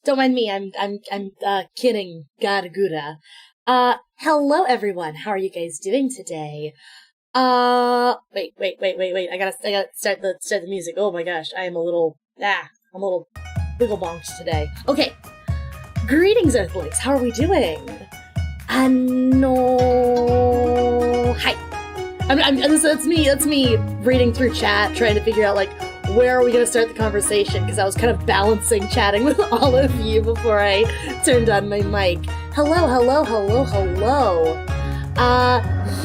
Don't mind me. I'm kidding. Gargura. Hello everyone. How are you guys doing today? Wait. I gotta start the music. Oh my gosh. I'm a little wiggle bonked today. Okay. Greetings, Earthlings. How are we doing? No. Hi. That's me reading through chat, trying to figure out, like, where are we going to start the conversation? Because I was kind of balancing chatting with all of you before I turned on my mic. Hello.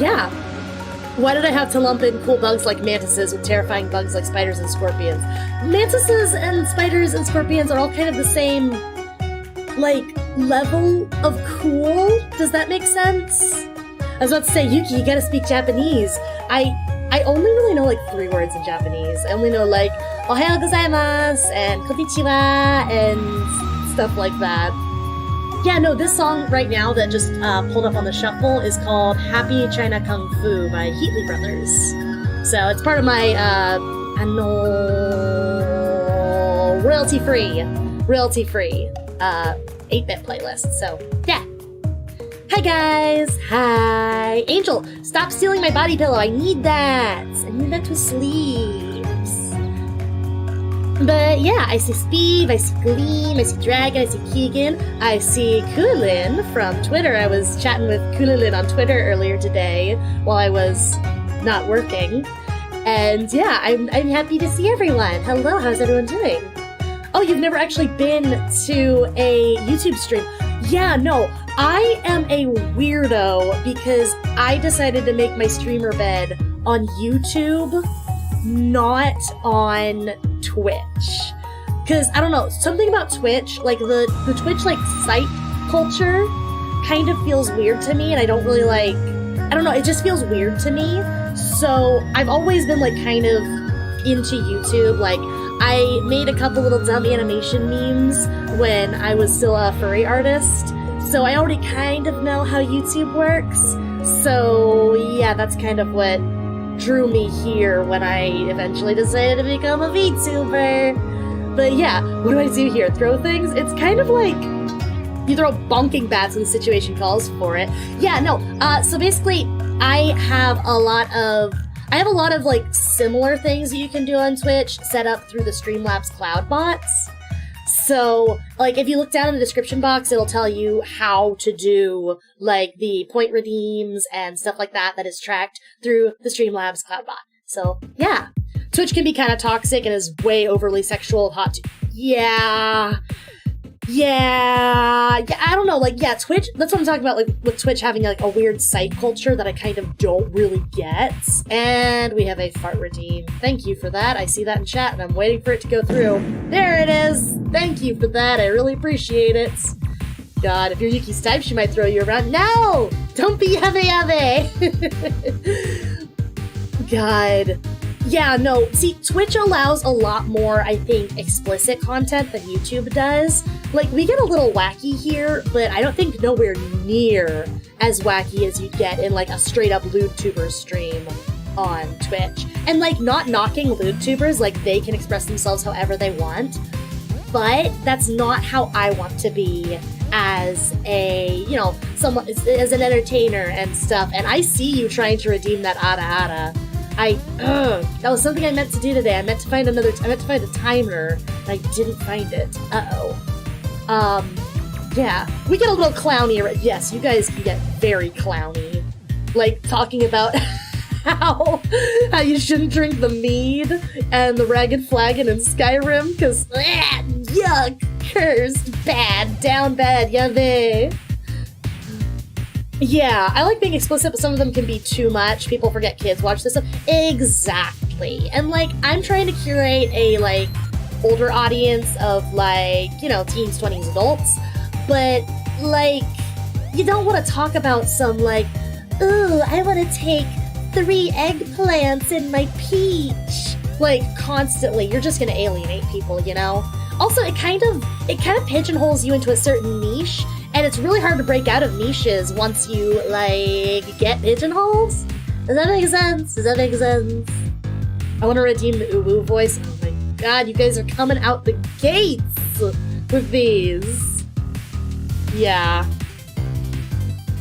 Yeah. Why did I have to lump in cool bugs like mantises with terrifying bugs like spiders and scorpions? Mantises and spiders and scorpions are all kind of the same, like, level of cool. Does that make sense? I was about to say, Yuki, you gotta speak Japanese. I only really know, like, 3 words in Japanese. I only know, like, Ohayo gozaimasu and konnichiwa and stuff like that. Yeah, no, this song right now that just pulled up on the shuffle is called Happy China Kung Fu by Heatley Brothers. So it's part of my, royalty-free 8-bit playlist. So, yeah. Hi guys! Hi! Angel, stop stealing my body pillow, I need that! I need that to sleep. But yeah, I see Steve, I see Gleam, I see Dragon, I see Keegan, I see Kulin from Twitter. I was chatting with Kulin on Twitter earlier today while I was not working. And yeah, I'm happy to see everyone. Hello, how's everyone doing? Oh, you've never actually been to a YouTube stream? Yeah, no, I am a weirdo because I decided to make my streamer bed on YouTube, not on Twitch. Because, I don't know, something about Twitch, like the Twitch, like, site culture kind of feels weird to me, and I don't really like, I don't know, it just feels weird to me. So I've always been, like, kind of into YouTube. Like, I made a couple little dumb animation memes when I was still a furry artist, so I already kind of know how YouTube works. So yeah, that's kind of what drew me here when I eventually decided to become a VTuber. But yeah, what do I do here? Throw things? It's kind of like you throw bonking bats when the situation calls for it. Yeah, no, so basically I have a lot of like similar things that you can do on Twitch set up through the Streamlabs cloud bots. So, like, if you look down in the description box, it'll tell you how to do, like, the point redeems and stuff like that is tracked through the Streamlabs cloud bot. So, yeah. Twitch can be kind of toxic and is way overly sexual, hot to... Yeah, I don't know, like, yeah, Twitch, that's what I'm talking about, like, with Twitch having, like, a weird site culture that I kind of don't really get. And we have a fart redeem. Thank you for that. I see that in chat, and I'm waiting for it to go through. There it is! Thank you for that. I really appreciate it. God, if you're Yuki's type, she might throw you around. No! Don't be yave. God. Yeah, no, see, Twitch allows a lot more, I think, explicit content than YouTube does. Like, we get a little wacky here, but I don't think nowhere near as wacky as you'd get in, like, a straight-up LewdTuber stream on Twitch. And, like, not knocking LewdTubers, like, they can express themselves however they want, but that's not how I want to be as a, you know, someone, as an entertainer and stuff. And I see you trying to redeem that Ara. That was something I meant to do today. I meant to find a timer, and I didn't find it. Yeah. We get a little clowny. Yes, you guys can get very clowny. Like, talking about how you shouldn't drink the mead and the ragged flagon in Skyrim, because, yuck, cursed, bad, down bad, yave. Yeah, I like being explicit, but some of them can be too much. People forget kids watch this stuff. Exactly. And, like, I'm trying to curate a, like, older audience of, like, you know, teens, 20s, adults. But, like, you don't want to talk about some, like, ooh, I want to take 3 eggplants in my peach. Like, constantly. You're just gonna alienate people, you know? Also, it kind of pigeonholes you into a certain niche, and it's really hard to break out of niches once you, like, get pigeonholes. Does that make sense? I want to redeem the uwu voice. Oh my god, you guys are coming out the gates! with these. Yeah.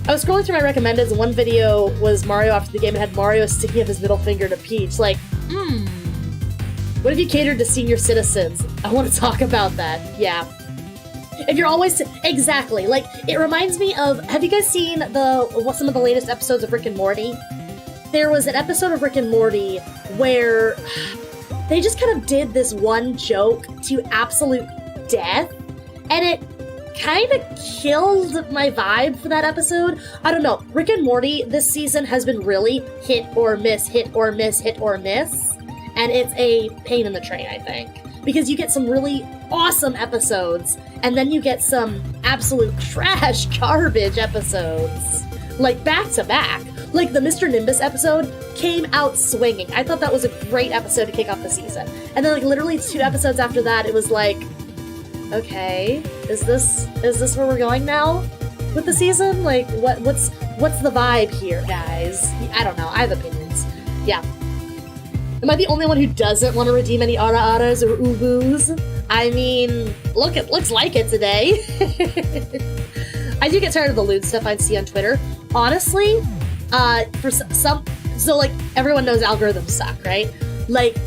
I was scrolling through my recommendeds, and one video was Mario after the game and had Mario sticking up his middle finger to Peach. Like, what if you catered to senior citizens? I want to talk about that. Yeah. If you're always... Exactly. Like, it reminds me of... Have you guys seen some of the latest episodes of Rick and Morty? There was an episode of Rick and Morty where they just kind of did this one joke to absolute death, and it kind of killed my vibe for that episode. I don't know. Rick and Morty this season has been really hit or miss, hit or miss, hit or miss. And it's a pain in the train, I think. Because you get some really awesome episodes, and then you get some absolute trash garbage episodes. Like, back to back. Like, the Mr. Nimbus episode came out swinging. I thought that was a great episode to kick off the season. And then, like, literally 2 episodes after that, it was like, okay, is this where we're going now with the season? Like, what's the vibe here, guys? I don't know. I have opinions. Yeah. Am I the only one who doesn't want to redeem any ara-aras or ubus? I mean, looks like it today. I do get tired of the lewd stuff I'd see on Twitter. Honestly, for some, so like, everyone knows algorithms suck, right? Like,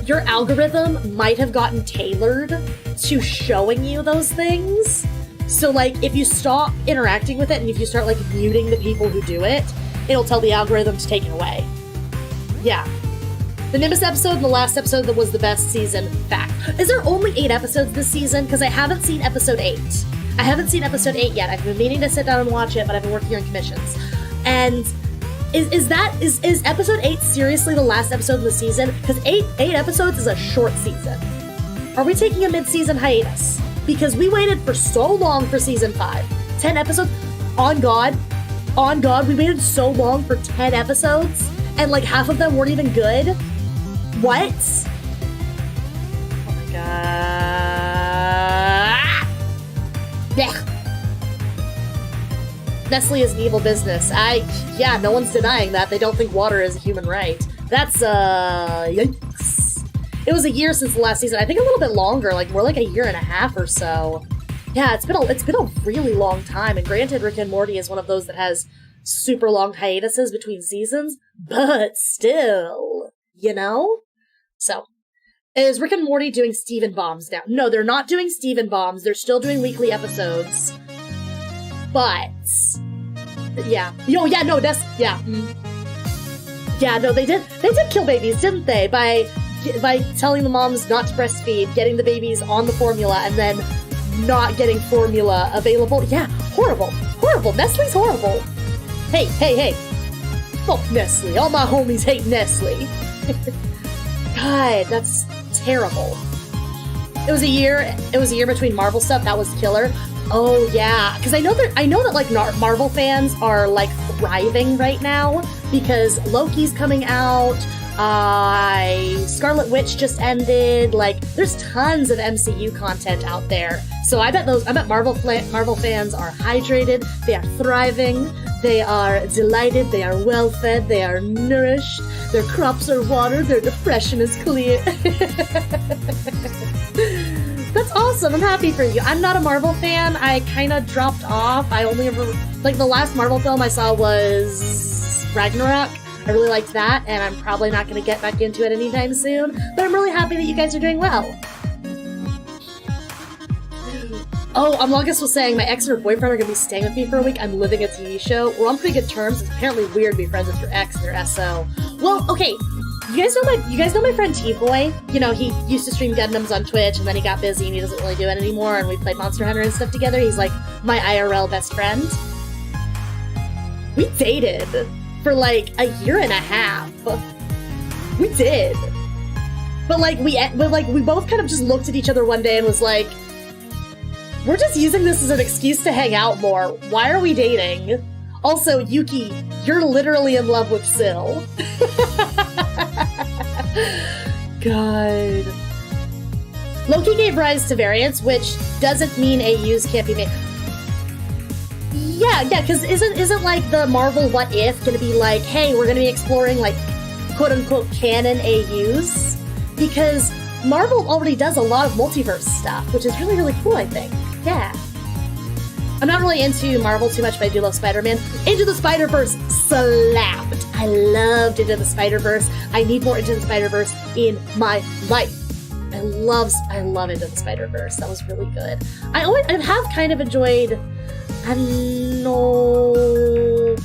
your algorithm might have gotten tailored to showing you those things. So like, if you stop interacting with it and if you start like muting the people who do it, it'll tell the algorithm to take it away. Yeah. The Nimbus episode and the last episode that was the best season. Fact. Is there only 8 episodes this season? Because I haven't seen episode 8. I haven't seen episode 8 yet. I've been meaning to sit down and watch it, but I've been working on commissions. And is episode 8 seriously the last episode of the season? Because 8 episodes is a short season. Are we taking a mid-season hiatus? Because we waited for so long for season 5. 10 episodes? On God, we waited so long for 10 episodes, and like half of them weren't even good? What? Oh my god. Yeah. Nestle is an evil business. Yeah, no one's denying that. They don't think water is a human right. That's, yikes. It was a year since the last season. I think a little bit longer, like more like a year and a half or so. Yeah, it's been a really long time, and granted, Rick and Morty is one of those that has super long hiatuses between seasons, but still, you know? So, is Rick and Morty doing Steven Bombs now? No, they're not doing Steven Bombs. They're still doing weekly episodes. But, yeah. Yeah, no, that's, yeah. Yeah, no, they did kill babies, didn't they? By telling the moms not to breastfeed, getting the babies on the formula, and then not getting formula available. Yeah, horrible. Nestle's horrible. Hey. Fuck Nestle. All my homies hate Nestle. God, that's terrible. It was a year between Marvel stuff. That was killer. Oh yeah, because I know that like Marvel fans are like thriving right now because Loki's coming out. Scarlet Witch just ended. Like, there's tons of MCU content out there. So I bet Marvel fans are hydrated. They are thriving. They are delighted. They are well fed. They are nourished. Their crops are watered. Their depression is clear. That's awesome. I'm happy for you. I'm not a Marvel fan. I kind of dropped off. I only ever, like, the last Marvel film I saw was Ragnarok. I really liked that, and I'm probably not going to get back into it anytime soon, but I'm really happy that you guys are doing well. Oh, August was saying my ex and her boyfriend are going to be staying with me for a week. I'm living a TV show. We're on pretty good terms. It's apparently weird to be friends with your ex and your SO. Well, okay. You guys know my friend T-Boy? You know, he used to stream Gundams on Twitch, and then he got busy, and he doesn't really do it anymore, and we played Monster Hunter and stuff together. He's like my IRL best friend. We dated for like a year and a half. We did. But we both kind of just looked at each other one day and was like, we're just using this as an excuse to hang out more. Why are we dating? Also, Yuki, you're literally in love with Syl. God. Loki gave rise to variants, which doesn't mean AUs can't be made. Yeah, because isn't like the Marvel What If gonna be like, hey, we're gonna be exploring like quote-unquote canon AUs? Because Marvel already does a lot of multiverse stuff, which is really, really cool, I think. Yeah. I'm not really into Marvel too much, but I do love Spider-Man. Into the Spider-Verse slapped. I loved Into the Spider-Verse. I need more Into the Spider-Verse in my life. I love Into the Spider-Verse. That was really good. I have kind of enjoyed, I don't know,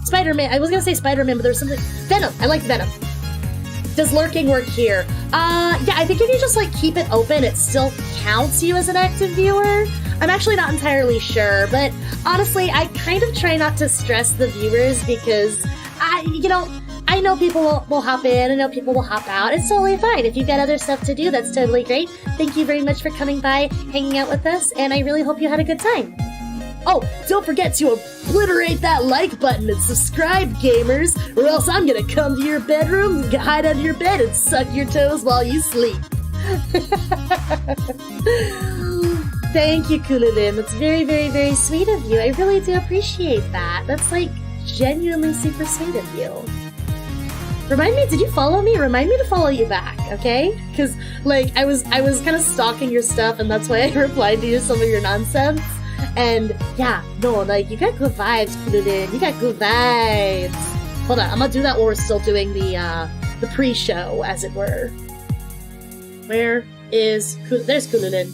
Spider-Man. I was gonna say Spider-Man, but there's something. Venom. I like Venom. Does lurking work here? Yeah, I think if you just like keep it open, it still counts you as an active viewer. I'm actually not entirely sure, but honestly, I kind of try not to stress the viewers because I know people will hop in, I know people will hop out. It's totally fine. If you've got other stuff to do, that's totally great. Thank you very much for coming by, hanging out with us, and I really hope you had a good time. Oh, don't forget to obliterate that like button and subscribe, gamers, or else I'm gonna come to your bedroom, hide under your bed, and suck your toes while you sleep. Thank you, Kulilin. That's very, very, very sweet of you. I really do appreciate that. That's, like, genuinely super sweet of you. Remind me, did you follow me? Remind me to follow you back, okay? Because, like, I was kind of stalking your stuff, and that's why I replied to you some of your nonsense. And yeah, no, like, you got good vibes, Kulilin. You got good vibes. Hold on, I'm gonna do that while we're still doing the pre-show, as it were. Where is there's Kulilin.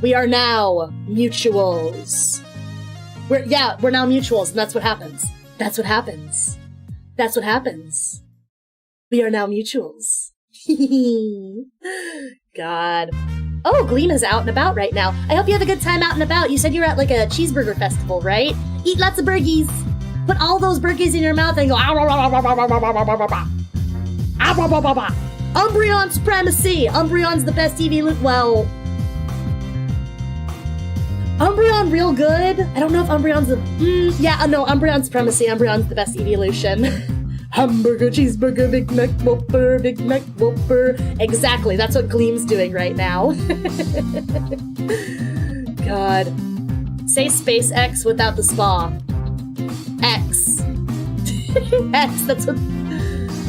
We are now mutuals. We're now mutuals, and that's what happens. That's what happens. That's what happens. We are now mutuals. God. Oh, Gleam is out and about right now. I hope you have a good time out and about. You said you were at like a cheeseburger festival, right? Eat lots of burgies. Put all those burgies in your mouth and go Umbreon supremacy. Umbreon's the best EV. Well, Umbreon real good. I don't know if Umbreon's the no, Umbreon supremacy. Umbreon's the best evolution. Hamburger, cheeseburger, Big Mac Whopper. Exactly, that's what Gleam's doing right now. God. Say SpaceX without the spa. X. X, that's what...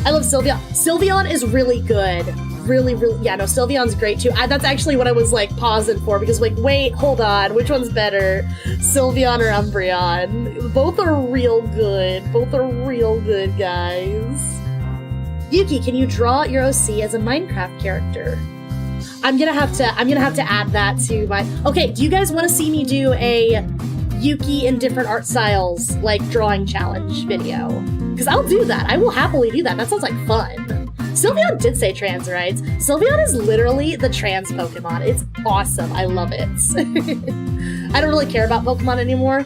I love Sylveon. Sylveon is really good. Really, yeah, no, Sylveon's great too. That's actually what I was, like, pausing for, because, like, wait, hold on, which one's better? Sylveon or Umbreon? Both are real good. Both are real good, guys. Yuki, can you draw your OC as a Minecraft character? I'm gonna have to add that to my... Okay, do you guys want to see me do a Yuki in different art styles, like, drawing challenge video? Because I'll do that. I will happily do that. That sounds like fun. Sylveon did say trans rights. Sylveon is literally the trans Pokemon. It's awesome. I love it. I don't really care about Pokemon anymore.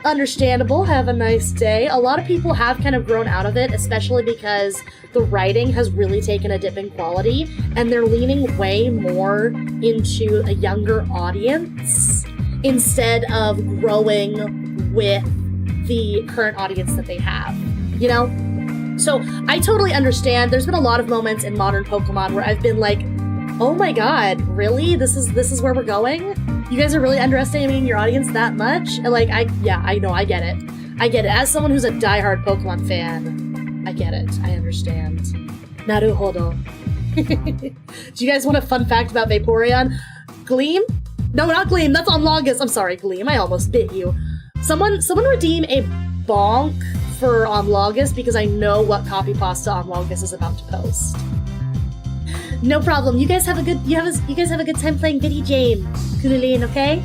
Understandable. Have a nice day. A lot of people have kind of grown out of it, especially because the writing has really taken a dip in quality, and they're leaning way more into a younger audience instead of growing with the current audience that they have, you know? So I totally understand. There's been a lot of moments in modern Pokemon where I've been like, oh my god, really? This is where we're going? You guys are really underestimating your audience that much? And like, I know, I get it. I get it. As someone who's a diehard Pokemon fan, I get it. I understand. Naruhodo. Do you guys want a fun fact about Vaporeon? Gleam? No, not Gleam. That's on Longus. I'm sorry, Gleam. I almost bit you. Someone redeem a bonk for Longus, because I know what copy pasta Longus is about to post. No problem. You guys have a good time playing Viddy Jane, Kulilin, okay?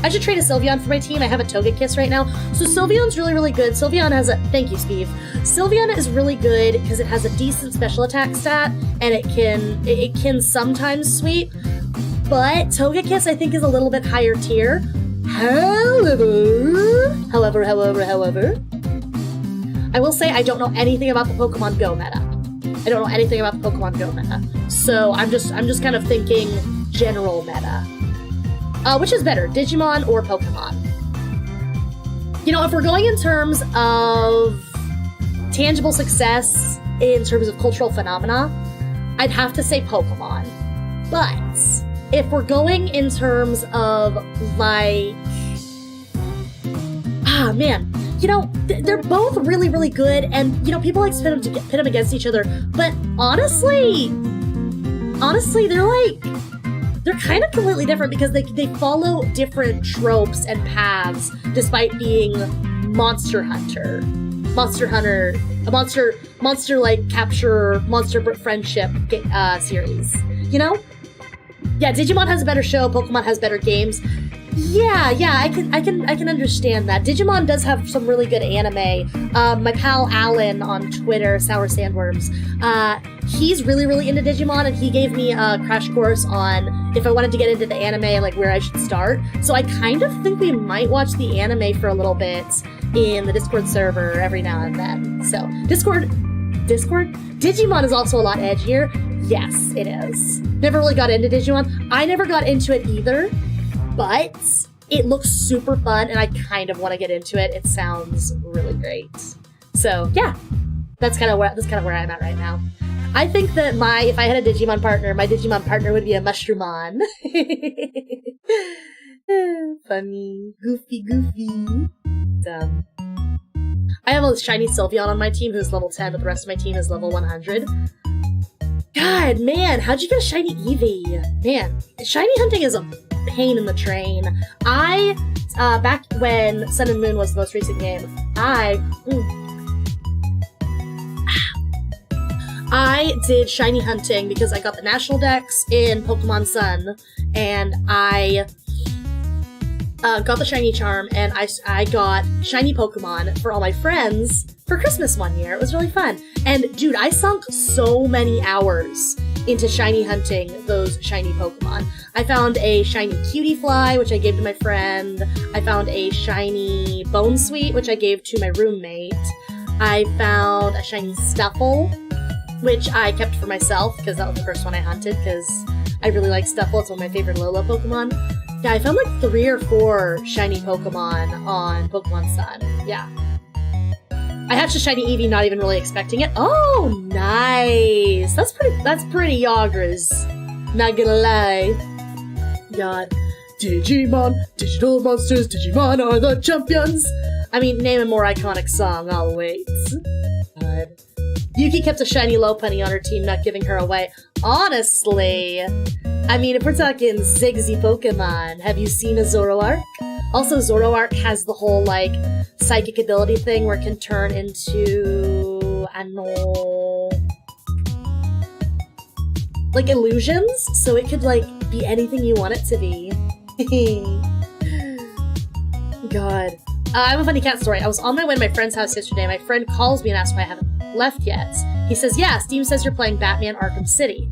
I should trade a Sylveon for my team. I have a Togekiss right now. So Sylveon's really, really good. Sylveon has a... Thank you, Steve. Sylveon is really good because it has a decent special attack stat, and it can sometimes sweep. But Togekiss, I think, is a little bit higher tier. However, I will say I don't know anything about the Pokemon Go meta. I don't know anything about the Pokemon Go meta. So I'm just kind of thinking general meta. Which is better, Digimon or Pokemon? You know, if we're going in terms of tangible success, in terms of cultural phenomena, I'd have to say Pokemon. But if we're going in terms of, like... man. you know, they're both really, really good, and, you know, people like pit them against each other, but honestly, they're kind of completely different because they follow different tropes and paths despite being monster like capture, monster friendship series, you know? Yeah, Digimon has a better show, Pokemon has better games. Yeah, I can understand that. Digimon does have some really good anime. My pal Alan on Twitter, Sour Sandworms, he's really, really into Digimon, and he gave me a crash course on if I wanted to get into the anime and like where I should start. So I kind of think we might watch the anime for a little bit in the Discord server every now and then. So Discord? Digimon is also a lot edgier. Yes, it is. Never really got into Digimon. I never got into it either. But it looks super fun, and I kind of want to get into it. It sounds really great. So yeah, that's kind of where I'm at right now. I think that if I had a Digimon partner, my Digimon partner would be a Mushroomon. Funny, goofy. Dumb. I have a shiny Sylveon on my team who's level 10, but the rest of my team is level 100. God, man, how'd you get a shiny Eevee? Man, shiny hunting is a pain in the train. Back when Sun and Moon was the most recent game, I did shiny hunting because I got the national dex in Pokemon Sun, and I got the shiny charm, and I got shiny Pokemon for all my friends for Christmas one year. It was really fun. And dude, I sunk so many hours into shiny hunting those shiny Pokemon. I found a shiny Cutie Fly, which I gave to my friend. I found a shiny Bone Sweet, which I gave to my roommate. I found a shiny Stuffle, which I kept for myself because that was the first one I hunted because I really like Stuffle. It's one of my favorite Lola Pokemon. Yeah, I found like 3 or 4 shiny Pokemon on Pokemon Sun. Yeah. I hatched a shiny Eevee, not even really expecting it. Oh, nice! That's pretty yoggers. Not gonna lie. God. Digimon, digital monsters, Digimon are the champions! I mean, name a more iconic song, I'll wait. God. Yuki kept a shiny Lopunny on her team, not giving her away. Honestly, I mean, if we're talking Ziggsy Pokemon, have you seen a Zoroark? Also, Zoroark has the whole, like, psychic ability thing where it can turn into, I don't know, like illusions, so it could, like, be anything you want it to be. God. I have a funny cat story. I was on my way to my friend's house yesterday. My friend calls me and asks why I haven't left yet. He says, yeah, Steam says you're playing Batman Arkham City.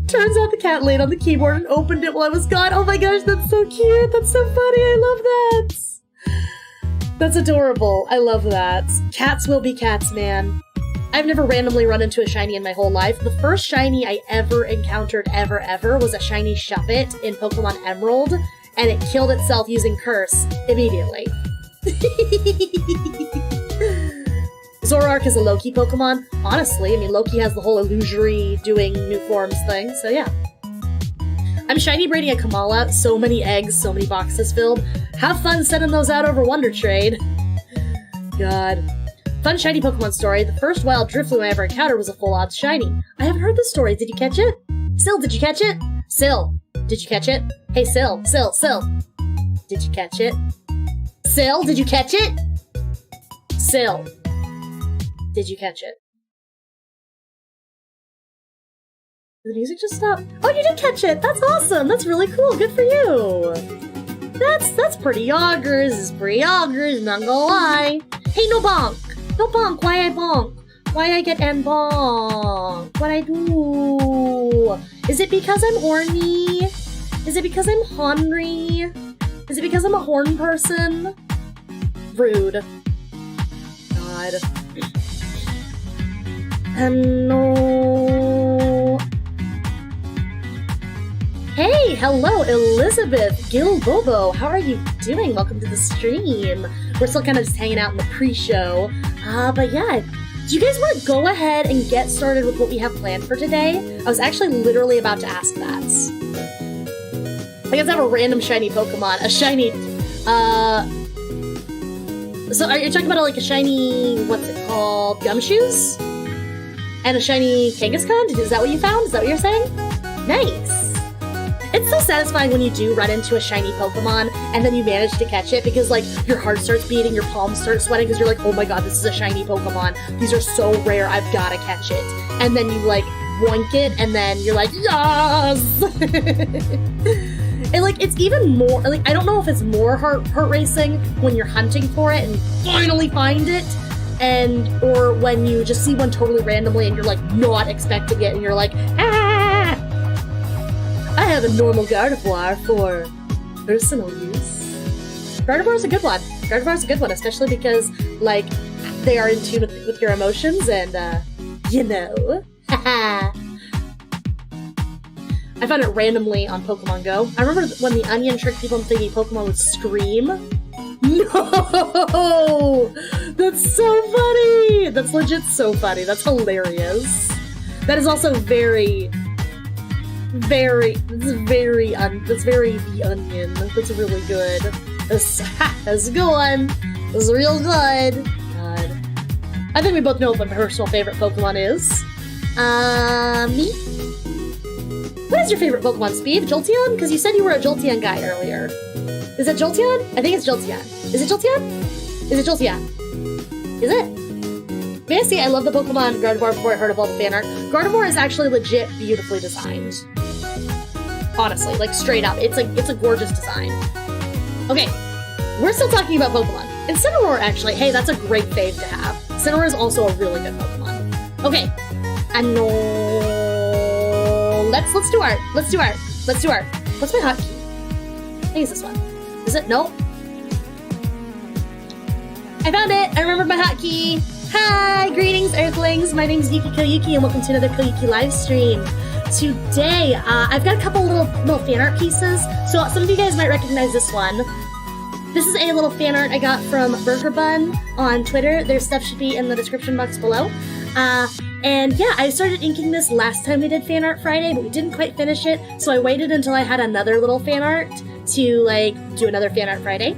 Turns out the cat laid on the keyboard and opened it while I was gone. Oh my gosh, that's so cute. That's so funny. I love that. That's adorable. I love that. Cats will be cats, man. I've never randomly run into a shiny in my whole life. The first shiny I ever encountered ever was a shiny Shuppet in Pokemon Emerald, and it killed itself using Curse immediately. Zoroark is a Loki Pokemon. Honestly, I mean, Loki has the whole illusory doing new forms thing, so yeah. I'm shiny braiding a Kamala. So many eggs, so many boxes filled. Have fun sending those out over Wonder Trade. God. Fun shiny Pokemon story. The first wild Drifloon I ever encountered was a full odds shiny. I haven't heard this story. Did you catch it? Syl, did you catch it? Syl, did you catch it? Hey, Syl. Did you catch it? Syl, did you catch it? Syl, did you catch it? Did the music just stop? Oh, you did catch it! That's awesome! That's really cool! Good for you! That's pretty yoggers. It's pretty yoggers, not gonna lie. Hey, no bonk! No bonk! Why I bonk? Why I get and bonk? What I do? Is it because I'm horny? Is it because I'm hungry? Is it because I'm a horn person? Rude. God. No. Hey, hello, Elizabeth Gilbobo. How are you doing? Welcome to the stream. We're still kind of just hanging out in the pre-show. But yeah, do you guys want to go ahead and get started with what we have planned for today? I was actually literally about to ask that. I guess I have a random shiny Pokemon. A shiny, So are you talking about like a shiny, what's it called, gumshoes? And a shiny Kangaskhan? Is that what you found? Is that what you're saying? Nice. It's so satisfying when you do run into a shiny Pokemon and then you manage to catch it because like your heart starts beating, your palms start sweating because you're like, oh my god, this is a shiny Pokemon. These are so rare, I've gotta catch it. And then you like boink it and then you're like, yes! And like it's even more, like I don't know if it's more heart racing when you're hunting for it and finally find it, and or when you just see one totally randomly and you're like not expecting it and you're like, ah! I have a normal Gardevoir for personal use. Gardevoir's a good one. Gardevoir's a good one, especially because, like, they are in tune with your emotions and, you know. I found it randomly on Pokemon Go. I remember when the onion tricked people into thinking Pokemon would scream. No! That's so funny! That's legit so funny. That's hilarious. That is also very the onion. That's really good. That's a good one. That's real good. God. I think we both know what my personal favorite Pokemon is. Me? What is your favorite Pokemon, Speed? Jolteon? Because you said you were a Jolteon guy earlier. Is it Jolteon? I think it's Jolteon. Is it Jolteon? Is it Jolteon? Is it? Basically, I love the Pokemon Gardevoir before I heard of all the fan art. Gardevoir is actually legit beautifully designed. Honestly, like straight up. It's a gorgeous design. Okay, we're still talking about Pokemon. And Incineroar, actually, hey, that's a great fave to have. Incineroar is also a really good Pokemon. Okay, and no, let's do art. Let's do art. What's my hotkey? I think it's this one. Is it? Nope. I found it! I remembered my hotkey! Hi! Greetings, Earthlings! My name's Yuki Koyuki, and welcome to another Koyuki livestream. Today, I've got a couple little fan art pieces, so some of you guys might recognize this one. This is a little fan art I got from Burger Bun on Twitter. Their stuff should be in the description box below. And yeah, I started inking this last time we did Fan Art Friday, but we didn't quite finish it, so I waited until I had another little fan art to, like, do another Fan Art Friday.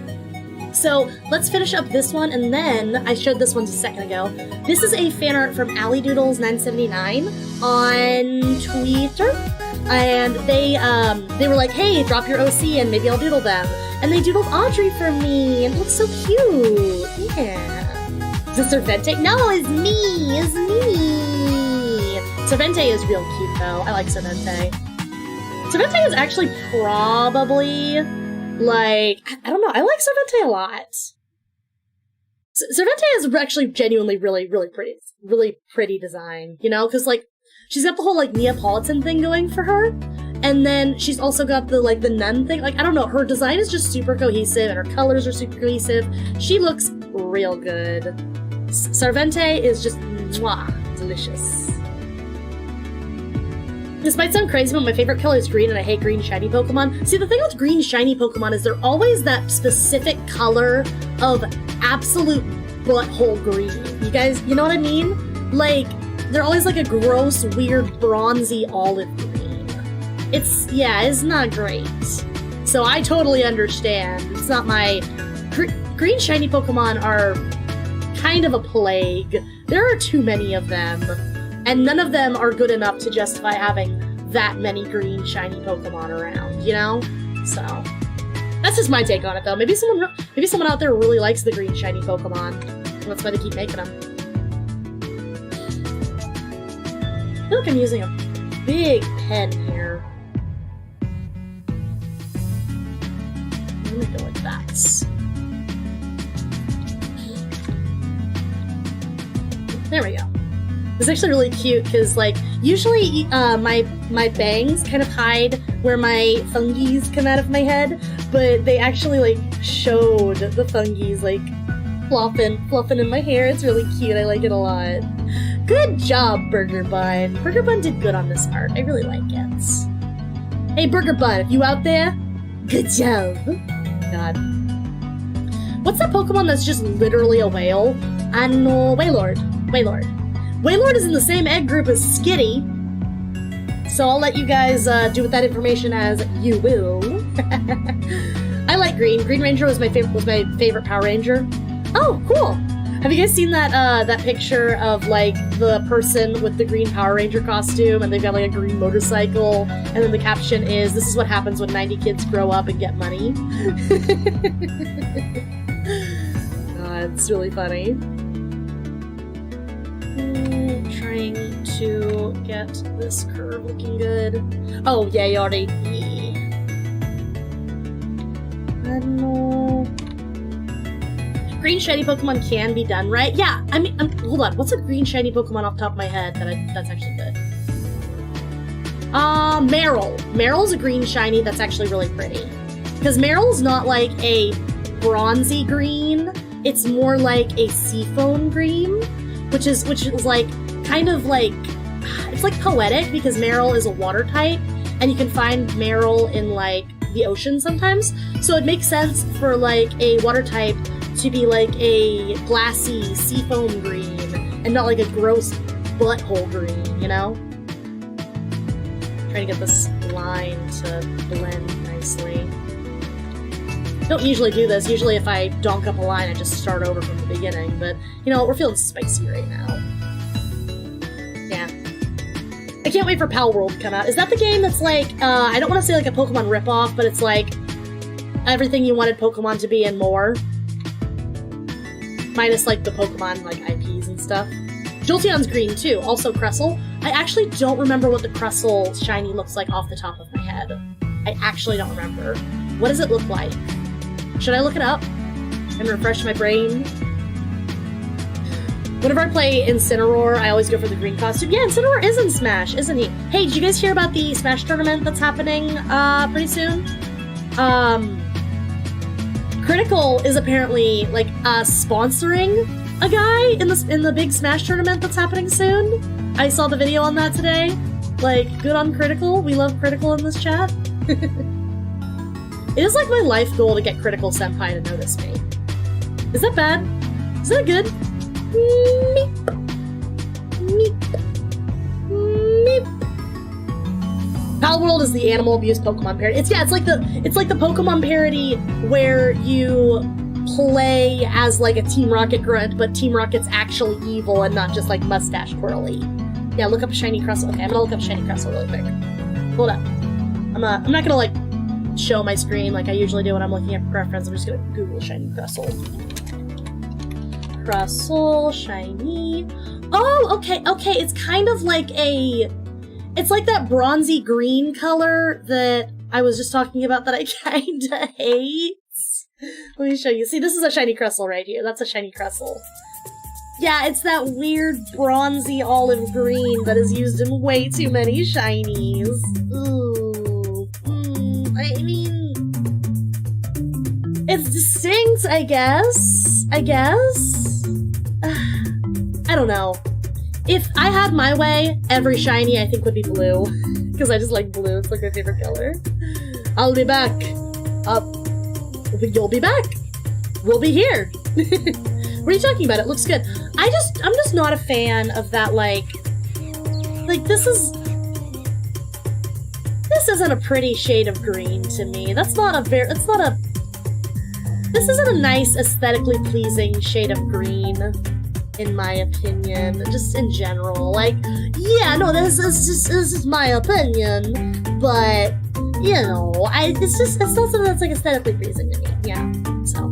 So let's finish up this one, and then I showed this one just a second ago. This is a fan art from AllieDoodles979 on Twitter, and they were like, hey, drop your OC and maybe I'll doodle them. And they doodled Audrey for me, and it looks so cute. Yeah. Is it Servente? No, it's me. It's me. Servente is real cute, though. I like Servente. Servente is actually probably, like, I don't know. I like Servente a lot. Servente is actually genuinely really pretty design, you know? Because, like, she's got the whole, like, Neapolitan thing going for her. And then she's also got the, like, the nun thing. Like, I don't know. Her design is just super cohesive, and her colors are super cohesive. She looks real good. Servente is just, mwah, delicious. This might sound crazy, but my favorite color is green, and I hate green shiny Pokemon. See, the thing with green shiny Pokemon is they're always that specific color of absolute butthole green. You guys, you know what I mean? Like, they're always like a gross, weird, bronzy olive green. It's not great. So I totally understand. It's not my... Green shiny Pokemon are kind of a plague. There are too many of them. And none of them are good enough to justify having that many green shiny Pokemon around, you know? So, that's just my take on it, though. Maybe someone out there really likes the green shiny Pokemon. That's why they keep making them. I feel like I'm using a big pen here. Let me go like that. There we go. It's actually really cute because, like, usually my bangs kind of hide where my fungies come out of my head, but they actually, like, showed the fungies, like, fluffing in my hair. It's really cute. I like it a lot. Good job, Burger Bun. Burger Bun did good on this art. I really like it. Hey, Burger Bun, if you out there, good job. God. What's that Pokemon that's just literally a whale? I know, Wailord. Wailord is in the same egg group as Skitty, so I'll let you guys do with that information as you will. I like Green. Green Ranger was my favorite Power Ranger. Oh, cool. Have you guys seen that that picture of like the person with the green Power Ranger costume and they've got like a green motorcycle and then the caption is, "This is what happens when 90 kids grow up and get money." It's really funny. Trying to get this curve looking good. Oh, yeah, you already... I don't know. Green shiny Pokemon can be done, right? Yeah, I mean, hold on. What's a green shiny Pokemon off the top of my head that's actually good? Meryl. Meryl's a green shiny that's actually really pretty. Because Meryl's not like a bronzy green. It's more like a seafoam green, which is like kind of like, it's like poetic because Meryl is a water type, and you can find Meryl in like the ocean sometimes. So it makes sense for like a water type to be like a glassy seafoam green and not like a gross butthole green, you know? Trying to get this line to blend nicely. Don't usually do this. Usually if I donk up a line, I just start over from the beginning, but you know, we're feeling spicy right now. Yeah. I can't wait for Pal World to come out. Is that the game that's like, I don't want to say like a Pokemon ripoff, but it's like everything you wanted Pokemon to be and more? Minus like the Pokemon like IPs and stuff. Jolteon's green too, also Cressel. I actually don't remember what the Cressel shiny looks like off the top of my head. I actually don't remember. What does it look like? Should I look it up and refresh my brain? Whenever I play Incineroar, I always go for the green costume. Yeah, Incineroar is in Smash, isn't he? Hey, did you guys hear about the Smash tournament that's happening pretty soon? Critical is apparently like sponsoring a guy in the big Smash tournament that's happening soon. I saw the video on that today. Like, good on Critical. We love Critical in this chat. It is like my life goal to get Critical Senpai to notice me. Is that bad? Is that good? Meep. Meep. Meep. Pal World is the animal abuse Pokemon parody. It's like the Pokemon parody where you play as like a Team Rocket grunt, but Team Rocket's actually evil and not just like mustache twirly. Yeah, look up Shiny Cressel. Okay, I'm gonna look up Shiny Cressel really quick. Hold up. I'm not gonna like show my screen like I usually do when I'm looking at preference. I'm just gonna Google Shiny Cressel. Cressel, shiny. Oh, okay. It's kind of like it's like that bronzy green color that I was just talking about that I kinda hate. Let me show you. See, this is a Shiny Cressel right here. That's a Shiny Cressel. Yeah, it's that weird bronzy olive green that is used in way too many shinies. Ooh. I mean, it's distinct, I guess. I don't know. If I had my way, every shiny I think would be blue. Because I just like blue. It's like my favorite color. I'll be back. You'll be back. We'll be here. What are you talking about? It looks good. I'm just not a fan of that, like this isn't a pretty shade of green to me. This isn't a nice, aesthetically pleasing shade of green, in my opinion. Just in general. Like, yeah, no, this is my opinion, but, you know, it's not something that's, like, aesthetically pleasing to me. Yeah, so.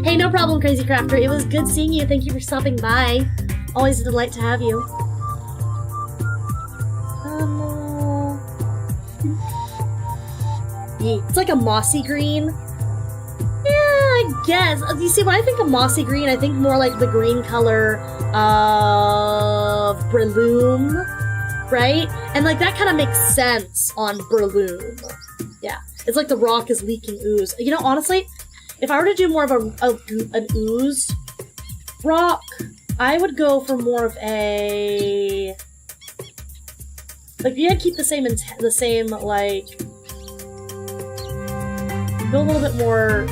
Hey, no problem, Crazy Crafter. It was good seeing you. Thank you for stopping by. Always a delight to have you. It's like a mossy green. Yeah, I guess. You see, when I think of mossy green, I think more like the green color of Breloom, right? And like that kind of makes sense on Breloom. Yeah, it's like the rock is leaking ooze. You know, honestly, if I were to do more of an ooze rock, I would go for more of a, like, you had to keep the same like, go a little bit more.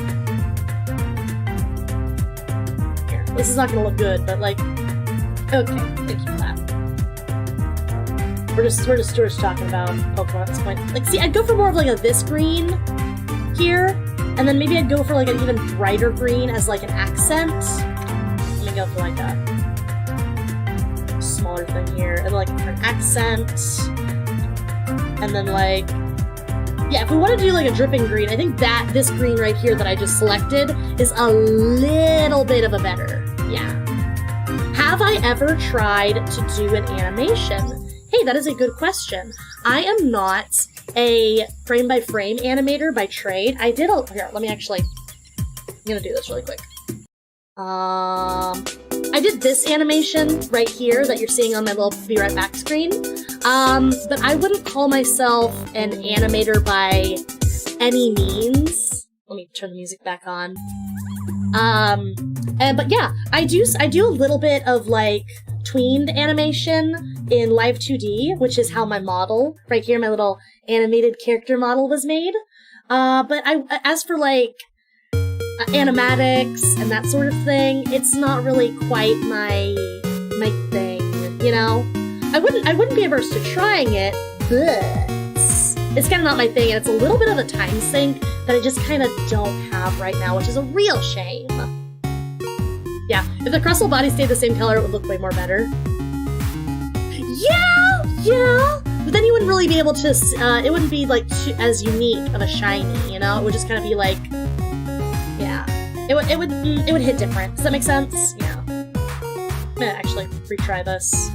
Here, this is not gonna look good, but like, okay, thank you for that. We're just talking about Pokemon at this point. Like, see, I'd go for more of like this green here, And then maybe I'd go for like an even brighter green as like an accent. Let me go for like a smaller thing here, and like for an accent. And then like, yeah, if we want to do like a dripping green, I think that this green right here that I just selected is a little bit of a better, yeah. Have I ever tried to do an animation? Hey, that is a good question. I am not a frame-by-frame animator by trade. I did a... Here, let me actually... I'm gonna do this really quick. I did this animation right here that you're seeing on my little Be Right Back screen. But I wouldn't call myself an animator by any means. Let me turn the music back on. But yeah, I do a little bit of like tweened animation in Live 2D, which is how my model right here, my little animated character model was made. But as for like animatics and that sort of thing, it's not really quite my thing, you know? I wouldn't be averse to trying it, but it's kind of not my thing, and it's a little bit of a time sink that I just kind of don't have right now, which is a real shame. Yeah, if the crustal body stayed the same color, it would look way more better. Yeah! But then you wouldn't really be able to, it wouldn't be, like, as unique of a shiny, you know? It would just kind of be, like, yeah. It would hit different. Does that make sense? Yeah. I'm gonna actually retry this.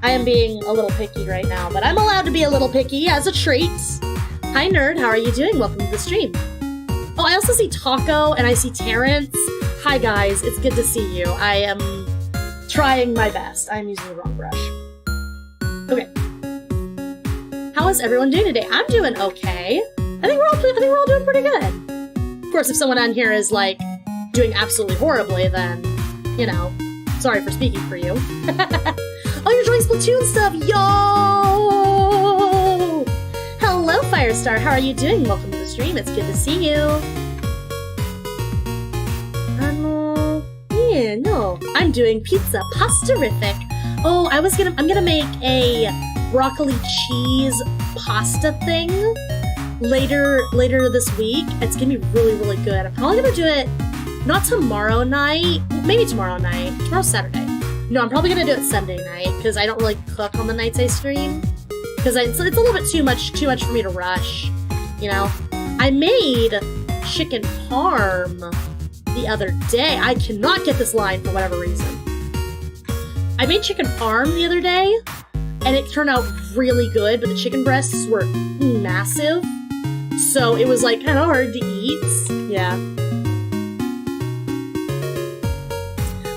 I am being a little picky right now, but I'm allowed to be a little picky as a treat. Hi, nerd. How are you doing? Welcome to the stream. Oh, I also see Taco, and I see Terrence. Hi, guys. It's good to see you. I am trying my best. I'm using the wrong brush. Okay. How is everyone doing today? I'm doing okay. I think we're all doing pretty good. Of course, if someone on here is, like, doing absolutely horribly, then, you know, sorry for speaking for you. Oh, you're enjoying Splatoon stuff! Yo! Hello, Firestar. How are you doing? Welcome to the stream. It's good to see you. Yeah, no. I'm doing pizza. Pasta-rific. Oh, I'm gonna make a broccoli cheese pasta thing later this week. It's gonna be really, really good. I'm probably gonna do it not tomorrow night, maybe tomorrow night. Tomorrow's Saturday. No, I'm probably gonna do it Sunday night, because I don't really cook on the nights I stream. Because it's a little bit too much for me to rush, you know? I made chicken parm the other day. I cannot get this line for whatever reason. I made chicken parm the other day, and it turned out really good, but the chicken breasts were massive, so it was, like, kind of hard to eat. Yeah.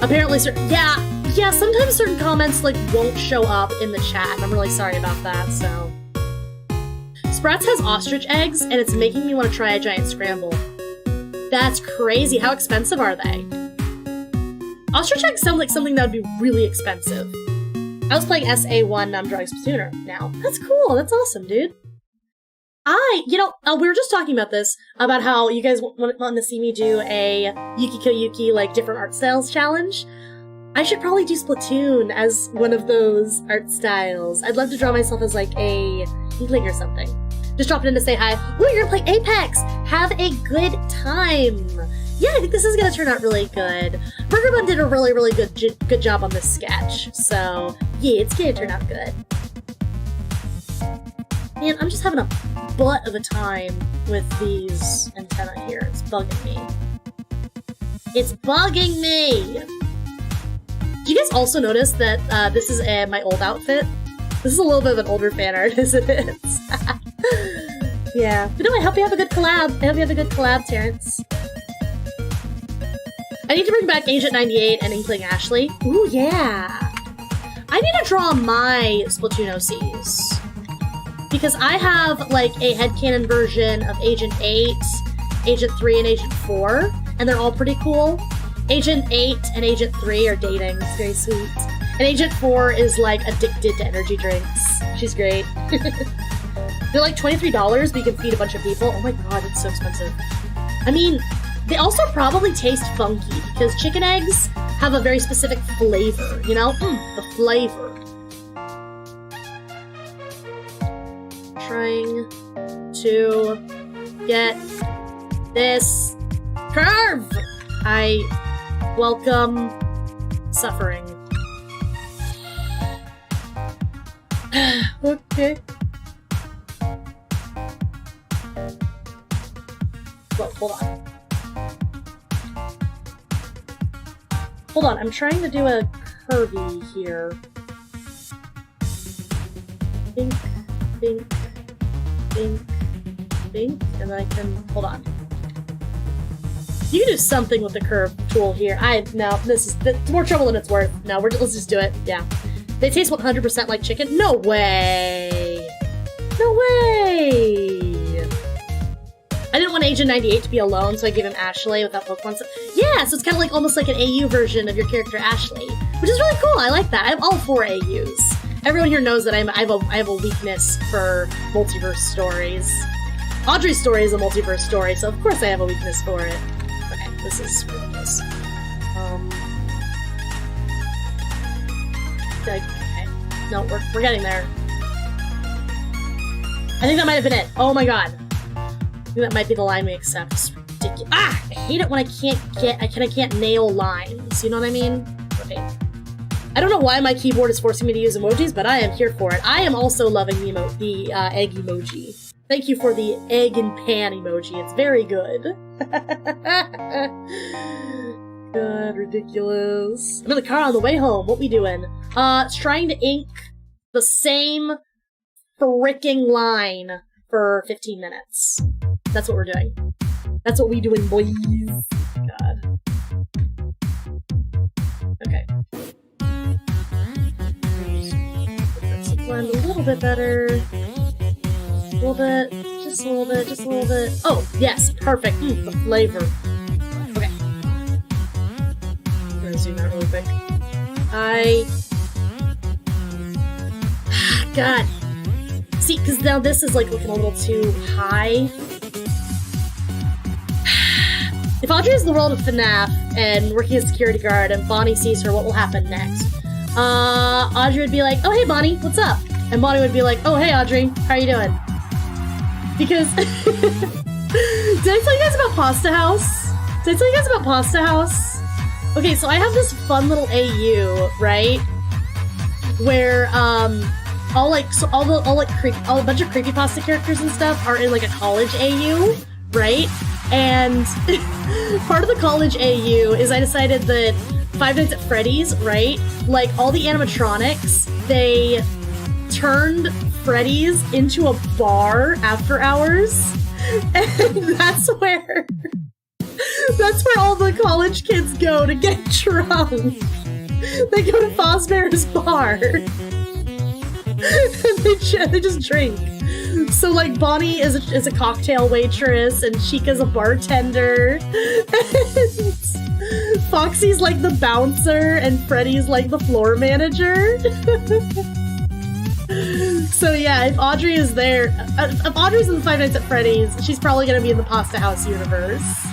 Apparently, yeah, sometimes certain comments, like, won't show up in the chat, and I'm really sorry about that, so. Sprouts has ostrich eggs, and it's making me want to try a giant scramble. That's crazy. How expensive are they? Ostrich eggs sound like something that would be really expensive. I was playing SA1, I'm drawing Splatooner now. That's cool. That's awesome, dude. We were just talking about this, about how you guys want to see me do a Yuki Koyuki, like, different art styles challenge. I should probably do Splatoon as one of those art styles. I'd love to draw myself as, like, a Inkling or something. Just drop it in to say hi. Ooh, you're gonna play Apex! Have a good time! Yeah, I think this is gonna turn out really good. Burger Bun did a really, really good job on this sketch, so yeah, it's gonna turn out good. Man, I'm just having a butt of a time with these antennae here. It's bugging me. It's bugging me! Do you guys also notice that this is my old outfit? This is a little bit of an older fan art, isn't it? Yeah. But no, I hope you have a good collab. I hope you have a good collab, Terrence. I need to bring back Agent 98 and Inkling Ashley. Ooh, yeah. I need to draw my Splatoon OCs. Because I have, like, a headcanon version of Agent 8, Agent 3, and Agent 4, and they're all pretty cool. Agent 8 and Agent 3 are dating. It's very sweet. And Agent 4 is, like, addicted to energy drinks. She's great. They're like $23, but you can feed a bunch of people. Oh my god, it's so expensive. I mean, they also probably taste funky, because chicken eggs have a very specific flavor, you know? The flavor. Trying to get this curve. I welcome suffering. Okay. Whoa, hold on. Hold on, I'm trying to do a curvy here. Bink, bink, bink, bink, and I can, hold on. You can do something with the curve tool here. No, it's more trouble than it's worth. No, let's just do it, yeah. They taste 100% like chicken? No way! No way! I didn't want Agent 98 to be alone, so I gave him Ashley without Pokemon. Yeah, so it's kind of like almost like an AU version of your character Ashley, which is really cool. I like that. I have all 4 AUs. Everyone here knows that I have a weakness for multiverse stories. Audrey's story is a multiverse story, so of course I have a weakness for it. Okay, this is ridiculous. Okay. No, we're getting there. I think that might have been it. Oh my god. I think that might be the line we accept. It's ridiculous. Ah! I hate it when I can't nail lines. You know what I mean? Okay. I don't know why my keyboard is forcing me to use emojis, but I am here for it. I am also loving the egg emoji. Thank you for the egg and pan emoji. It's very good. God, ridiculous. I'm in the car on the way home. What we doing? Trying to ink the same fricking line for 15 minutes. That's what we're doing. That's what we doing, boys. God. Okay. Let's blend a little bit better. A little bit. Just a little bit. Just a little bit. Oh, yes. Perfect. The flavor. Okay. I'm gonna zoom out really quick. God. See, because now this is like looking a little too high. If Audrey is in the world of FNAF and working as security guard and Bonnie sees her, what will happen next? Audrey would be like, oh hey Bonnie, what's up? And Bonnie would be like, oh hey Audrey, how you doing? Because... Did I tell you guys about Pasta House? Did I tell you guys about Pasta House? Okay, so I have this fun little AU, right? Where, a bunch of creepypasta characters and stuff are in like a college AU, right? And part of the college AU is I decided that Five Nights at Freddy's, right? Like all the animatronics, they turned Freddy's into a bar after hours, and that's where all the college kids go to get drunk. They go to Fosbear's bar. And they just drink. So like Bonnie is a cocktail waitress and Chica's a bartender. And Foxy's like the bouncer and Freddy's like the floor manager. So yeah, if Audrey is there, if Audrey's in the Five Nights at Freddy's, she's probably gonna be in the Pasta House universe.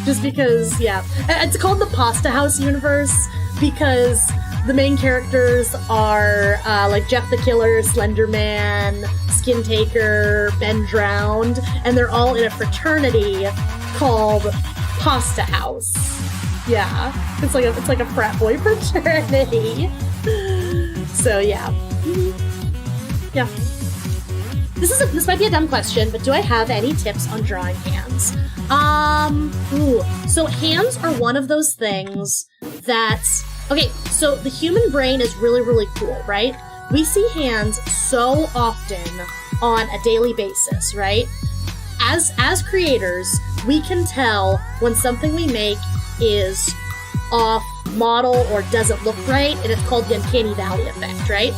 Just because, yeah. It's called the Pasta House universe because the main characters are like Jeff the Killer, Slender Man, Skin Taker, Ben Drowned, and they're all in a fraternity called Pasta House. Yeah, it's like a frat boy fraternity. So yeah, yeah. This might be a dumb question, but do I have any tips on drawing hands? So hands are one of those things that. Okay, so the human brain is really, really cool, right? We see hands so often on a daily basis, right? As creators, we can tell when something we make is off model or doesn't look right, and it's called the Uncanny Valley effect, right?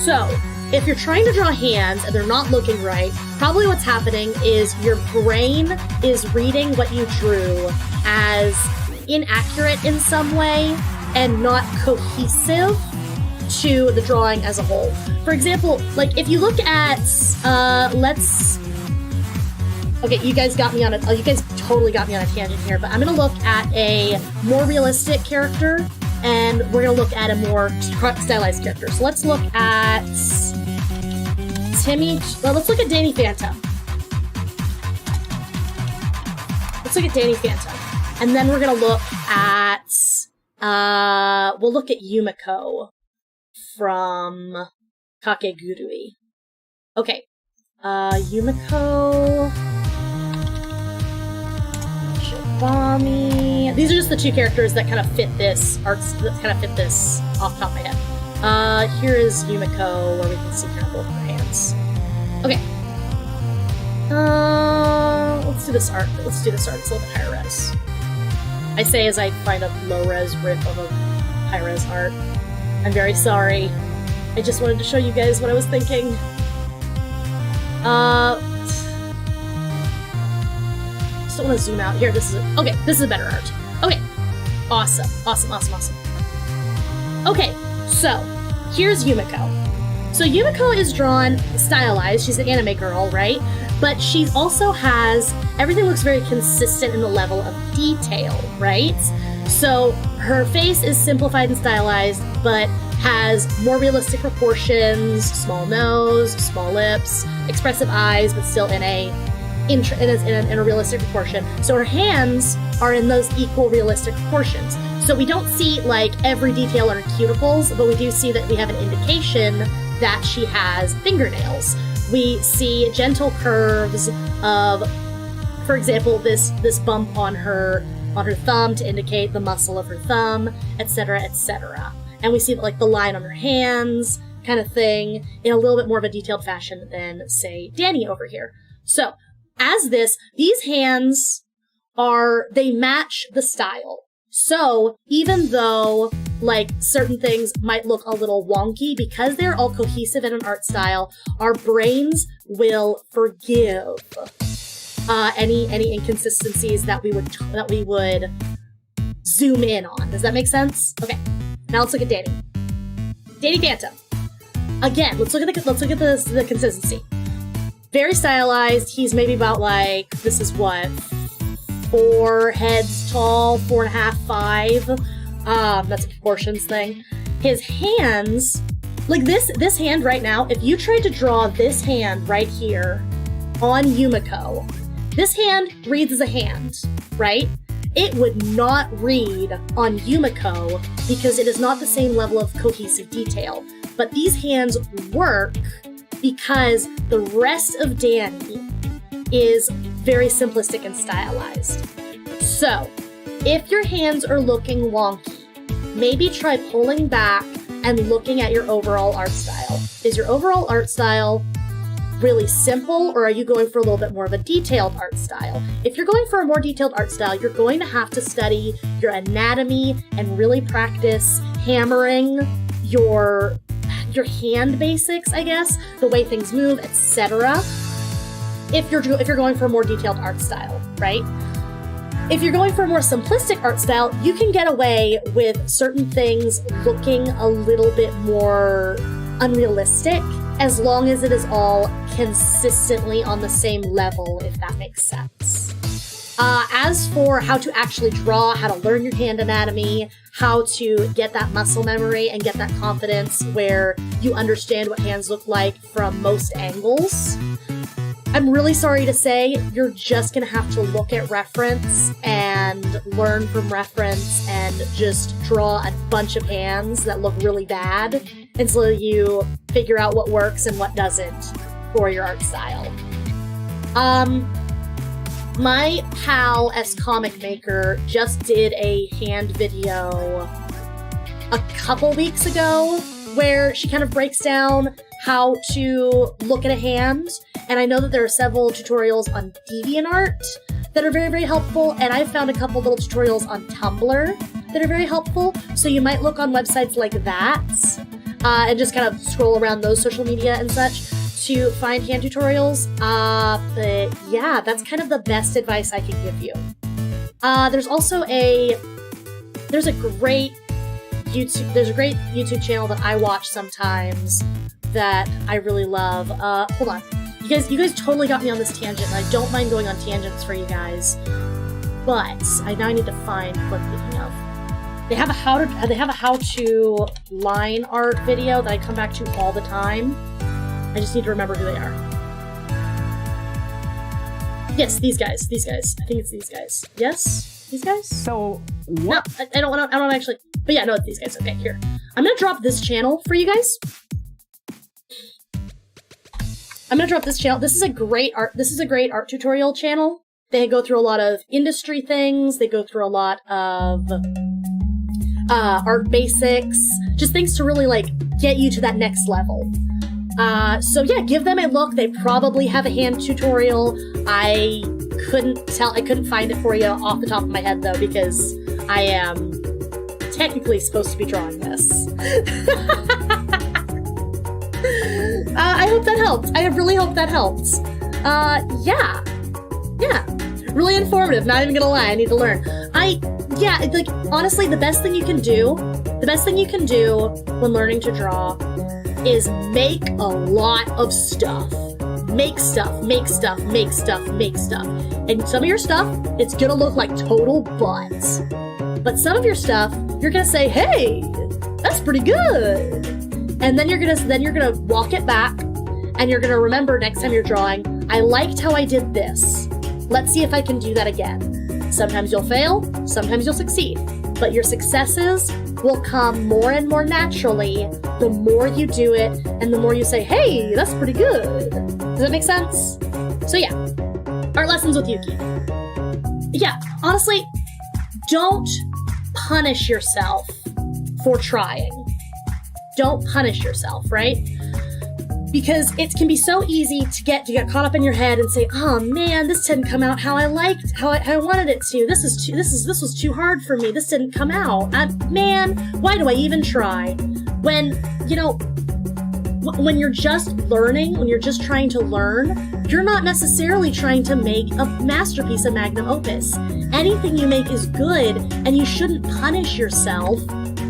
So if you're trying to draw hands and they're not looking right, probably what's happening is your brain is reading what you drew as inaccurate in some way and not cohesive to the drawing as a whole. For example, like if you look at, okay, you guys totally got me on a tangent here, but I'm gonna look at a more realistic character and we're gonna look at a more stylized character. So let's look at let's look at Danny Phantom. Let's look at Danny Phantom. And then we're gonna look at, we'll look at Yumiko from Kakegurui. Okay. Yumiko... Shibami... These are just the two characters that kind of fit this off the top of my head. Here is Yumiko, where we can see kind of both her hands. Okay. Let's do this art. It's a little bit higher res. I say as I find a low-res rip of a high-res art. I'm very sorry. I just wanted to show you guys what I was thinking. Just don't want to zoom out. Here, this is a better art. Okay. Awesome. Okay, so here's Yumiko. So Yumiko is drawn stylized. She's an anime girl, right? But she also has, everything looks very consistent in the level of detail, right? So her face is simplified and stylized, but has more realistic proportions, small nose, small lips, expressive eyes, but still in a realistic proportion. So her hands are in those equal realistic proportions. So we don't see like every detail on her cuticles, but we do see that we have an indication that she has fingernails. We see gentle curves of, for example, this bump on her thumb to indicate the muscle of her thumb, etc., etc. And we see like the line on her hands, kind of thing, in a little bit more of a detailed fashion than, say, Danny over here. So, these hands they match the style. So, even though, like, certain things might look a little wonky, because they're all cohesive in an art style, our brains will forgive any inconsistencies that we would zoom in on. Does that make sense? Okay. Now let's look at Danny. Danny Phantom. Again, let's look at the consistency. Very stylized. He's maybe about like, this is what, 4 heads tall, 4.5, 5. That's a proportions thing. His hands, like this hand right now, if you tried to draw this hand right here on Yumiko, this hand reads as a hand, right? It would not read on Yumiko because it is not the same level of cohesive detail. But these hands work because the rest of Danny is very simplistic and stylized. So, if your hands are looking wonky, maybe try pulling back and looking at your overall art style. Is your overall art style really simple, or are you going for a little bit more of a detailed art style? If you're going for a more detailed art style, you're going to have to study your anatomy and really practice hammering your hand basics, I guess, the way things move, etc. If you're going for a more detailed art style, right? If you're going for a more simplistic art style, you can get away with certain things looking a little bit more unrealistic, as long as it is all consistently on the same level, if that makes sense. As for how to actually draw, how to learn your hand anatomy, how to get that muscle memory and get that confidence where you understand what hands look like from most angles, I'm really sorry to say, you're just gonna have to look at reference and learn from reference and just draw a bunch of hands that look really bad until you figure out what works and what doesn't for your art style. My pal S Comic Maker just did a hand video a couple weeks ago where she kind of breaks down how to look at a hand, and I know that there are several tutorials on DeviantArt that are very, very helpful, and I've found a couple little tutorials on Tumblr that are very helpful, so you might look on websites like that and just kind of scroll around those social media and such to find hand tutorials. But yeah, that's kind of the best advice I can give you. There's a great YouTube channel that I watch sometimes that I really love. Hold on. You guys totally got me on this tangent, and I don't mind going on tangents for you guys. But I now need to find what I'm thinking of. They have a how to line art video that I come back to all the time. I just need to remember who they are. Yes, these guys. I think it's these guys. Yes? These guys? So, what? No, I don't want to actually... But yeah, no, it's these guys. Okay, here. I'm gonna drop this channel for you guys. I'm gonna drop this channel. This is a great art tutorial channel. They go through a lot of industry things. They go through a lot of art basics. Just things to really, like, get you to that next level. So yeah, give them a look. They probably have a hand tutorial. I couldn't find it for you off the top of my head, though, because I am technically supposed to be drawing this. I hope that helped. I really hope that helped. Yeah. Really informative, not even gonna lie, I need to learn. Like, honestly, the best thing you can do when learning to draw is make a lot of stuff. Make stuff. And some of your stuff, it's gonna look like total butts. But some of your stuff, you're gonna say, hey, that's pretty good. And then you're gonna walk it back, and you're gonna remember next time you're drawing, I liked how I did this. Let's see if I can do that again. Sometimes you'll fail, sometimes you'll succeed, but your successes will come more and more naturally the more you do it and the more you say, hey, that's pretty good. Does that make sense? So yeah, art lessons with Yuki. Yeah, honestly, don't punish yourself for trying. Don't punish yourself, right? Because it can be so easy to get caught up in your head and say, oh man, this didn't come out how I wanted it to. This was too hard for me. This didn't come out. Man, why do I even try? When, when you're just learning, when you're just trying to learn, you're not necessarily trying to make a masterpiece, a magnum opus. Anything you make is good, and you shouldn't punish yourself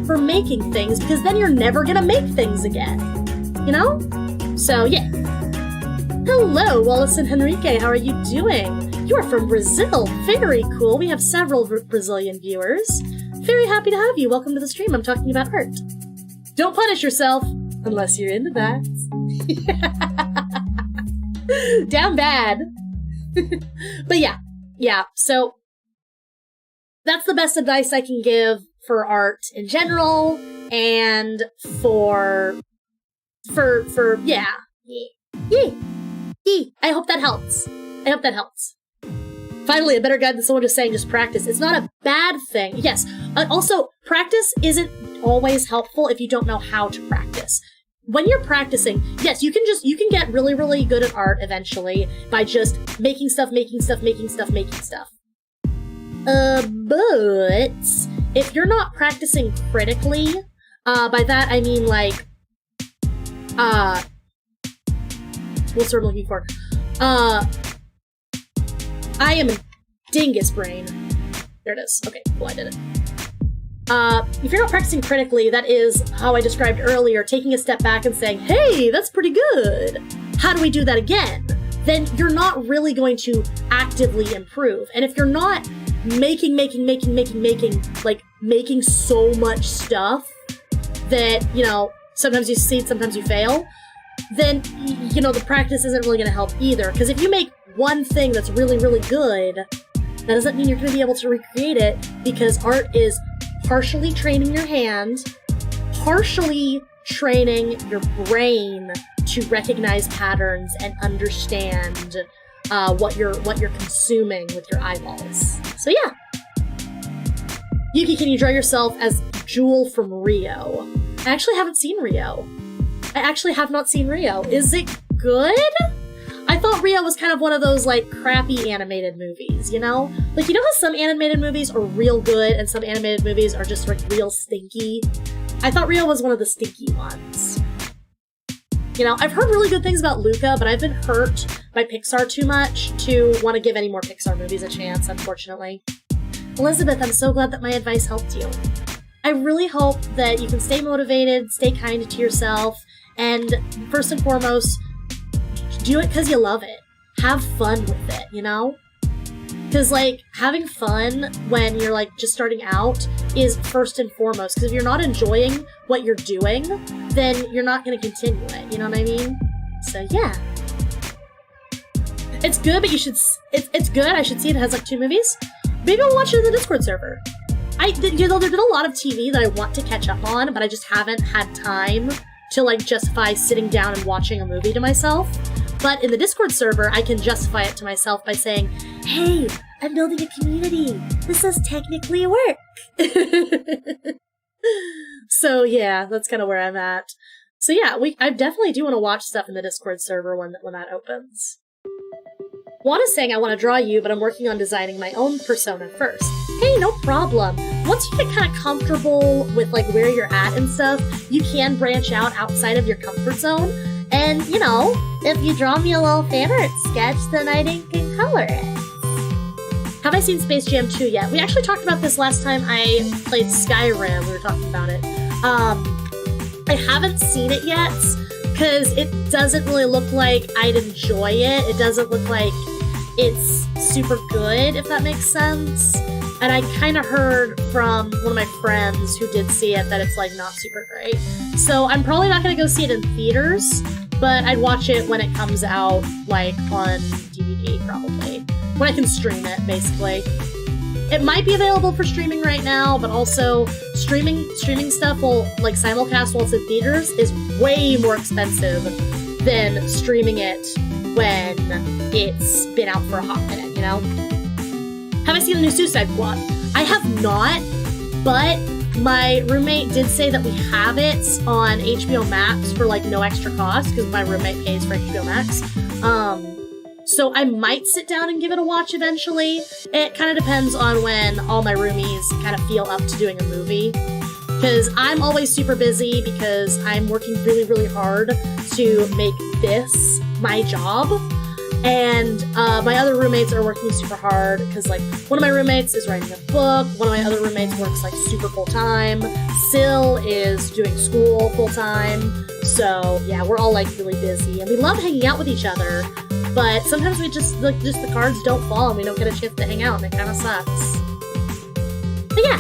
for making things, because then you're never gonna make things again. You know? So, yeah. Hello, Wallace and Henrique. How are you doing? You are from Brazil. Very cool. We have several Brazilian viewers. Very happy to have you. Welcome to the stream. I'm talking about art. Don't punish yourself unless you're into that. Down bad. But yeah. So that's the best advice I can give for art in general, and yeah. I hope that helps. Finally, a better guide than someone just saying just practice. It's not a bad thing. Yes. Also, practice isn't always helpful if you don't know how to practice. When you're practicing, yes, you can get really, really good at art eventually by just making stuff. But if you're not practicing critically, by that I mean like, what's I'm looking for? I am a dingus brain. There it is. Okay, cool, I did it. If you're not practicing critically, that is how I described earlier, taking a step back and saying, hey, that's pretty good. How do we do that again? Then you're not really going to actively improve. And if you're not making so much stuff that, sometimes you succeed, sometimes you fail, then, the practice isn't really going to help either. Because if you make one thing that's really, really good, that doesn't mean you're going to be able to recreate it, because art is partially training your hand, partially training your brain to recognize patterns and understand what you're consuming with your eyeballs. So yeah. Yuki, can you draw yourself as Jewel from Rio? I actually haven't seen Rio. I actually have not seen Rio. Is it good? I thought Rio was kind of one of those, like, crappy animated movies, Like, how some animated movies are real good and some animated movies are just, like, real stinky? I thought Rio was one of the stinky ones. I've heard really good things about Luca, but I've been hurt by Pixar too much to want to give any more Pixar movies a chance, unfortunately. Elizabeth, I'm so glad that my advice helped you. I really hope that you can stay motivated, stay kind to yourself, and first and foremost, do it because you love it. Have fun with it, Because, having fun when you're, just starting out is first and foremost. Because if you're not enjoying what you're doing, then you're not going to continue it. You know what I mean? So, yeah. It's good, but you should. It's good. I should see it. It has like 2 movies. Maybe I'll watch it in the Discord server. There's been a lot of TV that I want to catch up on, but I just haven't had time to like justify sitting down and watching a movie to myself. But in the Discord server, I can justify it to myself by saying, "Hey, I'm building a community. This does technically work." So yeah, that's kind of where I'm at. So yeah, I definitely do want to watch stuff in the Discord server when that opens. Juan is saying I want to draw you, but I'm working on designing my own persona first. Hey, no problem. Once you get kind of comfortable with like where you're at and stuff, you can branch out outside of your comfort zone. And, you know, if you draw me a little fanart sketch, then I can color it. Have I seen Space Jam 2 yet? We actually talked about this last time I played Skyrim. We were talking about it. I haven't seen it yet, because it doesn't really look like I'd enjoy it. It doesn't look like it's super good, if that makes sense. And I kind of heard from one of my friends who did see it that it's like not super great. So I'm probably not going to go see it in theaters, but I'd watch it when it comes out, like on DVD probably. When I can stream it, basically. It might be available for streaming right now, but also streaming stuff will, like, simulcast while it's in theaters is way more expensive than streaming it when it's been out for a hot minute, you know? Have I seen the new Suicide Squad? I have not, but my roommate did say that we have it on HBO Max for, like, no extra cost, because my roommate pays for HBO Max. So I might sit down and give it a watch eventually. It kind of depends on when all my roomies kind of feel up to doing a movie. Because I'm always super busy because I'm working really, really hard to make this my job. And my other roommates are working super hard because, like, one of my roommates is writing a book. One of my other roommates works, like, super full-time. Sil is doing school full-time. So, yeah, we're all, like, really busy. And we love hanging out with each other. But sometimes we just the cards don't fall and we don't get a chance to hang out, and it kind of sucks. But yeah.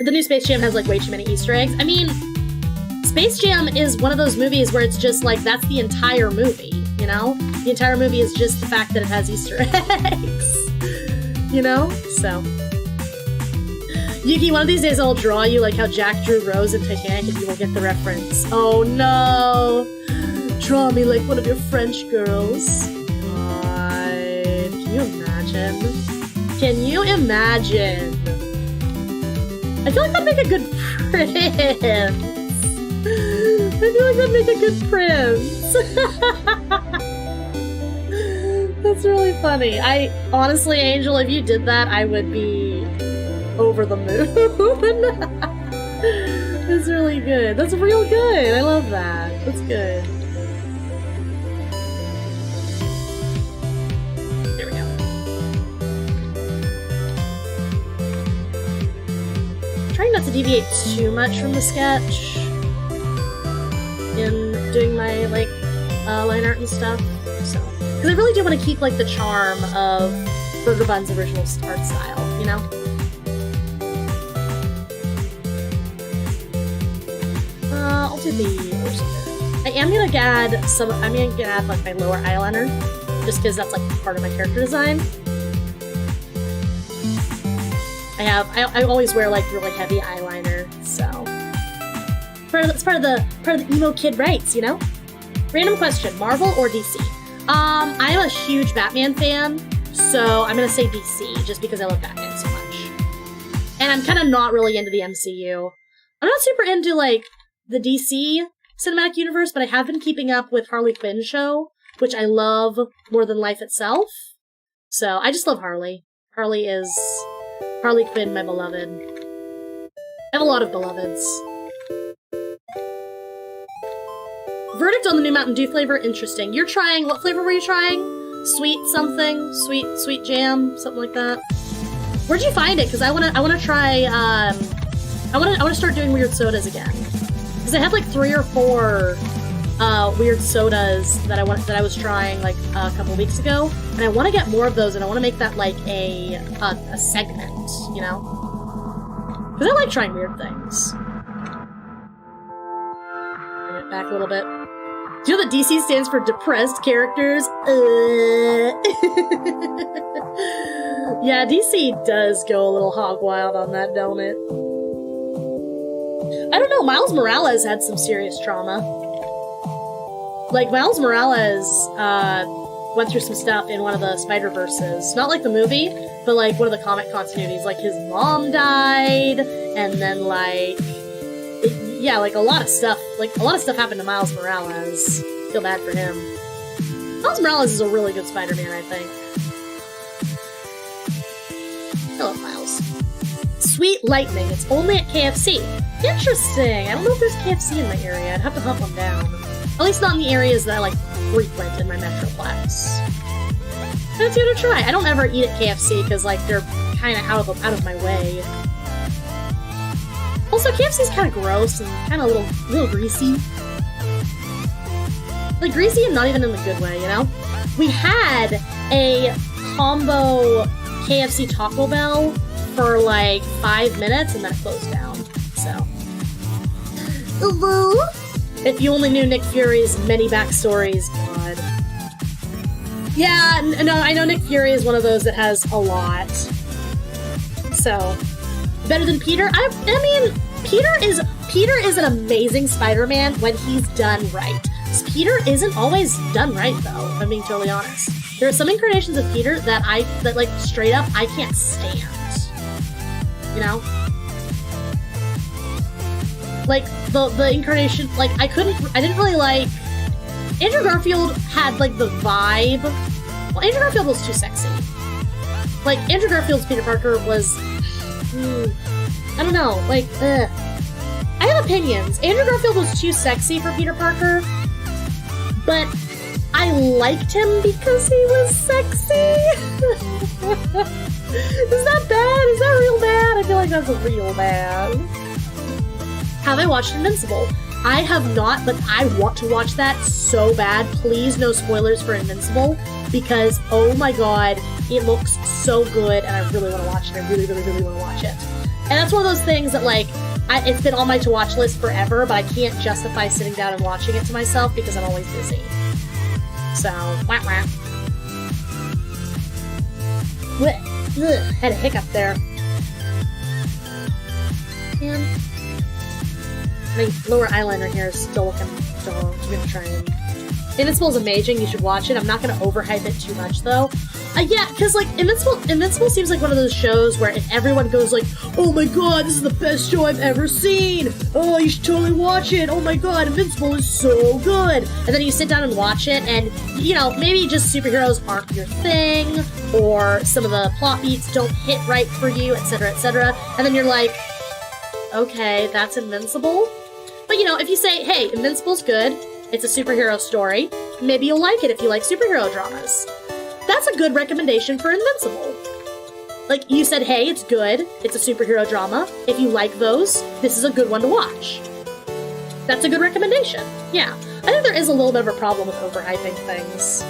The new Space Jam has, like, way too many Easter eggs. I mean, Space Jam is one of those movies where it's just, like, that's the entire movie, you know? The entire movie is just the fact that it has Easter eggs. You know? So. Yuki, one of these days I'll draw you like how Jack drew Rose in Titanic and you will get the reference. Oh no! Draw me like one of your French girls. God. Can you imagine? Can you imagine? I feel like that'd make a good prince. I feel like that'd make a good prince. That's really funny. Honestly, Angel, if you did that, I would be over the moon. That's really good. That's real good. I love that. That's good. There we go. Trying not to deviate too much from the sketch in doing my, like, line art and stuff. So, because I really do want to keep, like, the charm of Burger Bun's original art style, you know? I'll do the Ursula. I am gonna add like my lower eyeliner, just because that's like part of my character design. I always wear like really heavy eyeliner, so it's part of the emo kid rights, you know. Random question: Marvel or DC? I'm a huge Batman fan, so I'm gonna say DC just because I love Batman so much. And I'm kind of not really into the MCU. I'm not super into like the DC cinematic universe, but I have been keeping up with Harley Quinn show, which I love more than life itself. So I just love Harley. Harley Quinn, my beloved. I have a lot of beloveds. Verdict on the new Mountain Dew flavor, interesting. You're trying, what flavor were you trying? Sweet something? Sweet jam? Something like that? Where'd you find it? Because I wanna try, I wanna start doing weird sodas again. Because I had like 3 or 4 weird sodas that I was trying like a couple weeks ago, and I want to get more of those, and I want to make that like a segment, you know? Because I like trying weird things. Bring it back a little bit. Do you know that DC stands for depressed characters? Yeah, DC does go a little hog wild on that, don't it? I don't know, Miles Morales had some serious trauma. Like, Miles Morales, went through some stuff in one of the Spider-Verses. Not like the movie, but like one of the comic continuities. Like, his mom died, and then like... yeah, like a lot of stuff happened to Miles Morales. Feel bad for him. Miles Morales is a really good Spider-Man, I think. I love Miles. Sweet Lightning. It's only at KFC. Interesting. I don't know if there's KFC in my area. I'd have to hunt one down. At least not in the areas that I like frequent in my Metroplex. Let's give it a try. I don't ever eat at KFC because like they're kind of out of my way. Also, KFC's kind of gross and kind of a little greasy. Like, greasy and not even in the good way, you know? We had a combo KFC Taco Bell for, like, 5 minutes, and that closed down, so. Hello? If you only knew Nick Fury's many backstories, God. Yeah, no, I know Nick Fury is one of those that has a lot. So... better than Peter? I mean, Peter is an amazing Spider-Man when he's done right. Peter isn't always done right, though, if I'm being totally honest. There are some incarnations of Peter that like, straight up, I can't stand. You know? Like, the incarnation, like, I didn't really like... Andrew Garfield had, like, the vibe... Well, Andrew Garfield was too sexy. Like, Andrew Garfield's Peter Parker was... I don't know, like, I have opinions. Andrew Garfield was too sexy for Peter Parker, but I liked him because he was sexy. Is that bad? Is that real bad? I feel like that's real bad. Have I watched Invincible? I have not, but I want to watch that so bad. Please, no spoilers for Invincible, because, oh my god, it looks so good, and I really want to watch it. I really, really, really want to watch it. And that's one of those things that, like, it's been on my to-watch list forever, but I can't justify sitting down and watching it to myself because I'm always busy. So, wah wah. Had a hiccup there. And my lower eyeliner here is still looking dull. I'm gonna try and... Invincible's amazing, you should watch it. I'm not gonna overhype it too much, though. Yeah, because, like, Invincible seems like one of those shows where if everyone goes like, oh my god, this is the best show I've ever seen! Oh, you should totally watch it! Oh my god, Invincible is so good! And then you sit down and watch it, and, you know, maybe just superheroes aren't your thing, or some of the plot beats don't hit right for you, etc., etc., and then you're like, okay, that's Invincible? But, you know, if you say, hey, Invincible's good, it's a superhero story, maybe you'll like it if you like superhero dramas. That's a good recommendation for Invincible. Like, you said, hey, it's good, it's a superhero drama, if you like those, this is a good one to watch. That's a good recommendation. Yeah. I think there is a little bit of a problem with overhyping things.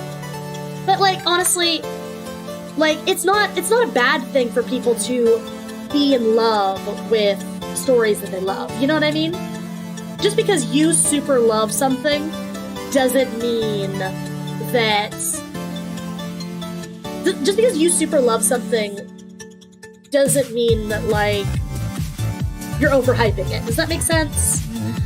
But, like, honestly, like, it's not a bad thing for people to be in love with stories that they love. You know what I mean? Just because you super love something doesn't mean that... Just because you super love something doesn't mean that, like, you're overhyping it. Does that make sense?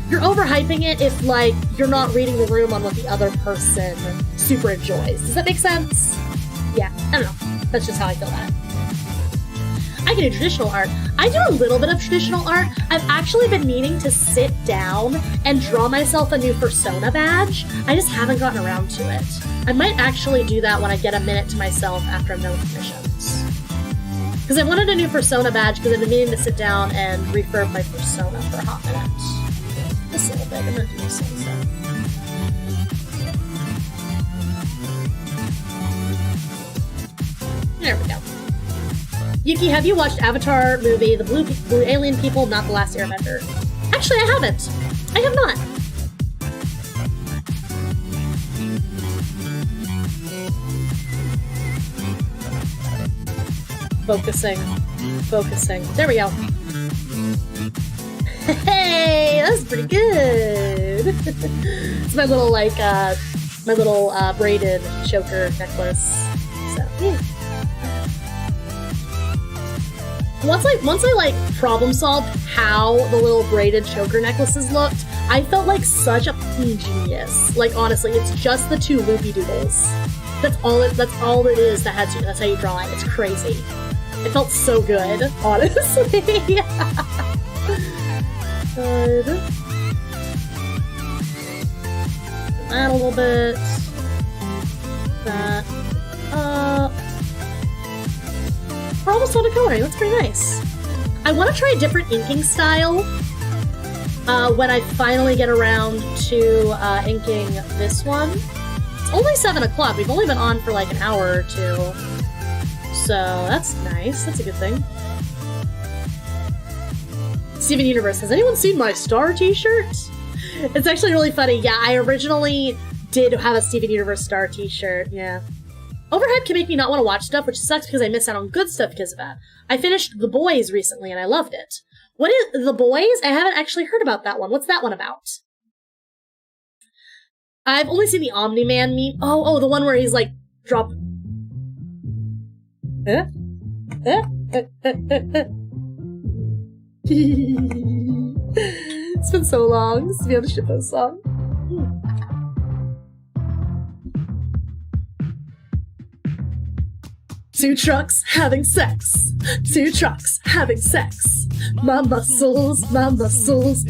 You're overhyping it if, like, you're not reading the room on what the other person super enjoys. Does that make sense? Yeah, I don't know. That's just how I feel about it. I can do traditional art. I do a little bit of traditional art. I've actually been meaning to sit down and draw myself a new persona badge. I just haven't gotten around to it. I might actually do that when I get a minute to myself after I'm done with commissions. Because I wanted a new persona badge because I've been meaning to sit down and refurb my persona for a hot minute. Just a little bit. I'm going to do this instead. There we go. Yuki, have you watched Avatar movie, The Blue Alien People, Not the Last Airbender? Actually, I haven't. I have not. Focusing. There we go. Hey, that's pretty good. It's my little braided choker necklace. So yeah. Once I problem solved how the little braided choker necklaces looked, I felt like such a genius. Like honestly, it's just the two loopy doodles. That's all it is. That's how you draw it. It's crazy. It felt so good, honestly. Good. That a little bit. That. We're almost done coloring. That's pretty nice. I want to try a different inking style when I finally get around to inking this one. It's only 7 o'clock. We've only been on for like an hour or two. So that's nice. That's a good thing. Steven Universe, has anyone seen my Star t-shirt? It's actually really funny. Yeah, I originally did have a Steven Universe Star t-shirt. Yeah. Overhead can make me not want to watch stuff, which sucks because I miss out on good stuff because of that. I finished The Boys recently and I loved it. What is The Boys? I haven't actually heard about that one. What's that one about? I've only seen the Omni-Man meme. Oh, the one where he's like, drop... It's been so long since we had a shitpost song. Two trucks having sex. Two trucks having sex. My muscles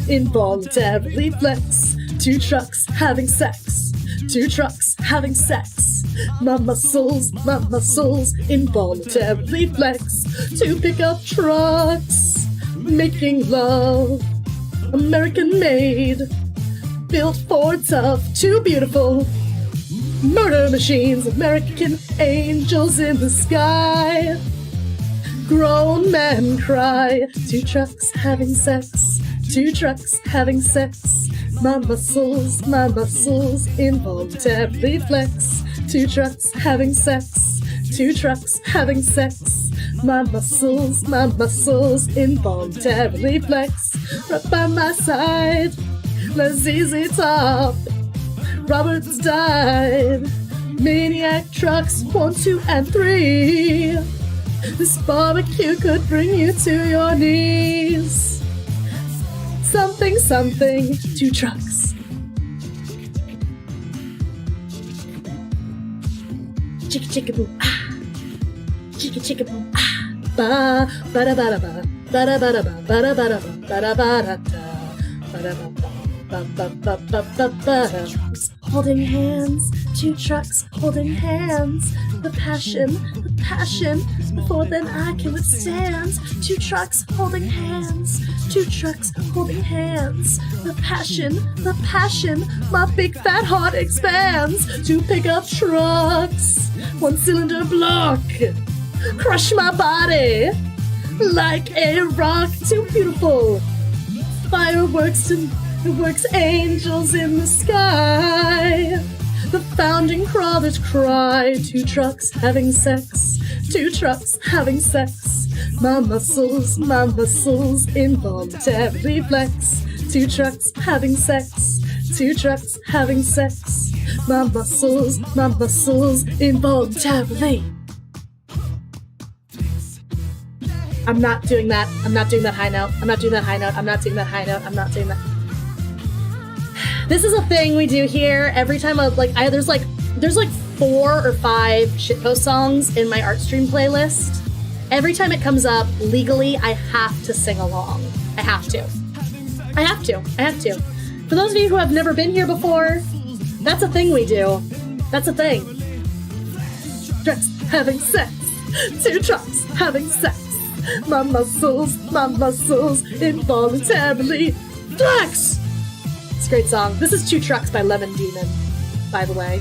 involuntarily flex. Two trucks having sex. Two trucks having sex. My muscles involuntarily flex. Two pickup trucks making love. American made. Built for tough. Too beautiful. Murder machines, American angels in the sky. Grown men cry. Two trucks having sex. Two trucks having sex. My muscles involuntarily flex. Two trucks having sex. Two trucks having sex. My muscles involuntarily flex. Right by my side, let's easy top. Roberts died. Maniac trucks 1, 2, and 3. This barbecue could bring you to your knees. Something, two trucks. Chicka chicka boom ah. Chicka chicka boom ah. Ba ba da ba da ba. Ba da ba da ba. Ba da ba da ba. Ba da ba da da. Ba da ba ba. Holding hands, two trucks holding hands. The passion, more than I can withstand. Two trucks holding hands, two trucks holding hands. The passion, my big fat heart expands. Two pickup trucks, one cylinder block. Crush my body like a rock. Too beautiful. Fireworks and it works angels in the sky. The founding fathers cry. Two trucks having sex. Two trucks having sex. My muscles involuntarily flex. Two trucks having sex. Two trucks having sex. My muscles involuntarily. I'm not doing that high note. I'm not doing that. This is a thing we do here every time there's like 4 or 5 shitpost songs in my art stream playlist. Every time it comes up, legally, I have to sing along. I have to. For those of you who have never been here before, that's a thing we do. That's a thing. Trucks having sex. Two trucks having sex. My muscles involuntarily flex. It's a great song. This is Two Trucks by Lemon Demon, by the way.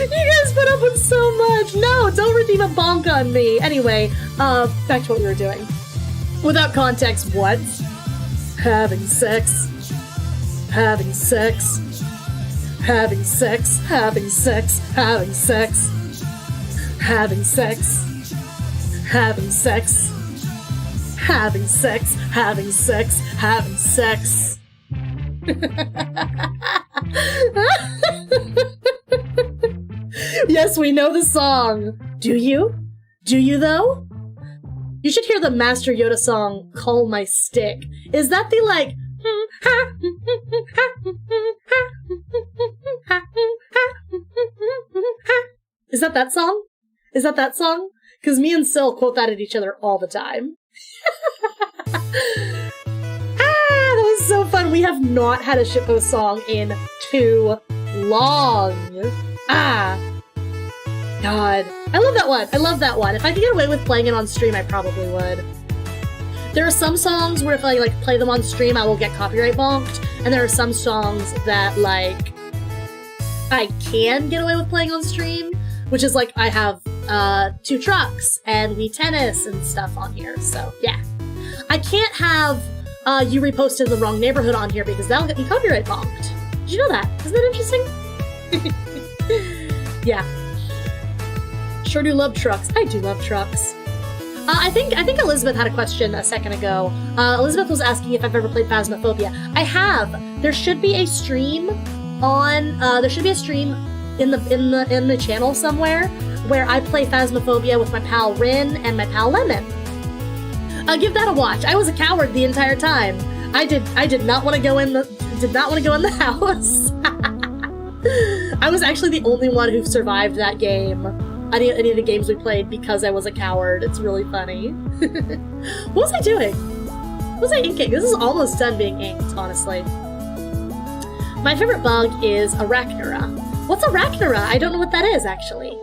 You guys put up with so much. No, don't redeem a bonk on me. Anyway, back to what we were doing. Without context, what? Having sex. Having sex. Having sex. Having sex. Having sex. Having sex. having sex, having sex, having sex, having sex. Yes, we know the song. Do you? Do you though? You should hear the Master Yoda song, Call My Stick. Is that the, like... Is that song? Is that song? Because me and Syl quote that at each other all the time. That was so fun. We have not had a shitpost song in too long. God. I love that one. I love that one. If I could get away with playing it on stream, I probably would. There are some songs where if I, like, play them on stream, I will get copyright bonked. And there are some songs that, like, I can get away with playing on stream, which is, like, I have, 2 trucks and Wii Tennis and stuff on here, so, yeah. I can't have, you reposted in the wrong neighborhood on here because that'll get me copyright bonked. Did you know that? Isn't that interesting? Yeah. Sure do love trucks. I do love trucks. I think Elizabeth had a question a second ago. Elizabeth was asking if I've ever played Phasmophobia. I have. There should be a stream on. There should be a stream in the channel somewhere where I play Phasmophobia with my pal Rin and my pal Lemon. Give that a watch. I was a coward the entire time. I did not want to go in the house. I was actually the only one who survived that game. Any of the games we played because I was a coward. It's really funny. What was I doing? What was I inking? This is almost done being inked, honestly. My favorite bug is Arachnura. What's Arachnura? I don't know what that is, actually.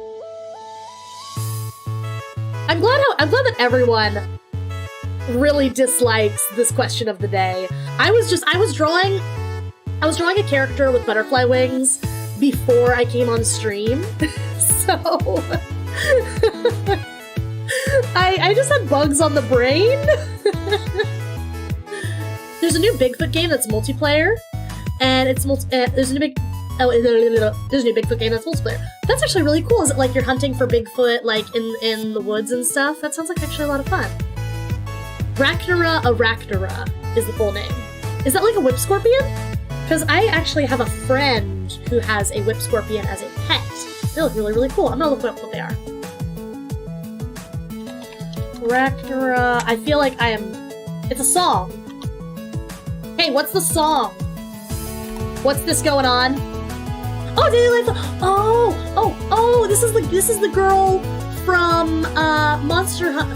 I'm glad that everyone really dislikes this question of the day. I was drawing a character with butterfly wings before I came on stream. So, I just had bugs on the brain. There's a new Bigfoot game that's multiplayer, and there's a new Bigfoot game that's multiplayer. That's actually really cool. Is it like you're hunting for Bigfoot, like in the woods and stuff? That sounds like actually a lot of fun. Arachnura is the full name. Is that like a whip scorpion? Because I actually have a friend who has a whip scorpion as a pet. They look really, really cool. I'm gonna look up what they are. Arachnura. I feel like it's a song. Hey, what's the song? What's this going on? Oh, Daily Life. Oh! This is the girl from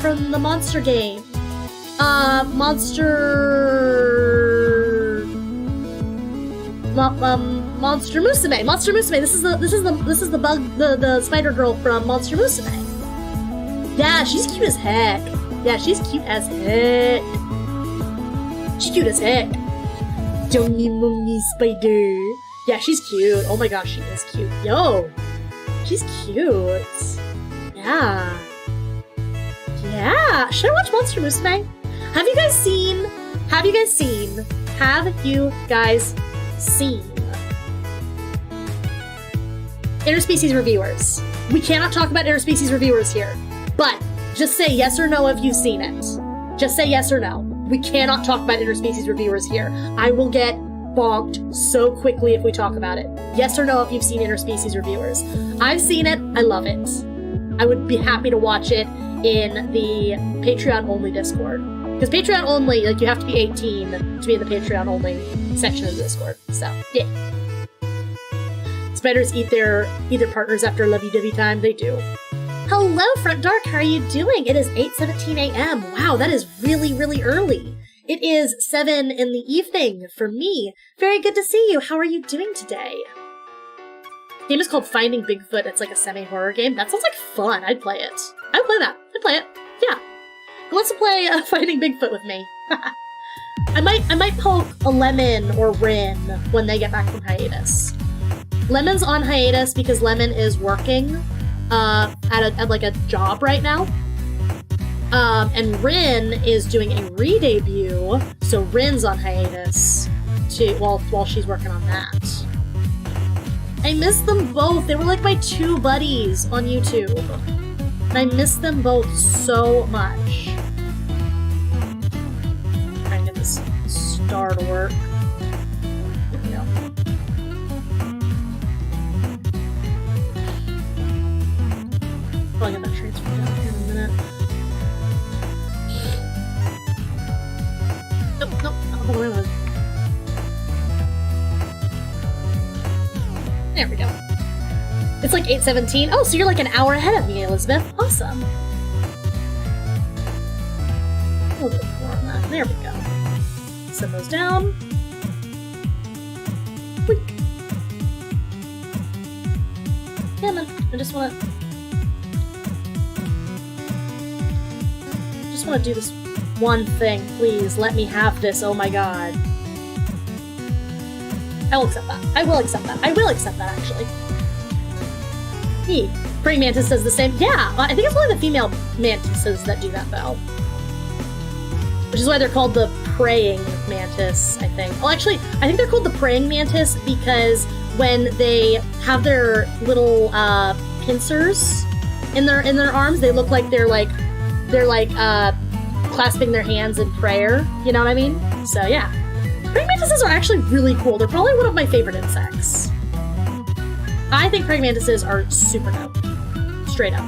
from the Monster game. Monster Musume. Monster Musume. This is the bug, the spider girl from Monster Musume. Yeah, she's cute as heck. She's cute as heck. Don't you mommy spider? Yeah, she's cute. Oh my gosh, she is cute. Yo, she's cute. Yeah. Should I watch Monster Musume? Have you guys seen interspecies reviewers? We cannot talk about interspecies reviewers here, but just say yes or no if you've seen it. Just say yes or no. We cannot talk about interspecies reviewers here. I will get bonked so quickly if we talk about it. Yes or no if you've seen interspecies reviewers. I've seen it. I love it. I would be happy to watch it in the Patreon-only Discord. Because Patreon only, like, you have to be 18 to be in the Patreon only section of the Discord. So, yeah. Spiders eat their partners after lovey-dovey time. They do. Hello, Front Dark. How are you doing? It is 8:17 a.m. Wow, that is really, really early. It is 7 in the evening for me. Very good to see you. How are you doing today? The game is called Finding Bigfoot. It's like a semi-horror game. That sounds like fun. I'd play it. I'd play that. I'd play it. Yeah. Who wants to play Finding Bigfoot with me? I might poke a Lemon or Rin when they get back from hiatus. Lemon's on hiatus because Lemon is working at like a job right now. And Rin is doing a re-debut, so Rin's on hiatus while she's working on that. I miss them both. They were like my 2 buddies on YouTube. And I miss them both so much. Try and get this star to work. There we go. Probably get that transfer down here in a minute. Nope, nope, not the way it was. There we go. It's like 8:17. Oh, so you're like an hour ahead of me, Elizabeth. Awesome. A little bit more on that. There we go. Send those down. Weak. Yeah, man. I just want to do this one thing. Please, let me have this. Oh my god. I will accept that. I will accept that. I will accept that, actually. Praying mantis does the same. Yeah, I think it's only the female mantises that do that, though. Which is why they're called the praying mantis, I think. Well, actually, I think they're called the praying mantis because when they have their little pincers in their arms, they look like they're clasping their hands in prayer. You know what I mean? So yeah, praying mantises are actually really cool. They're probably one of my favorite insects. I think praying mantises are super dope. Straight up.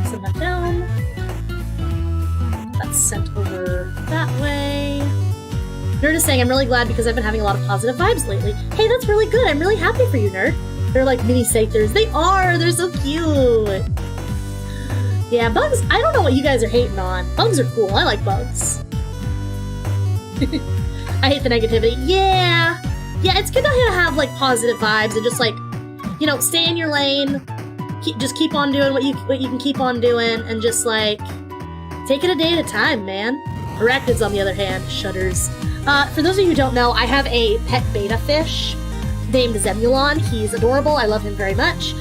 Send that down. That's sent over that way. Nerd is saying, I'm really glad because I've been having a lot of positive vibes lately. Hey, that's really good. I'm really happy for you, Nerd. They're like mini satyrs. They are! They're so cute! Yeah, bugs, I don't know what you guys are hating on. Bugs are cool. I like bugs. I hate the negativity. Yeah! Yeah, it's good to have, like, positive vibes and just, like, you know, stay in your lane. Just keep on doing what you can keep on doing and just, like, take it a day at a time, man. Arachnids, on the other hand, shudders. For those of you who don't know, I have a pet beta fish named Zemulon. He's adorable. I love him very much.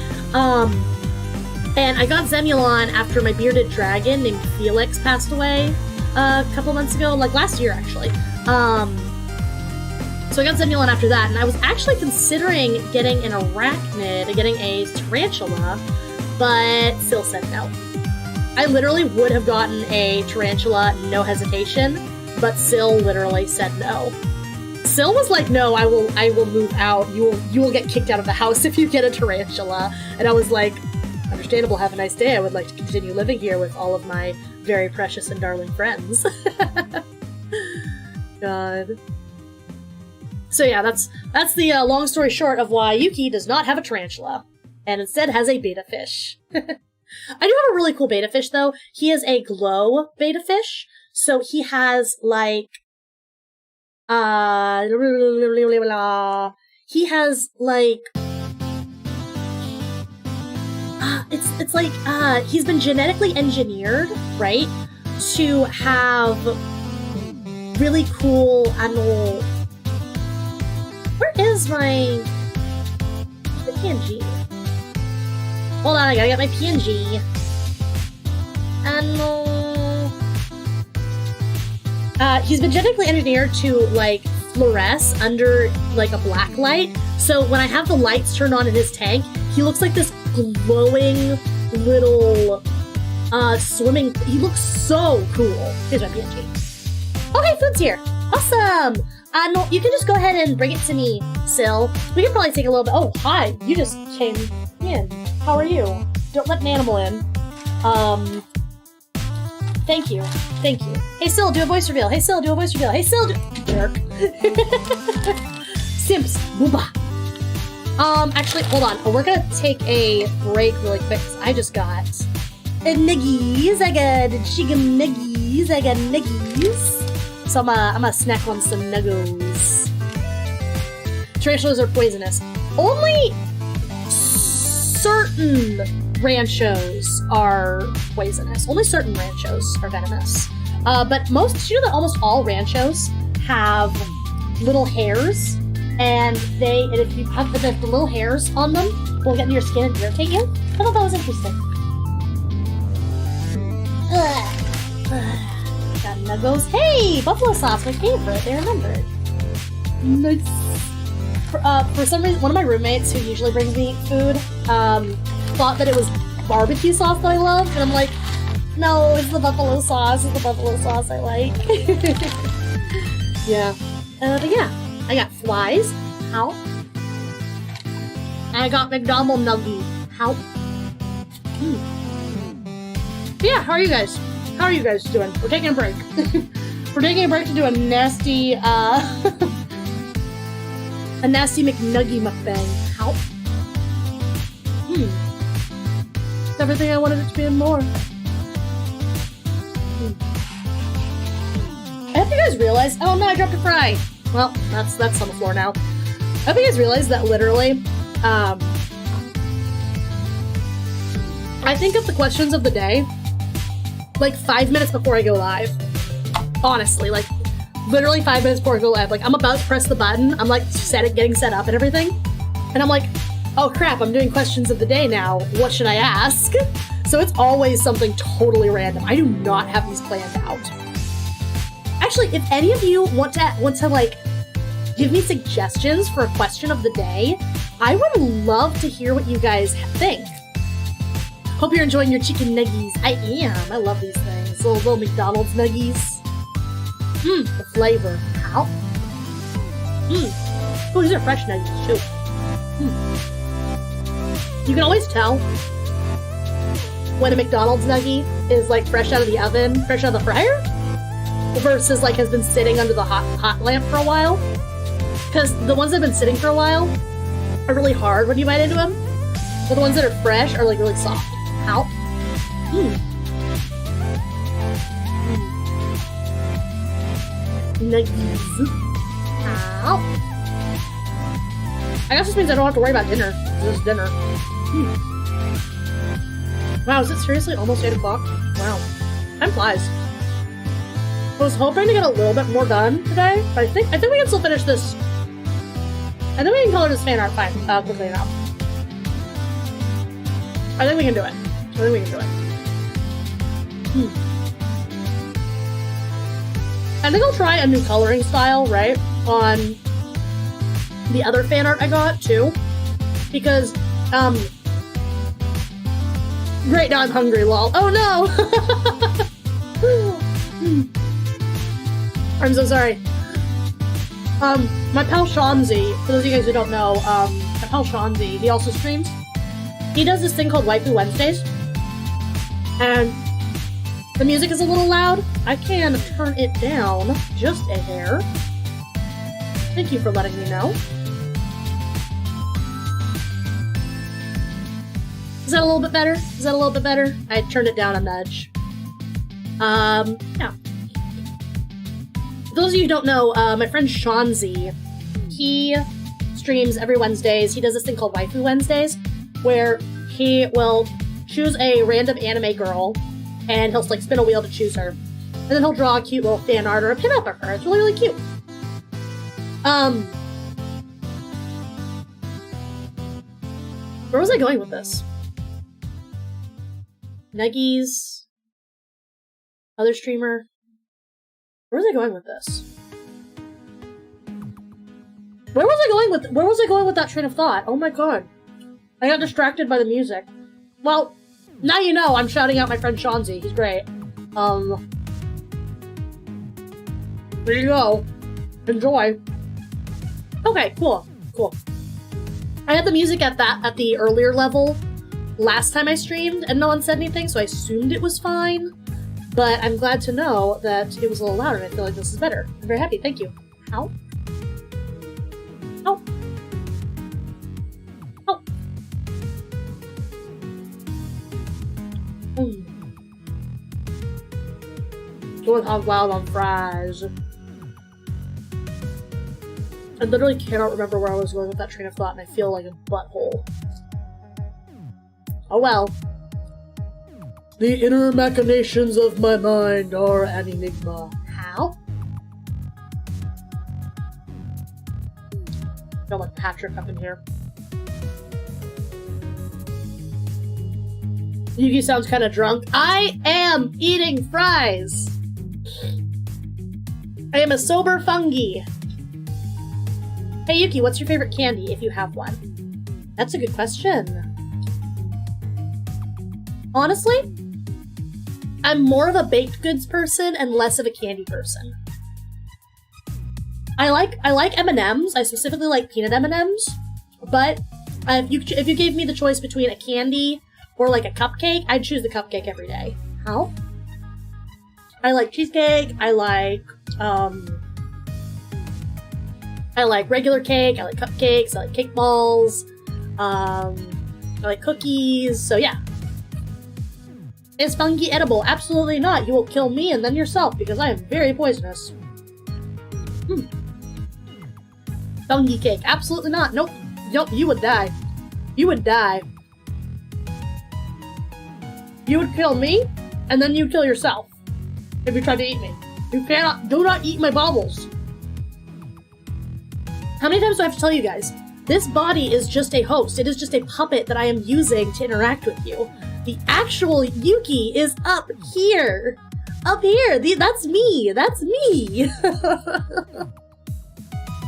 And I got Zemulon after my bearded dragon named Felix passed away a couple months ago, like last year, actually. So I got Zemulon after that, and I was actually considering getting an arachnid, getting a tarantula, but Syl said no. I literally would have gotten a tarantula, no hesitation, but Syl literally said no. Syl was like, no, I will move out. You will get kicked out of the house if you get a tarantula. And I was like, understandable, have a nice day. I would like to continue living here with all of my very precious and darling friends. God. So yeah, that's the long story short of why Yuki does not have a tarantula, and instead has a beta fish. I do have a really cool beta fish, though. He is a glow beta fish, so he has, like, he has, like, it's like, he's been genetically engineered, right, to have really cool, I don't know, where is the PNG? Hold on, I gotta get my PNG. He's been genetically engineered to, like, fluoresce under, like, a black light. So when I have the lights turned on in his tank, he looks like this glowing little, swimming... He looks so cool. Here's my PNG. Okay, food's here. Awesome! No, you can just go ahead and bring it to me, Syl. We can probably take a little bit... Oh, hi! You just came in. How are you? Don't let an animal in. Thank you. Thank you. Hey, Syl, do a voice reveal. Hey, Syl, do a voice reveal. Hey, Syl, jerk. Simps. Booba. Actually, hold on. We're gonna take a break really quick, because I just got... niggies. I got chicken niggies. I got niggies. So I'm gonna snack on some nuggos. Tarantulas are poisonous. Only certain ranchos are poisonous. Only certain ranchos are venomous. But did you know that almost all ranchos have little hairs? And if you have the little hairs on them, will get into your skin and irritate you? I thought that was interesting. Got nuggos. Hey! Buffalo sauce, my favorite. They remembered. Nice. For some reason, one of my roommates who usually brings me food, thought that it was barbecue sauce that I love, and I'm like, no, it's the buffalo sauce. It's the buffalo sauce I like. Yeah. But yeah, I got flies. How? I got McDonald's nugget. How? Yeah, how are you guys? How are you guys doing? We're taking a break. We're taking a break to do a nasty, a nasty McNuggy mukbang. How? It's everything I wanted it to be and more. I hope you guys realize. Oh no, I dropped a fry. Well, that's on the floor now. I hope you guys realize that literally, I think of the questions of the day like 5 minutes before I go live. Honestly, like literally 5 minutes before I go live. Like I'm about to press the button. I'm like getting set up and everything, and I'm like, oh crap, I'm doing questions of the day now. What should I ask? So it's always something totally random. I do not have these planned out. Actually, if any of you want to like give me suggestions for a question of the day, I would love to hear what you guys think. Hope you're enjoying your chicken nuggies. I am. I love these things. Little McDonald's nuggies. The flavor. Ow. Oh, these are fresh nuggies too. You can always tell when a McDonald's nuggie is like fresh out of the oven, fresh out of the fryer, versus like has been sitting under the hot lamp for a while. Because the ones that have been sitting for a while are really hard when you bite into them, but the ones that are fresh are like really soft. Ow. Nuggies. Ow. I guess this means I don't have to worry about dinner. This is dinner. Wow, is it seriously almost 8 o'clock? Wow. Time flies. I was hoping to get a little bit more done today, but I think we can still finish this. I think we can color this fan art fine, quickly enough. I think we can do it. I think I'll try a new coloring style, right, on the other fan art I got, too. Because, great, now I'm hungry, lol. Oh, no! I'm so sorry. My pal Shanzi, for those of you guys who don't know, my pal Shanzi, he also streams. He does this thing called Waifu Wednesdays. And the music is a little loud. I can turn it down just a hair. Thank you for letting me know. Is that a little bit better? I turned it down a nudge. Yeah. For those of you who don't know, my friend Shanzi, he streams every Wednesdays. He does this thing called Waifu Wednesdays, where he will choose a random anime girl, and he'll like spin a wheel to choose her. And then he'll draw a cute little fan art or a pinup of her. It's really, really cute. Where was I going with this? Nuggies. Other streamer. Where was I going with this? Where was I going with that train of thought? Oh my god. I got distracted by the music. Well, now you know I'm shouting out my friend Shanzi. He's great. There you go. Enjoy. Okay, cool. I had the music at the earlier level last time I streamed, and no one said anything, so I assumed it was fine. But I'm glad to know that it was a little louder, and I feel like this is better. I'm very happy. Thank you. Ow. Ow. Ow. Going hog wild on fries. I literally cannot remember where I was going with that train of thought, and I feel like a butthole. Oh well. The inner machinations of my mind are an enigma. How? I feel like Patrick up in here. Yuki sounds kind of drunk. I am eating fries! I am a sober fungi. Hey Yuki, what's your favorite candy, if you have one? That's a good question. Honestly, I'm more of a baked goods person and less of a candy person. I like M&Ms. I specifically like peanut M&Ms, but if you gave me the choice between a candy or like a cupcake, I'd choose the cupcake every day. How? I like cheesecake. I like regular cake. I like cupcakes. I like cake balls. I like cookies. So yeah. Is fungi edible? Absolutely not. You will kill me and then yourself because I am very poisonous. Fungi cake. Absolutely not. Nope. Nope. You would die. You would die. You would kill me and then you'd kill yourself if you tried to eat me. You cannot. Do not eat my baubles. How many times do I have to tell you guys? This body is just a host. It is just a puppet that I am using to interact with you. The actual Yuki is up here. Up here. That's me. That's me.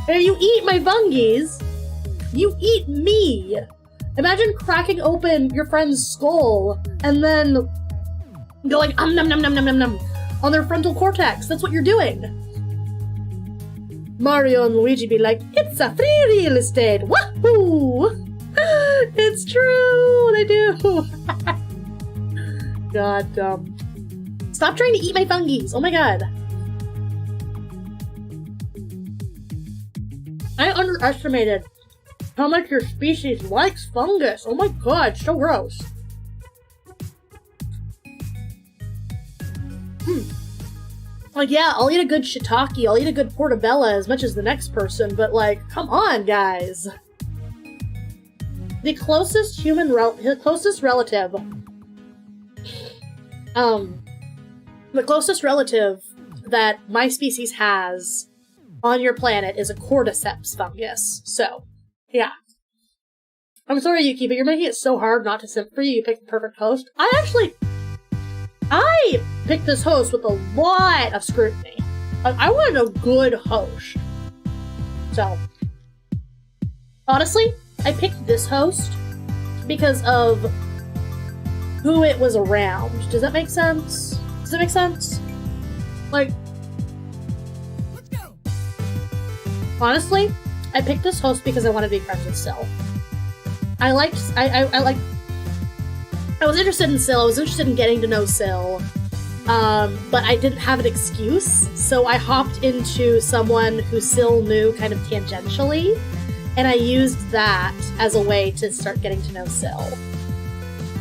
If you eat my fungies, you eat me. Imagine cracking open your friend's skull and then going nom nom nom nom nom nom on their frontal cortex. That's what you're doing. Mario and Luigi be like, it's a free real estate. Wahoo! It's true. They do. God, stop trying to eat my fungies. Oh my god. I underestimated how much your species likes fungus. Oh my god, so gross. Like, yeah, I'll eat a good shiitake, I'll eat a good portobello as much as the next person, but like, come on, guys. The closest relative that my species has on your planet is a cordyceps fungus. So, yeah. I'm sorry, Yuki, but you're making it so hard not to simp for you. You picked the perfect host. I picked this host with a lot of scrutiny. I wanted a good host. So, honestly, I picked this host because of who it was around. Does that make sense? Does that make sense? Like, honestly, I picked this host because I wanted to be friends with Syl. I was interested in Syl, I was interested in getting to know Syl, but I didn't have an excuse, so I hopped into someone who Syl knew kind of tangentially, and I used that as a way to start getting to know Syl.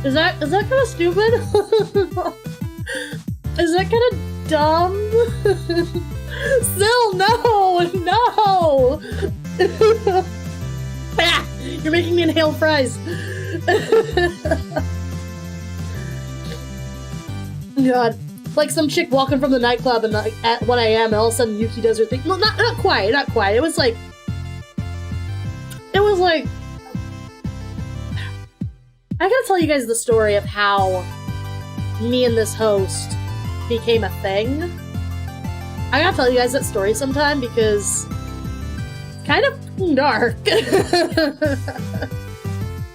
Is that kind of stupid? Is that kind of dumb? Syl, no! Ah, you're making me inhale fries. God, like some chick walking from the nightclub and like at 1 a.m. and all of a sudden Yuki does her thing. No, not quite. It was like, I gotta tell you guys the story of how me and this host became a thing. I gotta tell you guys that story sometime because it's kind of dark.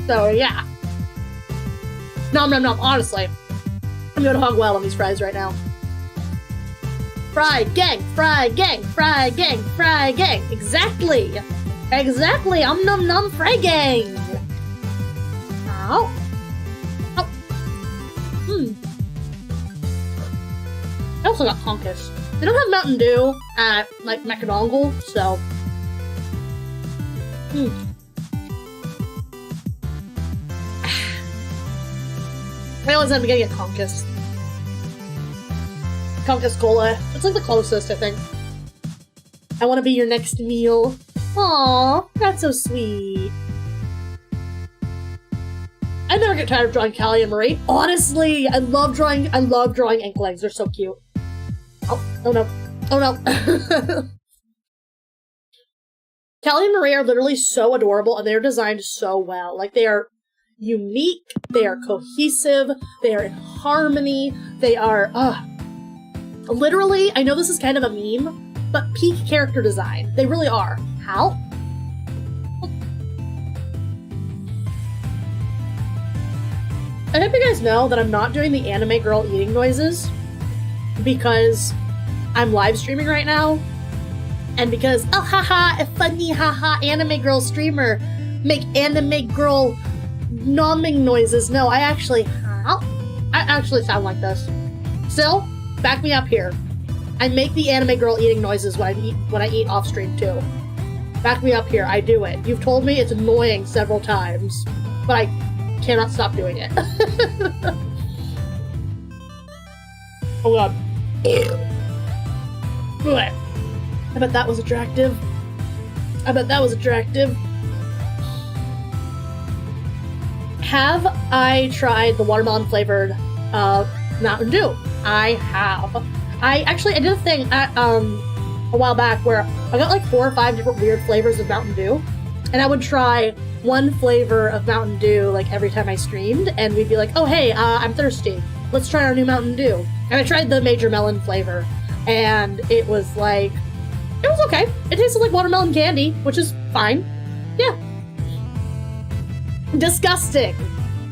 So yeah. Nom nom nom, honestly. I'm going hog wild on these fries right now. Fry gang, fry gang, fry gang, fry gang. Exactly. Nom nom fry gang. Ow. Oh. I also got Conkus. They don't have Mountain Dew at like McDonald's, so. I always end up getting a Conkus. Conkus Cola. It's like the closest, I think. I want to be your next meal. Aww, that's so sweet. I never get tired of drawing Callie and Marie. Honestly, I love drawing Inklings. They're so cute. Oh no. Callie and Marie are literally so adorable, and they're designed so well. Like, they are unique, they are cohesive, they are in harmony, they are, literally, I know this is kind of a meme, but peak character design. They really are. How? I hope you guys know that I'm not doing the anime girl eating noises because I'm live streaming right now, and because, oh haha, a funny haha anime girl streamer make anime girl nomming noises. No, I actually sound like this. Still, back me up here. I make the anime girl eating noises when I eat off stream too. Back me up here, I do it. You've told me it's annoying several times, but I cannot stop doing it. Oh god. I bet that was attractive. I bet that was attractive. Have I tried the watermelon flavored Mountain Dew? I have. I did a thing a while back where I got like 4 or 5 different weird flavors of Mountain Dew, and I would try one flavor of Mountain Dew like every time I streamed, and we'd be like, oh hey, I'm thirsty. Let's try our new Mountain Dew. And I tried the Major Melon flavor, and it was like, it was okay. It tasted like watermelon candy, which is fine. Yeah. Disgusting.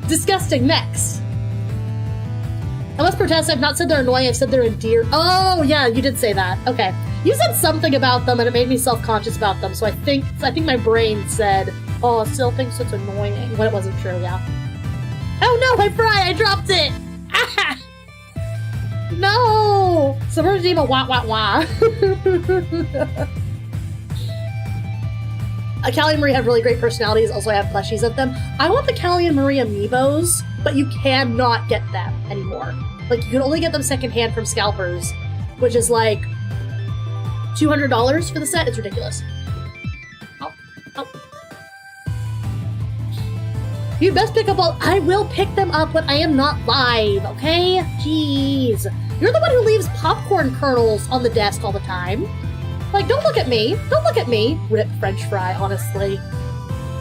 Disgusting. Next. I must protest. I've not said they're annoying. I've said they're endearing. Oh, yeah, you did say that. Okay. You said something about them, and it made me self-conscious about them. So I think my brain said, oh, still thinks it's annoying, when it wasn't true. Yeah. Oh no, my fry! I dropped it. Ah! No. Submerged Dima. Wah wah wah. Callie and Marie have really great personalities. Also, I have plushies of them. I want the Callie and Marie amiibos, but you cannot get them anymore. Like, you can only get them secondhand from scalpers, which is like $200 for the set. It's ridiculous. Oh, oh. You best pick up all. I will pick them up when I am not live, okay? Jeez. You're the one who leaves popcorn kernels on the desk all the time. Like, don't look at me. Don't look at me. Rip French fry, honestly.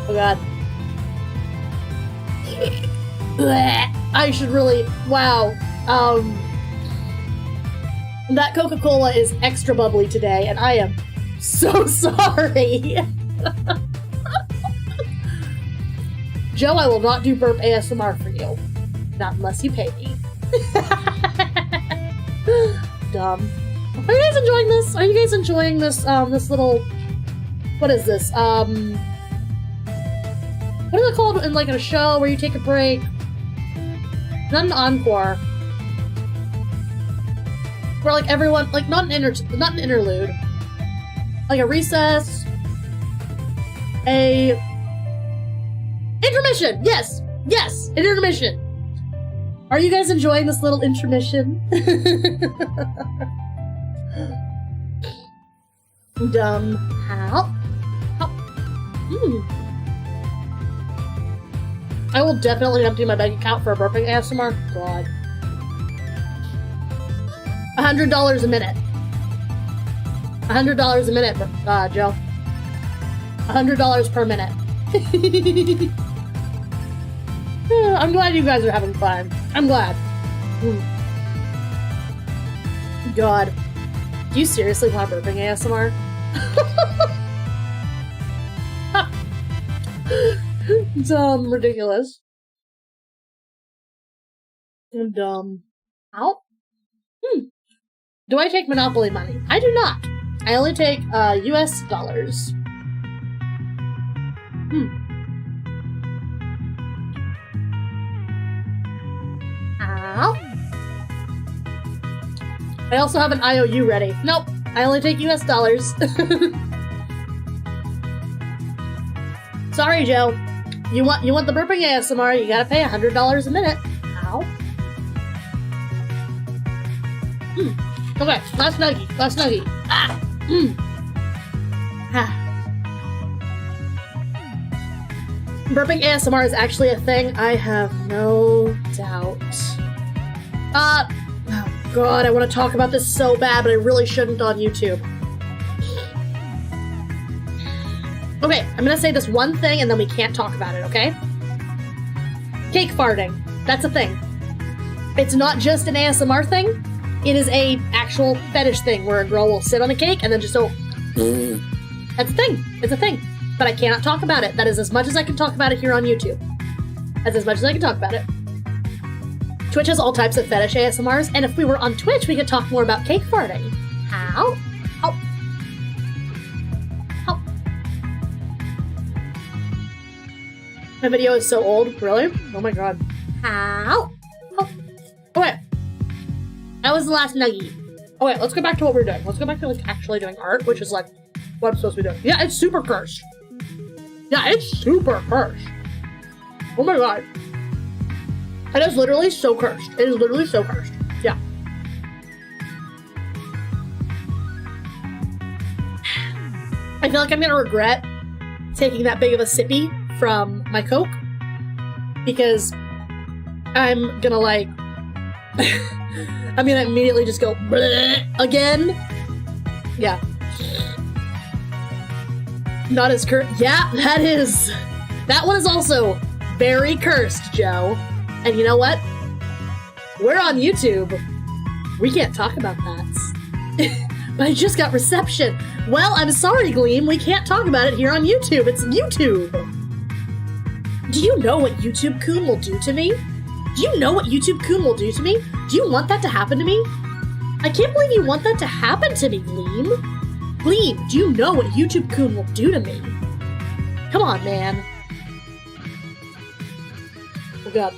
Oh god. I should really... Wow. That Coca-Cola is extra bubbly today, and I am so sorry. Joe, I will not do burp ASMR for you. Not unless you pay me. Dumb. Are you guys enjoying this? Are you guys enjoying this, this little... What is this? What is it called in, like, a show where you take a break? Not an encore. Where, like, everyone... Like, not an interlude. Like a recess. A... Intermission! Yes! Yes! An intermission! Are you guys enjoying this little intermission? Dumb. How? I will definitely empty my bank account for a burping ASMR. God. $100 a minute. $100 a minute, Joe. $100 per minute. I'm glad you guys are having fun. I'm glad. God. Do you seriously want burping ASMR? Dumb. Ridiculous. Dumb. Ow. Do I take Monopoly money? I do not. I only take, US dollars. Ow. I also have an IOU ready. Nope. I only take US dollars. Sorry, Joe. You want the burping ASMR, you gotta pay $100 a minute. Ow. Okay, last nuggie. Last nuggie. Ah! Ah. Burping ASMR is actually a thing, I have no doubt. Oh god, I want to talk about this so bad, but I really shouldn't on YouTube. Okay, I'm gonna say this one thing and then we can't talk about it, okay? Cake farting. That's a thing. It's not just an ASMR thing. It is a actual fetish thing where a girl will sit on a cake and then just go... That's a thing. It's a thing. But I cannot talk about it. That is as much as I can talk about it here on YouTube. That's as much as I can talk about it. Twitch has all types of fetish ASMRs, and if we were on Twitch, we could talk more about cake farting. How? How? How? My video is so old. Really? Oh my god. How? Oh. Okay. That was the last nuggie. Okay, let's go back to what we're doing. Let's go back to like actually doing art, which is like what I'm supposed to be doing. Yeah, it's super cursed. Yeah, it's super cursed. Oh my god. It is literally so cursed. It is literally so cursed. Yeah. I feel like I'm gonna regret taking that big of a sippy from my Coke because I'm gonna like I'm gonna immediately just go again. Yeah. Not as cursed. Yeah, that one is also very cursed, Joe. And you know what? We're on YouTube. We can't talk about that. But I just got reception. Well, I'm sorry, Gleam. We can't talk about it here on YouTube. It's YouTube. Do you know what YouTube Coon will do to me? Do you know what YouTube Coon will do to me? Do you want that to happen to me? I can't believe you want that to happen to me, Gleam. Gleam, do you know what YouTube Coon will do to me? Come on, man. Oh god.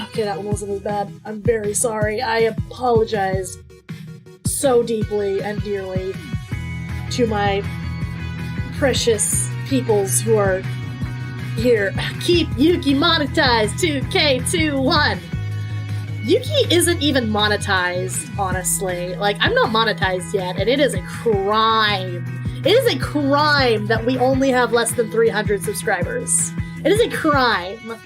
Okay, that one wasn't as bad. I'm very sorry. I apologize so deeply and dearly to my precious peoples who are here. Keep Yuki monetized 2K21. Yuki isn't even monetized, honestly. Like, I'm not monetized yet, and it is a crime. It is a crime that we only have less than 300 subscribers. It is a crime.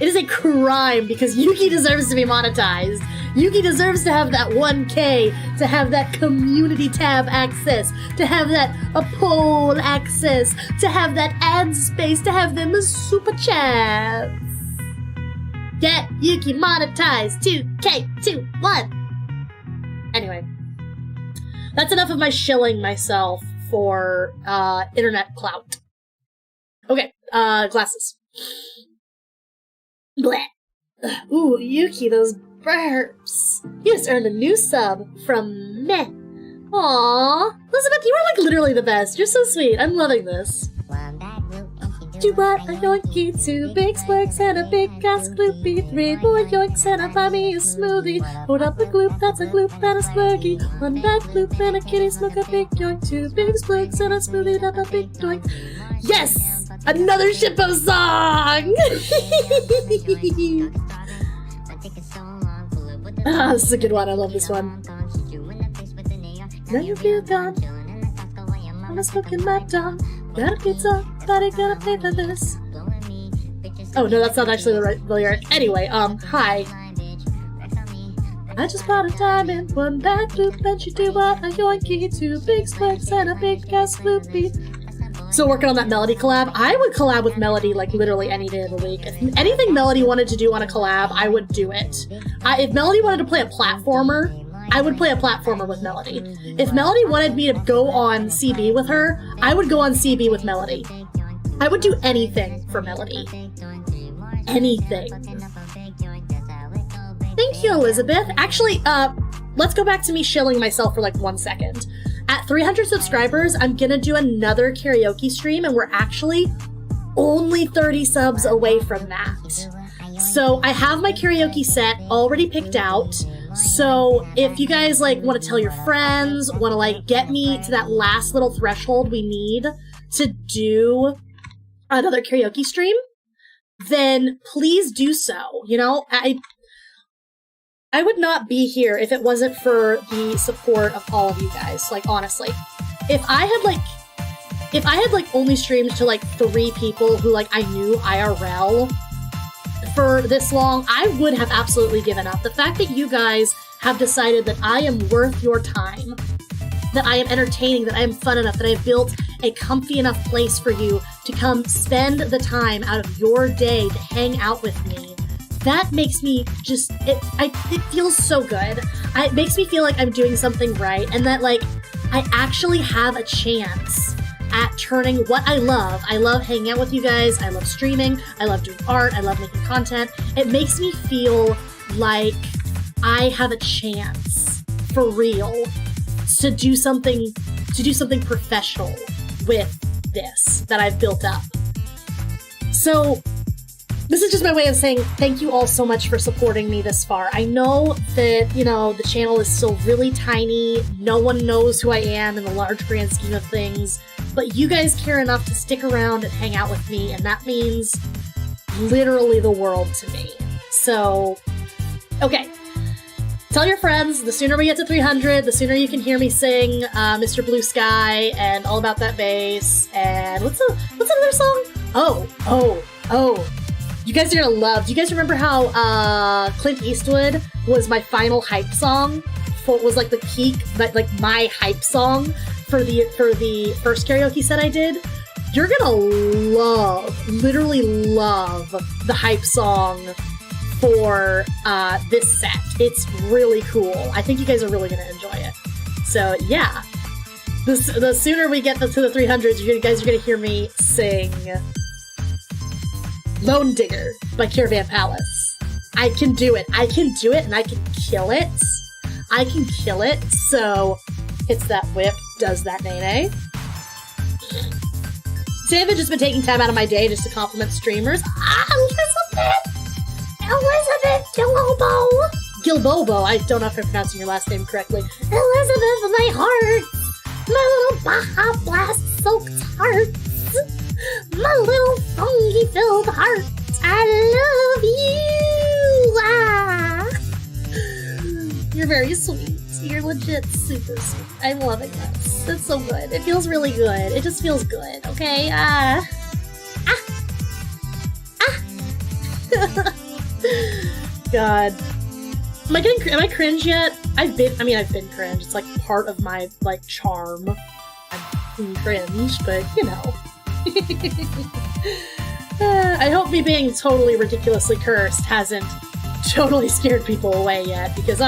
It is a crime because Yuki deserves to be monetized. Yuki deserves to have that 1K, to have that community tab access, to have that poll access, to have that ad space, to have them super chats. Get Yuki monetized 2K21. Anyway, that's enough of my shilling myself for internet clout. Okay, glasses. Bleh. Ooh, Yuki, those burps. You just earned a new sub from meh. Aww. Elizabeth, you are like literally the best. You're so sweet. I'm loving this. Do what a yoinky, 2 big splurks and a big ass gloopy, 3 more yoinks and a buy me a smoothie. Hold up a gloop, that's a gloop and a splurgy. 1 bad gloop and a kitty smoke a big yoink, 2 big splurks and a smoothie, that's a big doink. Yes! Another Shippo song! This is a good one. I love this one. Now you feel gone. I'm a smoking my dog. Got a pizza, but I gotta pay for this. Oh no, that's not actually the right lyric. Anyway, hi. I just bought a diamond, 1 bad loop, and she do what a yoinky, 2 big splurks and a big ass loopy. So working on that Melody collab. I would collab with Melody like literally any day of the week. If anything Melody wanted to do on a collab, I would do it. If Melody wanted to play a platformer, I would play a platformer with Melody. If Melody wanted me to go on CB with her, I would go on CB with Melody. I would do anything for Melody. Anything. Thank you, Elizabeth. Actually, let's go back to me shilling myself for like 1 second. At 300 subscribers, I'm gonna do another karaoke stream, and we're actually only 30 subs away from that. So I have my karaoke set already picked out. So if you guys like want to tell your friends, want to like get me to that last little threshold we need to do another karaoke stream, then please do so. You know, I would not be here if it wasn't for the support of all of you guys. Like, honestly, if I had only streamed to like 3 people who like I knew IRL for this long, I would have absolutely given up. The fact that you guys have decided that I am worth your time, that I am entertaining, that I am fun enough, that I've built a comfy enough place for you to come spend the time out of your day to hang out with me, that makes me just, it feels so good. It makes me feel like I'm doing something right, and that like I actually have a chance at turning what I love hanging out with you guys, I love streaming, I love doing art, I love making content. It makes me feel like I have a chance, for real, to do something professional with this that I've built up. So this is just my way of saying thank you all so much for supporting me this far. I know that, the channel is still really tiny. No one knows who I am in the large grand scheme of things, but you guys care enough to stick around and hang out with me, and that means literally the world to me. So, okay. Tell your friends, the sooner we get to 300, the sooner you can hear me sing Mr. Blue Sky and All About That Bass, and what's another song? Oh. You guys are gonna love. Do you guys remember how Clint Eastwood was my final hype song? Was like the peak, like my hype song for the first karaoke set I did? You're gonna literally love the hype song for this set. It's really cool. I think you guys are really gonna enjoy it. So yeah, the sooner we get to the 300s, you guys are gonna hear me sing Lone Digger by Caravan Palace. I can do it, and I can kill it. So hits that whip, does that nay-nay. Today I've just been taking time out of my day just to compliment streamers. Elizabeth Gilbobo. I don't know if I'm pronouncing your last name correctly. Elizabeth, my heart. My little Baja Blast soaked heart. My little fungi-filled heart. I love you. You're very sweet. You're legit super sweet. I'm loving this. It's so good. It feels really good. It just feels good, okay? God. Am I cringe yet? I've been cringe. It's like part of my, charm. I'm cringe, but, I hope me being totally ridiculously cursed hasn't totally scared people away yet, because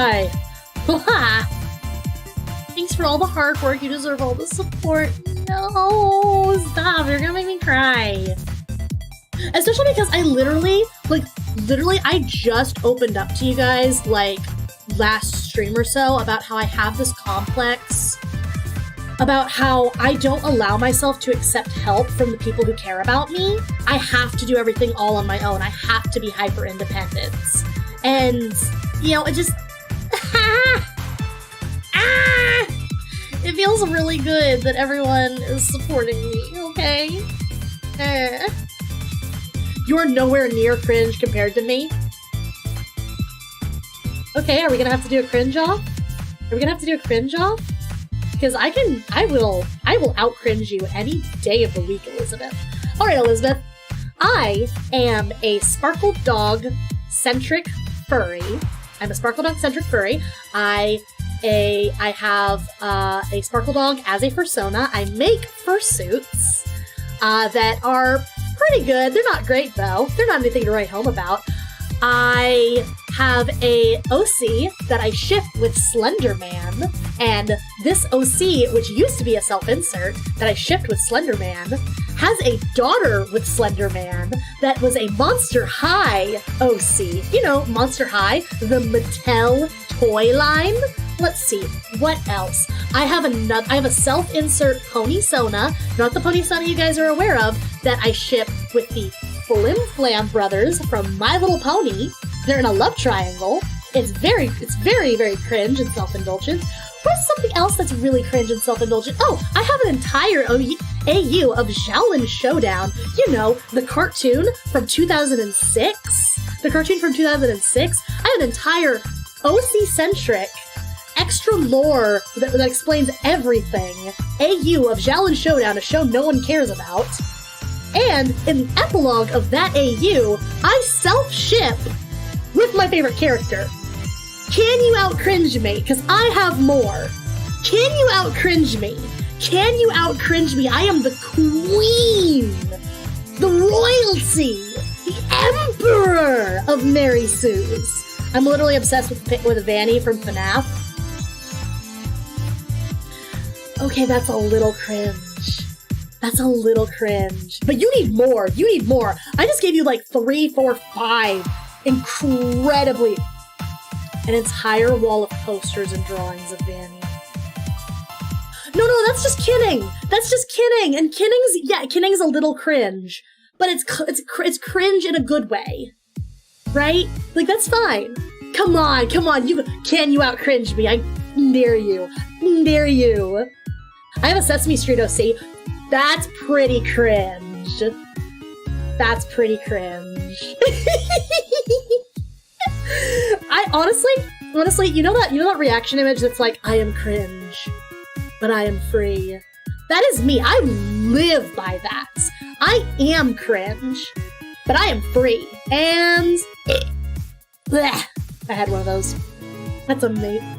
thanks for all the hard work. You deserve all the support. No, stop. You're gonna make me cry. Especially because I literally, I just opened up to you guys, last stream or so about how I have this complex about how I don't allow myself to accept help from the people who care about me. I have to do everything all on my own. I have to be hyper-independent. And, it just... It feels really good that everyone is supporting me, okay? You're nowhere near cringe compared to me. Okay, are we gonna have to do a cringe off? Because I will out-cringe you any day of the week, Elizabeth. Alright, Elizabeth. I am a Sparkle Dog-centric furry. I have a Sparkle Dog as a fursona. I make fursuits that are pretty good. They're not great, though. They're not anything to write home about. I have a OC that I ship with Slenderman, and this OC, which used to be a self-insert that I shipped with Slenderman, has a daughter with Slenderman that was a Monster High OC. Monster High, the Mattel toy line. Let's see, what else? I have a self-insert Pony-sona, not the Pony-sona you guys are aware of, that I ship with the Flim Flam brothers from My Little Pony. They're in a love triangle. It's very, very cringe and self-indulgent. What's something else that's really cringe and self-indulgent? Oh, I have an entire AU of Xiaolin Showdown. The cartoon from 2006. I have an entire OC-centric extra lore that explains everything. AU of Xiaolin Showdown, a show no one cares about. And in the epilogue of that AU, I self-ship with my favorite character. Can you out-cringe me? Because I have more. Can you out-cringe me? I am the queen, the royalty, the emperor of Mary Sue's. I'm literally obsessed with Vanny from FNAF. Okay, that's a little cringe. That's a little cringe. But you need more. You need more. I just gave you like 3, 4, 5 incredibly... an entire wall of posters and drawings of Vanny. No, that's just kidding. That's just kidding. And kidding's a little cringe. But it's cringe in a good way. Right? Like, that's fine. Come on. You out cringe me. I dare you. I have a Sesame Street OC. That's pretty cringe. That's pretty cringe. I honestly, you know that reaction image that's like, I am cringe, but I am free. That is me. I live by that. I am cringe, but I am free. And bleh, I had one of those. That's amazing.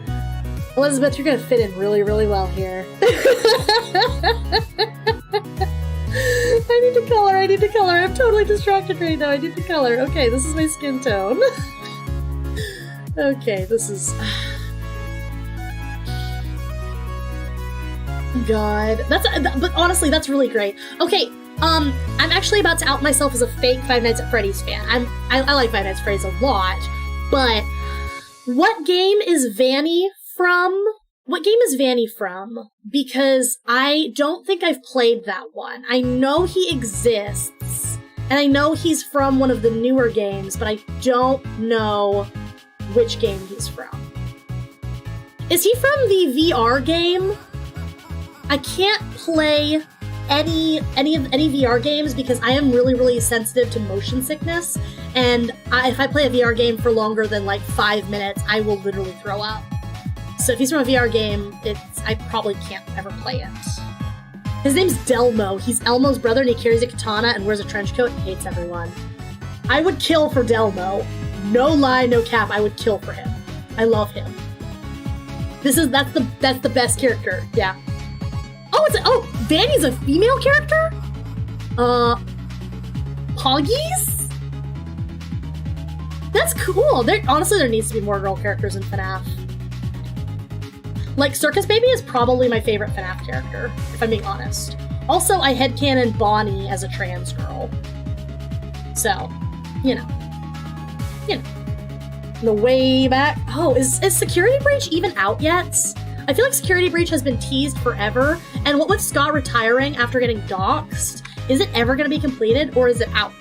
Elizabeth, you're gonna fit in really, really well here. I need to color. I'm totally distracted right now. I need to color. Okay, this is my skin tone. Okay, this is... God. But honestly, that's really great. Okay, I'm actually about to out myself as a fake Five Nights at Freddy's fan. I like Five Nights at Freddy's a lot, but what game is Vanny from? What game is Vanny from? Because I don't think I've played that one. I know he exists, and I know he's from one of the newer games, but I don't know which game he's from. Is he from the VR game? I can't play any VR games because I am really, really sensitive to motion sickness, and if I play a VR game for longer than like 5 minutes, I will literally throw up. So if he's from a VR game, I probably can't ever play it. His name's Delmo. He's Elmo's brother, and he carries a katana and wears a trench coat and hates everyone. I would kill for Delmo. No lie, no cap, I would kill for him. I love him. That's the best character, yeah. Oh, Vanny's a female character? Poggies? That's cool. Honestly, there needs to be more girl characters in FNAF. Like, Circus Baby is probably my favorite FNAF character, if I'm being honest. Also, I headcanon Bonnie as a trans girl. So, you know. The way back. Oh, is Security Breach even out yet? I feel like Security Breach has been teased forever, and what with Scott retiring after getting doxxed, is it ever going to be completed, or is it out?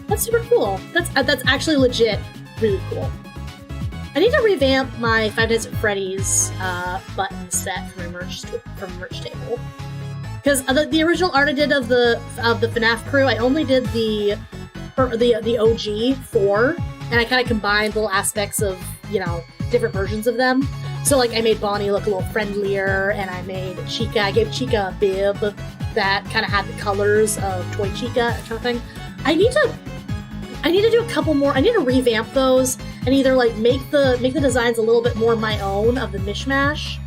That's super cool. That's actually legit really cool. I need to revamp my Five Nights at Freddy's button set from merch table. Because the original art I did of the FNAF crew, I only did the OG 4, and I kind of combined little aspects of, different versions of them. So, like, I made Bonnie look a little friendlier, and I gave Chica a bib that kind of had the colors of Toy Chica, that kind of thing. I need to do a couple more. I need to revamp those and either like make the designs a little bit more my own of the mishmash,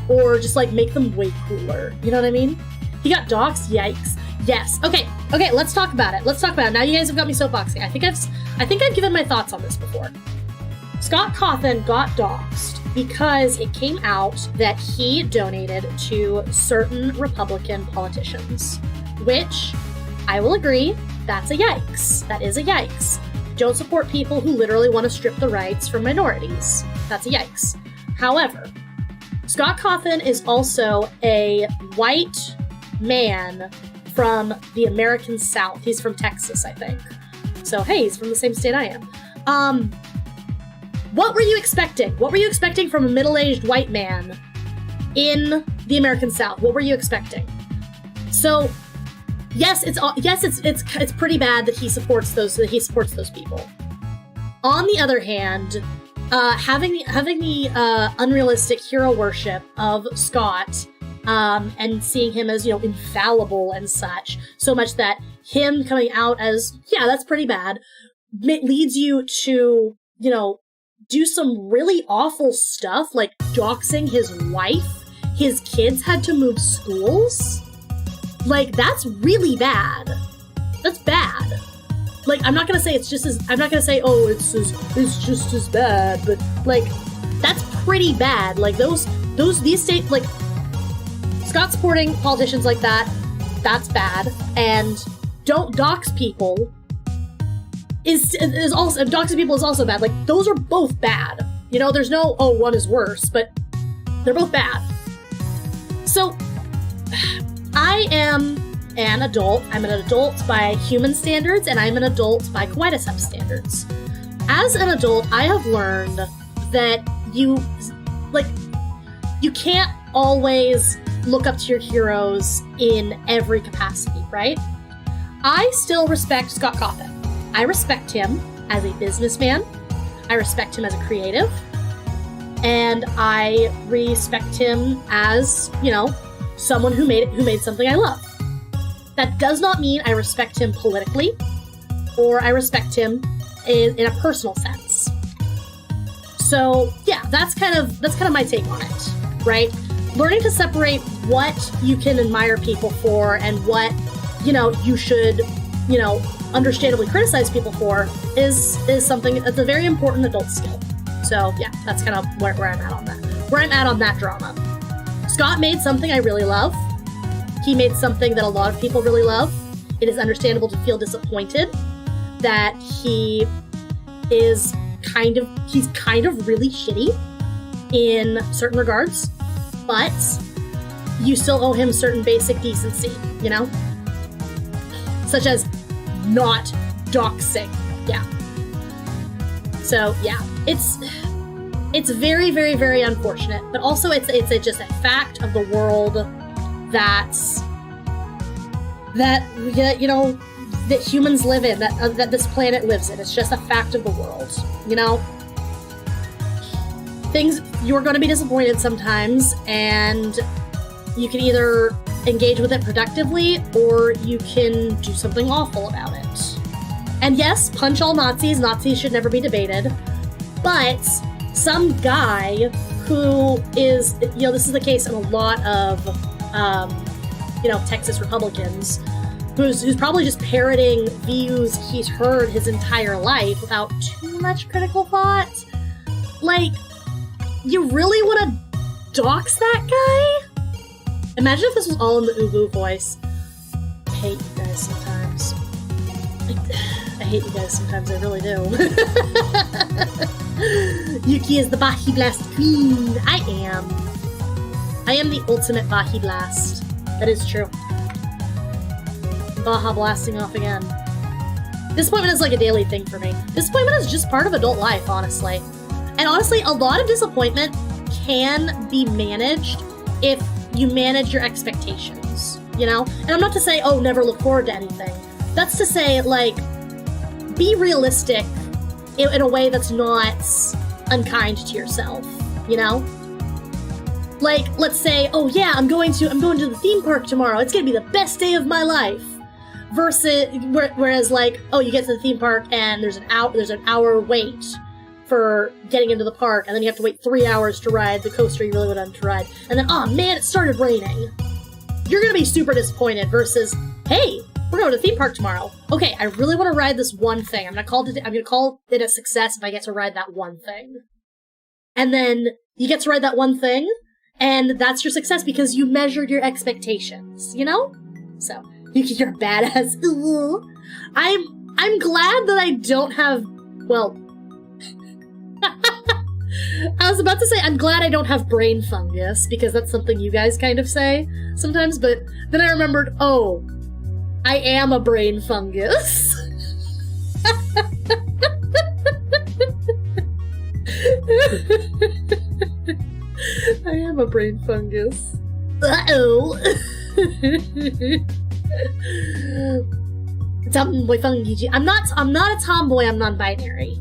or just like make them way cooler. You know what I mean? He got doxxed. Yikes. Yes. Okay. Let's talk about it. Now you guys have got me soapboxing. I think I've given my thoughts on this before. Scott Cawthon got doxxed because it came out that he donated to certain Republican politicians, which I will agree, that's a yikes. That is a yikes. Don't support people who literally want to strip the rights from minorities. That's a yikes. However, Scott Cawthon is also a white man from the American South. He's from Texas, I think. So, hey, he's from the same state I am. What were you expecting? What were you expecting from a middle-aged white man in the American South? What were you expecting? So, yes, it's pretty bad that he supports those people. On the other hand, having the unrealistic hero worship of Scott, and seeing him as infallible and such, so much that him coming out as that's pretty bad, leads you to do some really awful stuff like doxing his wife. His kids had to move schools. Like, that's really bad. That's bad. Like, I'm not gonna say it's just as bad, but like, that's pretty bad. Like these states, like, Scott supporting politicians like that, that's bad. And don't dox people is also, doxing people is also bad. Like, those are both bad. You know, there's no, oh, one is worse, but they're both bad. So, I am an adult. I'm an adult by human standards, and I'm an adult by Quietucept standards. As an adult, I have learned that you can't always look up to your heroes in every capacity, right? I still respect Scott Cawthon. I respect him as a businessman. I respect him as a creative. And I respect him as, you know, someone who made something I love. That does not mean I respect him politically, or I respect him in a personal sense. So yeah, that's kind of my take on it, right? Learning to separate what you can admire people for and what, you know, you should, you know, understandably criticize people for is something that's a very important adult skill. So yeah, that's kind of where I'm at on that. Where I'm at on that drama. Scott made something I really love. He made something that a lot of people really love. It is understandable to feel disappointed that he's kind of really shitty in certain regards, but you still owe him certain basic decency, you know? Such as not doxing. Yeah. So yeah, it's very, very, very unfortunate, but also it's just a fact of the world that you know, that humans live in, that this planet lives in. It's just a fact of the world, you know? You're going to be disappointed sometimes, and you can either engage with it productively, or you can do something awful about it. And yes, punch all Nazis. Nazis should never be debated. But some guy who is, you know, this is the case in a lot of, you know, Texas Republicans, who's probably just parroting views he's heard his entire life without too much critical thought. Like, you really want to dox that guy? Imagine if this was all in the Ubu voice. I hate you guys sometimes. I hate you guys sometimes, I really do. Yuki is the Bahi Blast Queen. I am the ultimate Bahi Blast. That is true. Baja blasting off again. Disappointment is like a daily thing for me. Disappointment is just part of adult life, honestly. And honestly, a lot of disappointment can be managed if you manage your expectations, you know? And I'm not to say, oh, never look forward to anything. That's to say, like, be realistic in a way that's not unkind to yourself, you know? Like, let's say, oh yeah, I'm going to the theme park tomorrow. It's gonna be the best day of my life. Whereas like, oh, you get to the theme park and there's an hour wait for getting into the park, and then you have to wait 3 hours to ride the coaster you really wanted to ride. And then, oh man, it started raining. You're gonna be super disappointed versus, hey, we're going to the theme park tomorrow. Okay, I really want to ride this one thing. I'm gonna call it a success if I get to ride that one thing. And then you get to ride that one thing, and that's your success because you measured your expectations, you know? So, you're a badass. Ooh. I'm glad that I don't have, well, I was about to say I'm glad I don't have brain fungus, because that's something you guys kind of say sometimes, but then I remembered, oh, I am a brain fungus. I am a brain fungus. Uh-oh. Tomboy fungi. I'm not a tomboy, I'm non-binary.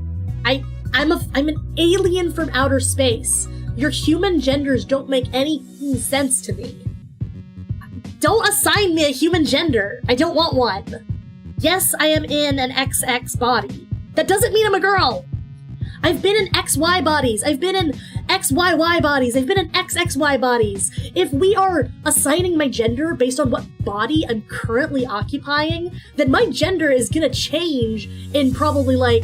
I'm an alien from outer space. Your human genders don't make any sense to me. Don't assign me a human gender. I don't want one. Yes, I am in an XX body. That doesn't mean I'm a girl. I've been in XY bodies. I've been in XYY bodies. I've been in XXY bodies. If we are assigning my gender based on what body I'm currently occupying, then my gender is gonna change in probably like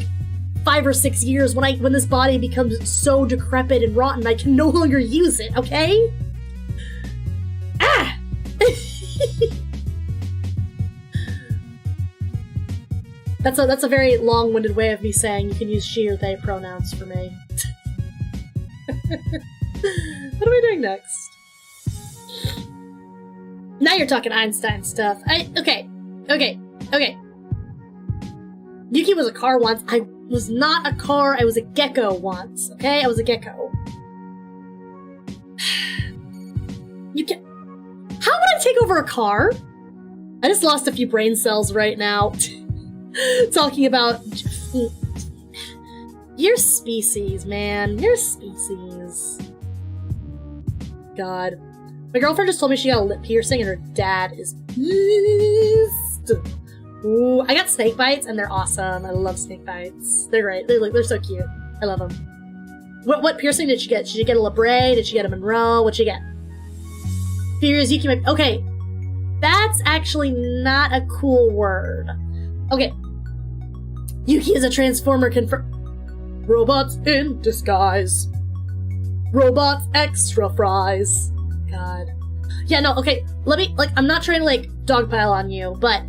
5 or 6 years when this body becomes so decrepit and rotten I can no longer use it, okay? Ah! That's a very long-winded way of me saying you can use she or they pronouns for me. What are we doing next? Now you're talking Einstein stuff. Okay. Yuki was a car once. I was not a car, I was a gecko once, okay? I was a gecko. How would I take over a car? I just lost a few brain cells right now. Talking about... Your species, man. Your species. God. My girlfriend just told me she got a lip piercing and her dad is pissed. Ooh, I got snake bites and they're awesome. I love snake bites. They're great. They're so cute. I love them. What piercing did she get? Did she get a labrae? Did she get a Monroe? What'd she get? Fears Yuki might... Okay. That's actually not a cool word. Okay. Yuki is a transformer Robots in disguise. Robots extra fries. God. Yeah, no, okay. Let me, I'm not trying to, dogpile on you, but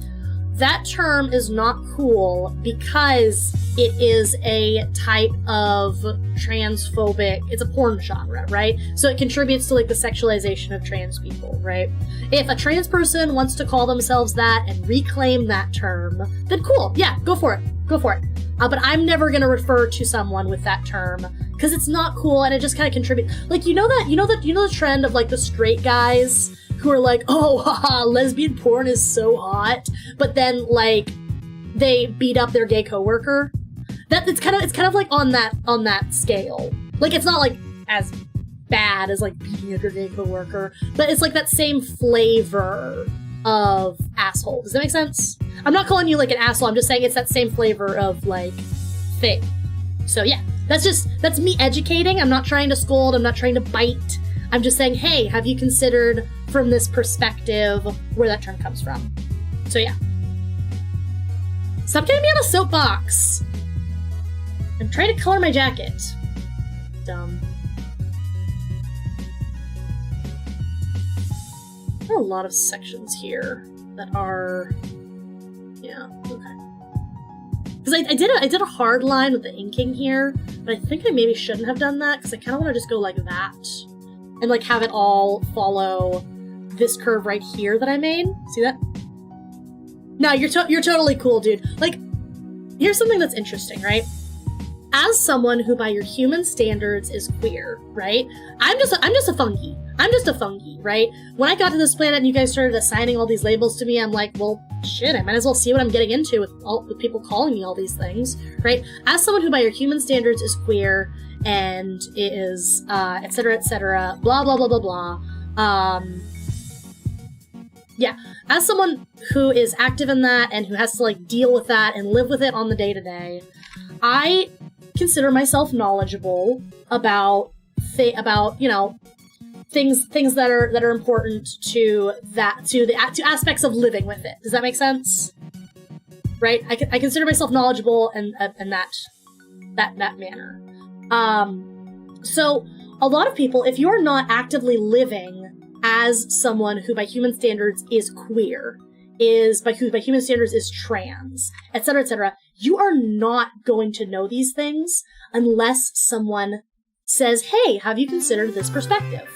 that term is not cool because it is a type of transphobic, it's a porn genre, right? So it contributes to, the sexualization of trans people, right? If a trans person wants to call themselves that and reclaim that term, then cool, yeah, go for it. Go for it. But I'm never gonna refer to someone with that term because it's not cool and it just kind of contributes. You know the trend of the straight guys who are like, oh, haha, lesbian porn is so hot, but then they beat up their gay coworker. It's kind of on that scale. It's not as bad as beating up your gay coworker, but it's that same flavor of asshole. Does that make sense? I'm not calling you an asshole, I'm just saying it's that same flavor of thing. So yeah, that's me educating. I'm not trying to scold, I'm not trying to bite. I'm just saying, hey, have you considered from this perspective where that term comes from? So yeah. Stop getting me on a soapbox. I'm trying to color my jacket. Dumb. There are a lot of sections here that are... Yeah, okay. Because I did a hard line with the inking here, but I think I maybe shouldn't have done that, because I kind of want to just go like that. And have it all follow this curve right here that I made. See that? No, you're totally cool, dude. Here's something that's interesting, right? As someone who by your human standards is queer, right? I'm just a fungi. I'm just a fungi, right? When I got to this planet and you guys started assigning all these labels to me, I'm like, well, shit, I might as well see what I'm getting into with people calling me all these things, right? As someone who by your human standards is queer and is, et cetera, blah, blah, blah, blah, blah, yeah, as someone who is active in that and who has to deal with that and live with it on the day-to-day, I consider myself knowledgeable about things that are important to aspects of living with it. Does that make sense? Right? I consider myself knowledgeable in that manner. So a lot of people, if you're not actively living as someone who by human standards is queer, who by human standards is trans, etc., you are not going to know these things unless someone says, hey, have you considered this perspective?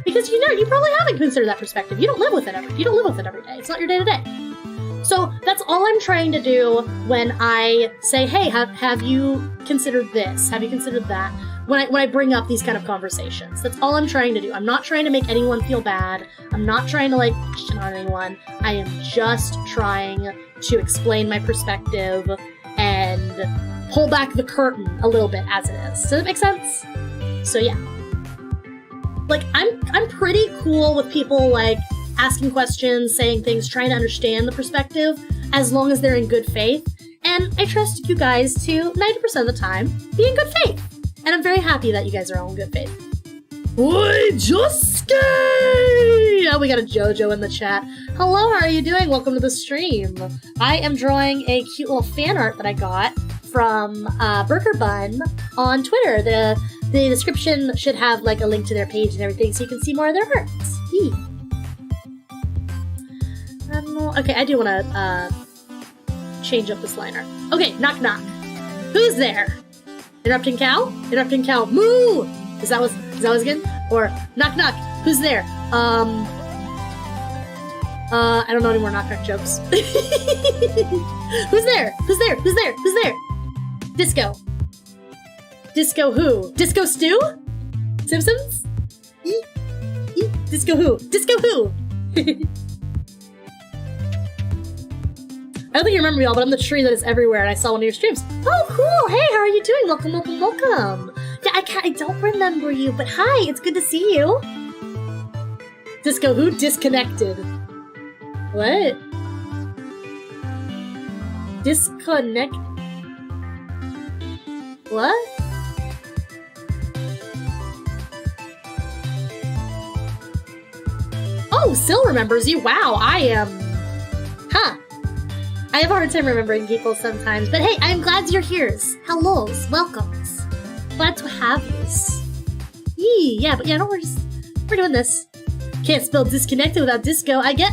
Because you probably haven't considered that perspective. You don't live with it every day. It's not your day-to-day. So that's all I'm trying to do when I say, hey, have you considered this? Have you considered that? When I bring up these kind of conversations. That's all I'm trying to do. I'm not trying to make anyone feel bad. I'm not trying to shit on anyone. I am just trying to explain my perspective and pull back the curtain a little bit as it is. Does that make sense? So yeah. I'm pretty cool with people asking questions, saying things, trying to understand the perspective, as long as they're in good faith. And I trust you guys to 90% of the time be in good faith. And I'm very happy that you guys are all in good faith. Oi, Josuke! Oh, we got a JoJo in the chat. Hello, how are you doing? Welcome to the stream. I am drawing a cute little fan art that I got from Burger Bun on Twitter. The description should have a link to their page and everything so you can see more of their arts. Okay, I do want to change up this liner. Okay, knock knock. Who's there? Interrupting cow? Interrupting cow. Moo! Is that what's good? Or knock knock. Who's there? I don't know any more knock knock jokes. Who's there? Who's there? Who's there? Who's there? Disco. Disco who? Disco Stew? Simpsons? Disco who? Disco who? I don't think you remember me all, but I'm the tree that is everywhere, and I saw one of your streams. Oh, cool! Hey, how are you doing? Welcome, welcome, welcome. Yeah, I don't remember you, but hi, it's good to see you. Disco who? Disconnected. What? Disconnect? What? Oh, Sil remembers you. Wow, I am... Huh. I have a hard time remembering people sometimes, but hey, I'm glad you're here. Hellos, welcomes. Glad to have yous. Yee, yeah, but yeah, no, we're doing this. Can't spell disconnected without disco, I get...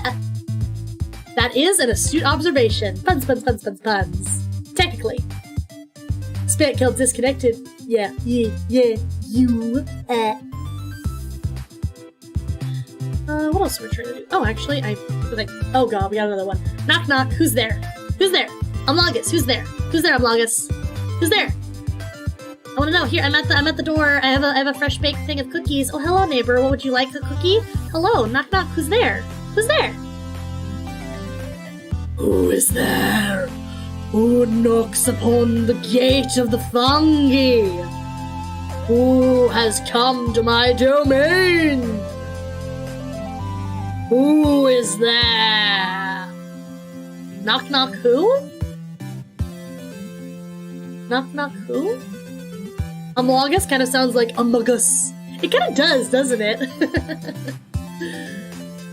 That is an astute observation. Puns, puns, puns, puns, puns. Technically. Spat killed disconnected. Yeah, you, what else are we trying to do? Oh, actually, oh god, we got another one. Knock knock, who's there? Who's there? Amlagus, who's there? Who's there, Amlagus? Who's there? I wanna know. Here, I'm at the door. I have a fresh baked thing of cookies. Oh, hello, neighbor. What would you like? A cookie? Hello, knock knock, who's there? Who's there? Who is there? Who knocks upon the gate of the fungi? Who has come to my domain? Who is there? Knock knock who? Knock knock who? Among Us kind of sounds like Among Us. It kind of does, doesn't it?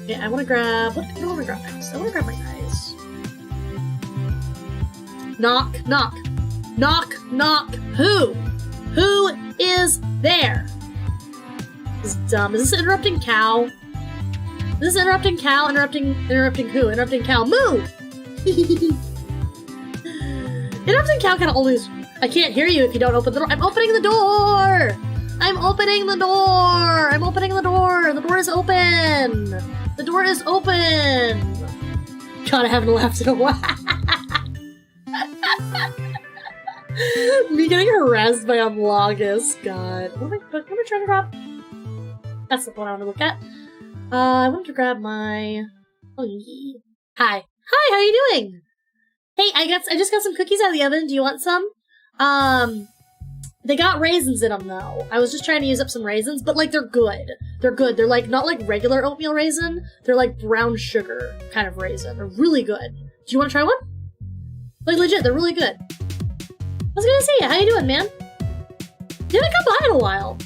Yeah, I want to grab... What do I want to grab next? I want to grab my guys. Knock knock. Knock knock who? Who is there? This is dumb. Is this interrupting cow? This is interrupting cow, interrupting who? Interrupting cow. Moo! Interrupting cow kind of always... I can't hear you if you don't open the door. I'm opening the door! I'm opening the door! I'm opening the door! The door is open! The door is open! God, I haven't laughed in a while. Me getting harassed by Amlagus. God. What am I trying to grab? That's the one I want to look at. I wanted to grab my... Oh, yeah. Hi. Hi, how are you doing? Hey, I just got some cookies out of the oven. Do you want some? They got raisins in them, though. I was just trying to use up some raisins, but, like, they're good. They're good. They're, like, not like regular oatmeal raisin. They're, like, brown sugar kind of raisin. They're really good. Do you want to try one? Like, legit, they're really good. I was gonna see you. How you doing, man? You haven't come by in a while.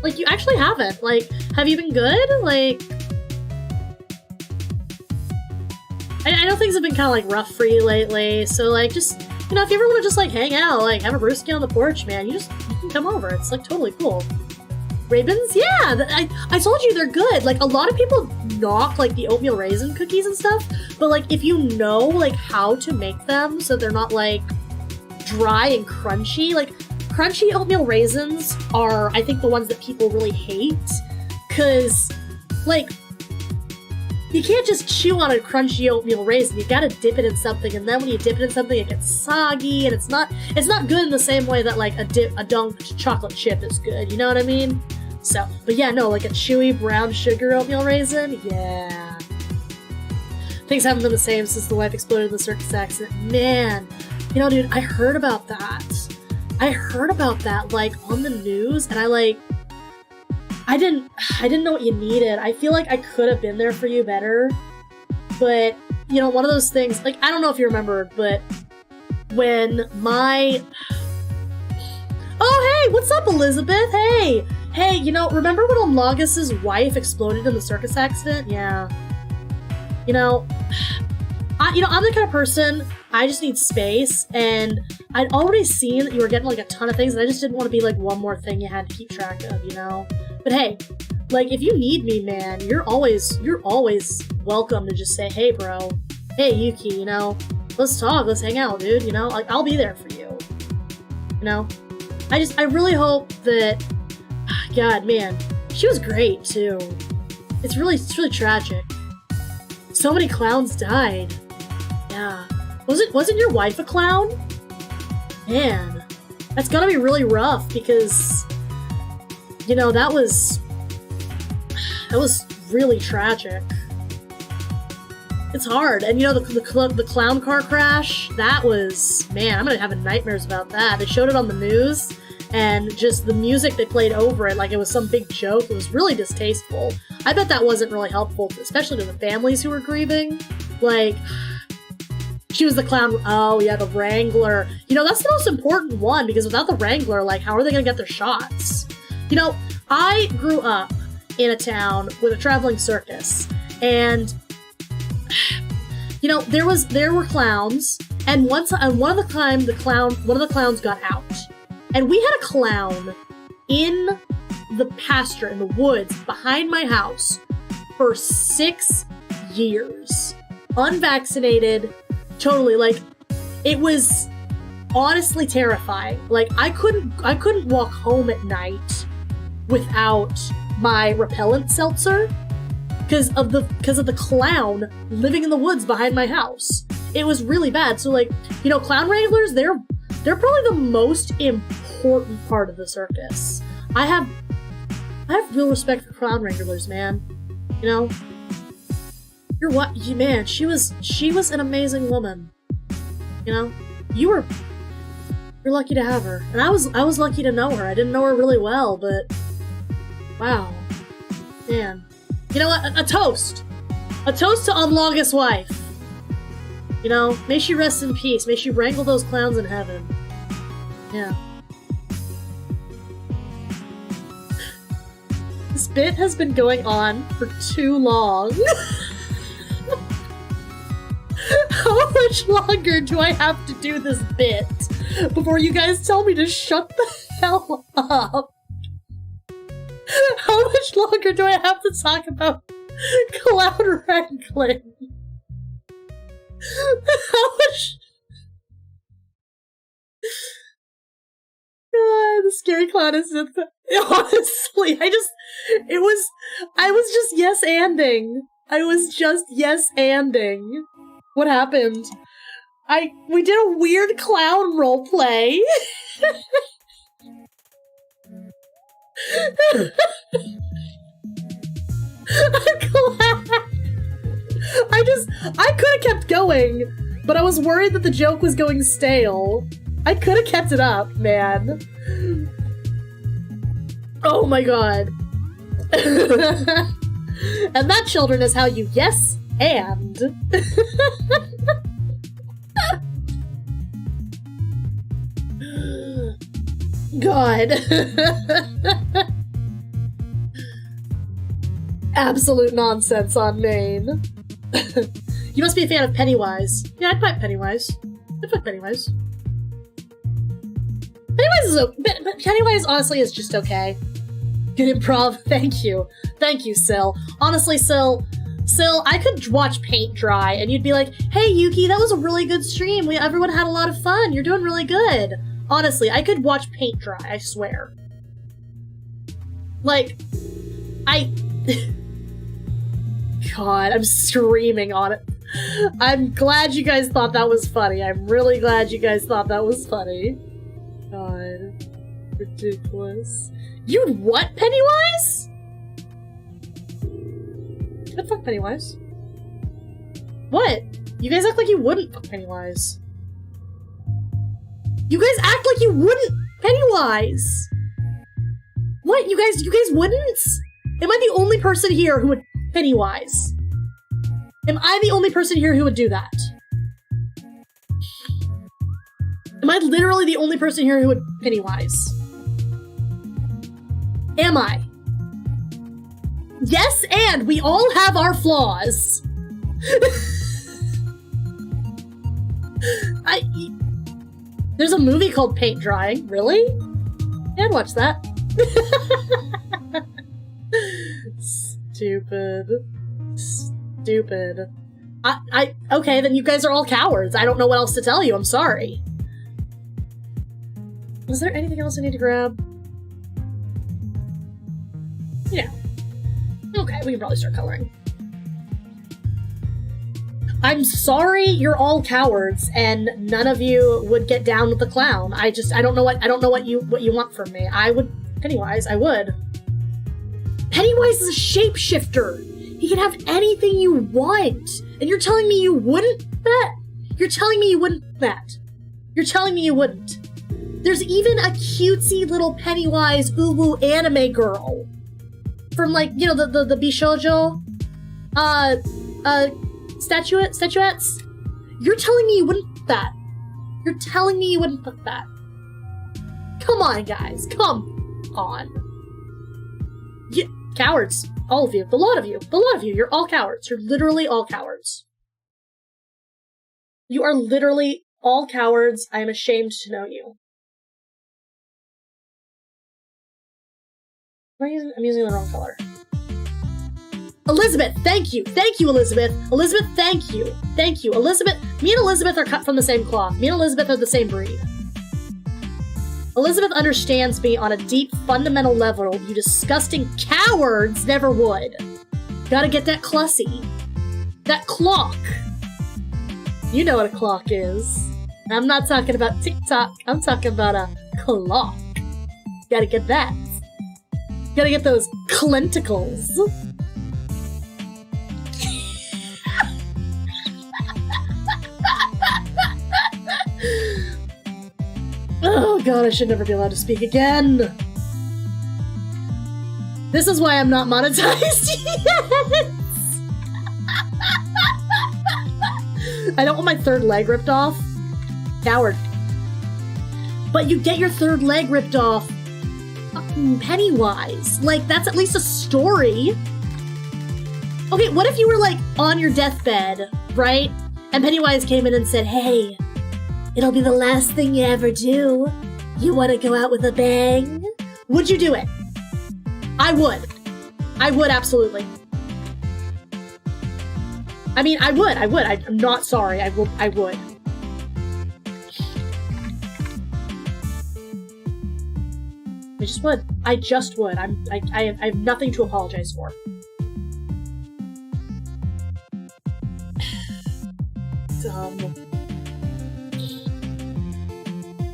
Like, you actually haven't. Like, have you been good? Like... I know things have been kind of, like, rough for you lately, so, like, just... You know, if you ever want to just, like, hang out, like, have a brewski on the porch, man, you can come over. It's, like, totally cool. Ravens? Yeah! I told you they're good. Like, a lot of people knock, like, the oatmeal raisin cookies and stuff, but, like, if you know, like, how to make them so they're not, like, dry and crunchy, like, crunchy oatmeal raisins are, I think, the ones that people really hate, because, like, you can't just chew on a crunchy oatmeal raisin. You gotta dip it in something, and then when you dip it in something, it gets soggy, and it's not good in the same way that, like, a dunked chocolate chip is good, you know what I mean? So, but yeah, no, like a chewy brown sugar oatmeal raisin, yeah. Things haven't been the same since the wife exploded in the circus accident. Man, you know, dude, I heard about that. Like, on the news, and I didn't know what you needed. I feel like I could have been there for you better, but, you know, one of those things, like, I don't know if you remember, but when my... Oh, hey, what's up, Elizabeth? Hey, you know, remember when Amlagus's wife exploded in the circus accident? Yeah. You know, I'm the kind of person, I just need space, and I'd already seen that you were getting, like, a ton of things, and I just didn't want to be, like, one more thing you had to keep track of, you know? But hey, like, if you need me, man, you're always welcome to just say, hey, bro, hey, Yuki, you know? let's talk, let's hang out, dude, you know? Like, I'll be there for you. You know? I really hope that, God, man, she was great, too. It's really tragic. So many clowns died. Yeah. Wasn't your wife a clown? Man, that's gotta be really rough because, you know, that was really tragic. It's hard, and you know the clown car crash. That was, man, I'm gonna have nightmares about that. They showed it on the news, and just the music they played over it like it was some big joke. It was really distasteful. I bet that wasn't really helpful, especially to the families who were grieving. Like, she was the clown. Oh yeah, the Wrangler. You know, that's the most important one because without the Wrangler, like, how are they gonna get their shots? You know, I grew up in a town with a traveling circus, and you know, there were clowns, and one of the clowns got out, and we had a clown in the pasture in the woods behind my house for 6 years, unvaccinated, totally. Like, it was honestly terrifying. Like, I couldn't walk home at night without my repellent seltzer because of the clown living in the woods behind my house. It was really bad. So, like, you know, clown wranglers, they're probably the most important part of the circus. I have real respect for clown wranglers, man. You know, man, she was an amazing woman. You know, you're lucky to have her, and I was lucky to know her. I didn't know her really well, but wow, man. You know what? A toast to Umlongest wife. You know, may she rest in peace. May she wrangle those clowns in heaven. Yeah. This bit has been going on for too long. How much longer do I have to do this bit before you guys tell me to shut the hell up? How much longer do I have to talk about clown wrangling? How much? God, the scary clown is honestly, I was just yes-anding. I was just yes-anding. What happened? We did a weird clown roleplay. I could have kept going, but I was worried that the joke was going stale. I could have kept it up, man. Oh my god. And that, children, is how you yes and. God. Absolute nonsense on Maine. You must be a fan of Pennywise. Yeah, I'd fight Pennywise. I'd fight Pennywise. Pennywise honestly is just okay. Good improv. Thank you. Thank you, Sil. Honestly, Sil, I could watch paint dry and you'd be like, hey, Yuki, that was a really good stream. Everyone had a lot of fun. You're doing really good. Honestly, I could watch paint dry, I swear. Like, God, I'm screaming on it. I'm glad you guys thought that was funny. I'm really glad you guys thought that was funny. God. Ridiculous. You'd what, Pennywise? I'd fuck Pennywise. What? You guys act like you wouldn't fuck Pennywise. You guys act like you wouldn't Pennywise! What? You guys wouldn't? Am I the only person here who would Pennywise? Am I the only person here who would do that? Am I literally the only person here who would Pennywise? Am I? Yes, and we all have our flaws. There's a movie called Paint Drying. Really? Yeah, I'd watch that. Stupid. Stupid. Okay, then you guys are all cowards. I don't know what else to tell you. I'm sorry. Was there anything else I need to grab? Yeah. Okay, we can probably start coloring. I'm sorry you're all cowards and none of you would get down with the clown. I don't know what you want from me. Pennywise, I would. Pennywise is a shapeshifter. He can have anything you want. And you're telling me you wouldn't that? You're telling me you wouldn't that. You're telling me you wouldn't. There's even a cutesy little Pennywise uwu anime girl. From like, you know, the Bishoujo statuettes. You're telling me you wouldn't put that. You're telling me you wouldn't put that. Come on, guys. Come on. Cowards. All of you. The lot of you. The lot of you. You're all cowards. You're literally all cowards. You are literally all cowards. I am ashamed to know you. I'm using the wrong color. Elizabeth, thank you. Thank you, Elizabeth. Elizabeth, thank you. Thank you. Elizabeth, me and Elizabeth are cut from the same cloth. Me and Elizabeth are the same breed. Elizabeth understands me on a deep, fundamental level you disgusting cowards never would. Gotta get that clussy. That clock. You know what a clock is. I'm not talking about TikTok. I'm talking about a clock. Gotta get that. Gotta get those clenticles. Oh god, I should never be allowed to speak again. This is why I'm not monetized yet. I don't want my third leg ripped off. Coward. But you get your third leg ripped off Pennywise. Like, that's at least a story. Okay, what if you were, like, on your deathbed, right? And Pennywise came in and said, hey, it'll be the last thing you ever do. You want to go out with a bang? Would you do it? I would. I would, absolutely. I mean, I would. I'm not sorry. I would. I just would. I just would. I have nothing to apologize for. Dumb.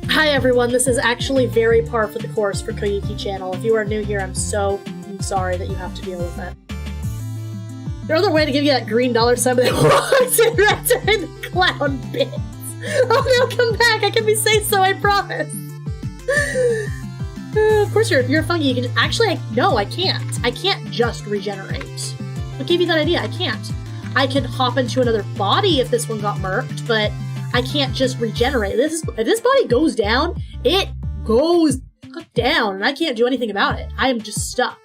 Hi everyone, this is actually very par for the course for Koyuki channel. If you are new here, I'm sorry that you have to deal with it. The other way to give you that green dollar sign that walks in right during the clown bits. Oh no, come back! I can be safe, so I promise. Of course you're funky. You can actually, no, I can't. I can't just regenerate. What gave you that idea? I can't. I could hop into another body if this one got murked, but I can't just regenerate. If this body goes down, it goes down, and I can't do anything about it. I am just stuck.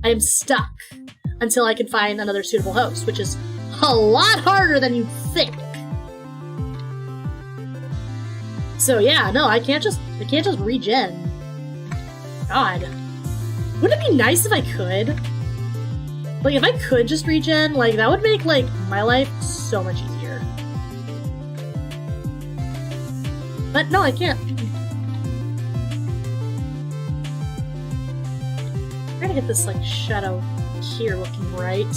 I am stuck until I can find another suitable host, which is a lot harder than you think. So yeah, no, I can't just regen. God. Wouldn't it be nice if I could? Like, if I could just regen, like, that would make, like, my life so much easier. But no, I can't. I'm trying to get this, like, shadow here looking right.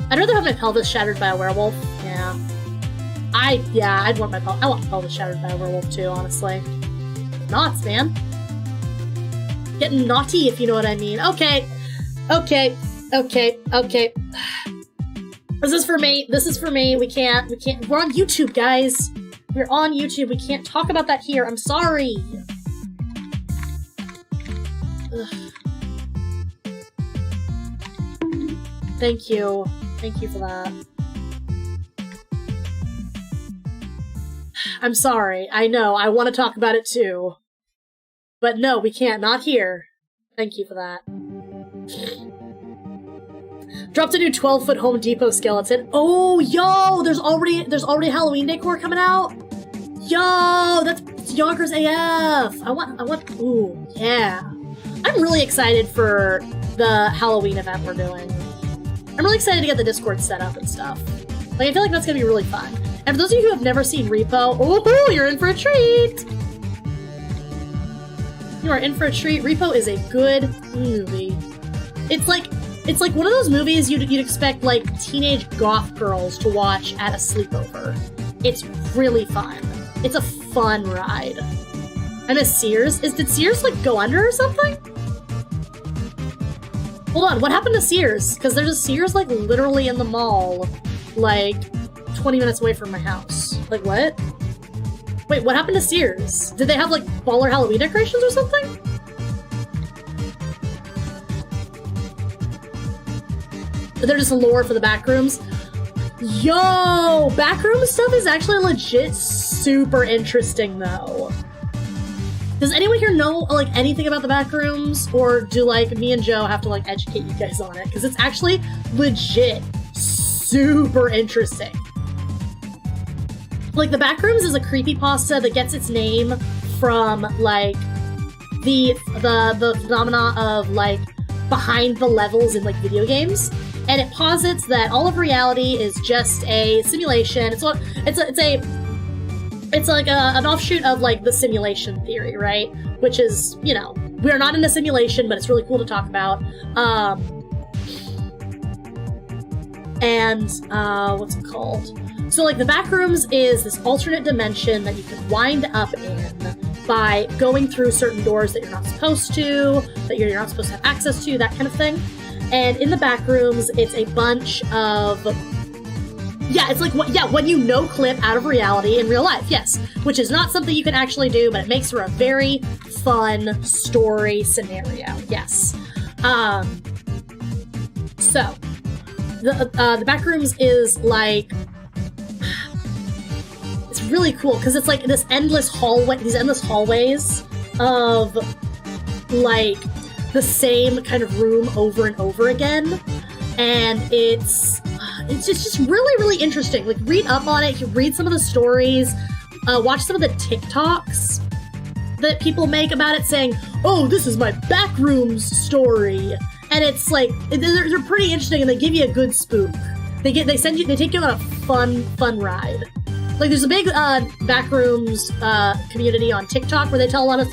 I'd rather have my pelvis shattered by a werewolf. Yeah. I'd want I want my pelvis shattered by a werewolf too, honestly. Knots, man. Getting naughty, if you know what I mean. Okay. This is for me. We can't. We're on YouTube, guys. We're on YouTube. We can't talk about that here. I'm sorry. Ugh. Thank you. Thank you for that. I'm sorry. I know. I want to talk about it too. But no, we can't. Not here. Thank you for that. Dropped a new 12-foot Home Depot skeleton. Oh, yo! There's already Halloween decor coming out? Yo! That's Yonkers AF! I want, ooh, yeah. I'm really excited for the Halloween event we're doing. I'm really excited to get the Discord set up and stuff. Like, I feel like that's gonna be really fun. And for those of you who have never seen Repo, oh, you're in for a treat! You are in for a treat. Repo is a good movie. It's like one of those movies you'd expect, like, teenage goth girls to watch at a sleepover. It's really fun. It's a fun ride. I miss Sears. Did Sears, like, go under or something? Hold on, what happened to Sears? Because there's a Sears, like, literally in the mall, like, 20 minutes away from my house. Like, what? Wait, what happened to Sears? Did they have, like, baller Halloween decorations or something? They're just lore for the backrooms. Yo! Backroom stuff is actually legit super interesting, though. Does anyone here know, like, anything about the backrooms? Or do, like, me and Joe have to, like, educate you guys on it? Because it's actually legit super interesting. Like, the Backrooms is a creepypasta that gets its name from, like, the phenomena of, like, behind the levels in, like, video games. And it posits that all of reality is just a simulation. It's like an offshoot of, like, the simulation theory, right? Which is, you know, we're not in a simulation, but it's really cool to talk about. What's it called? So, like, the Backrooms is this alternate dimension that you can wind up in by going through certain doors that you're not supposed to, that you're not supposed to have access to, that kind of thing. And in the Backrooms, it's a bunch of... Yeah, it's like, when you no-clip out of reality in real life, yes. Which is not something you can actually do, but it makes for a very fun story scenario, yes. So, the Backrooms is, like... It's really cool, because it's, like, this endless hallway, these endless hallways of, like, the same kind of room over and over again. And it's just really, really interesting. Like, read up on it, you read some of the stories, watch some of the TikToks that people make about it saying, oh, this is my Backrooms story. And it's like, they're pretty interesting and they give you a good spook. They take you on a fun ride. Like, there's a big Backrooms community on TikTok where they tell a lot of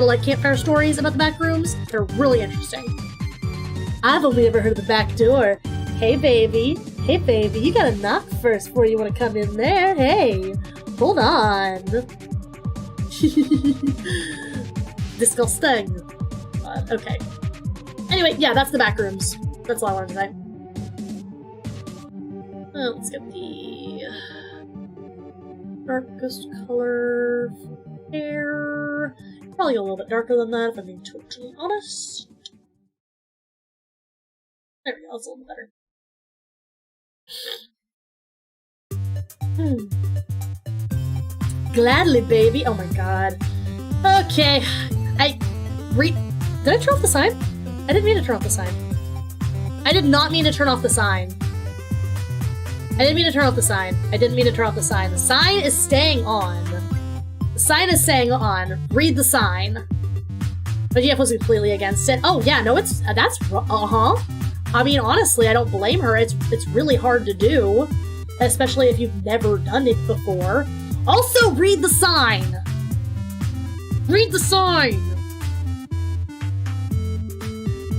like campfire stories about the Backrooms. They're really interesting. I've only ever heard of the back door. Hey baby, you gotta knock first before you want to come in there. Hey, hold on. Disgusting. Okay. Anyway, yeah, that's the Backrooms. That's all I wanted to say. Let's get the darkest color for hair. Probably a little bit darker than that, if I'm being totally honest. There we go, that's a little bit better. Gladly, baby. Oh my god. Okay. Did I turn off the sign? I didn't mean to turn off the sign. I did not mean to turn off the sign. I didn't mean to turn off the sign. The sign is staying on. The sign is saying on. Read the sign. But GF was completely against it. Oh yeah, no, that's I mean, honestly, I don't blame her. It's really hard to do, especially if you've never done it before. Also, read the sign. Read the sign.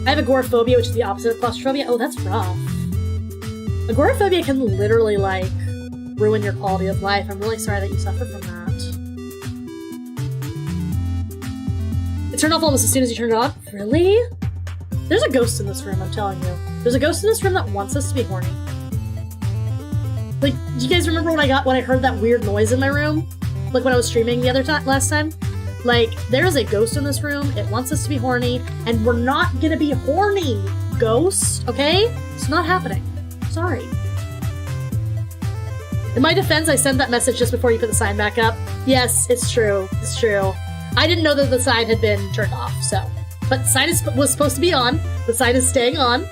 I have agoraphobia, which is the opposite of claustrophobia. Oh, that's rough. Agoraphobia can literally, like, ruin your quality of life. I'm really sorry that you suffer from that. It turned off almost as soon as you turned it on? Really? There's a ghost in this room, I'm telling you. There's a ghost in this room that wants us to be horny. Like, do you guys remember when I heard that weird noise in my room? Like when I was streaming the last time? Like, there's a ghost in this room, it wants us to be horny, and we're not gonna be horny, ghost, okay? It's not happening. Sorry. In my defense, I sent that message just before you put the sign back up. Yes, it's true. It's true. I didn't know that the sign had been turned off, so. But the sign was supposed to be on. The sign is staying on.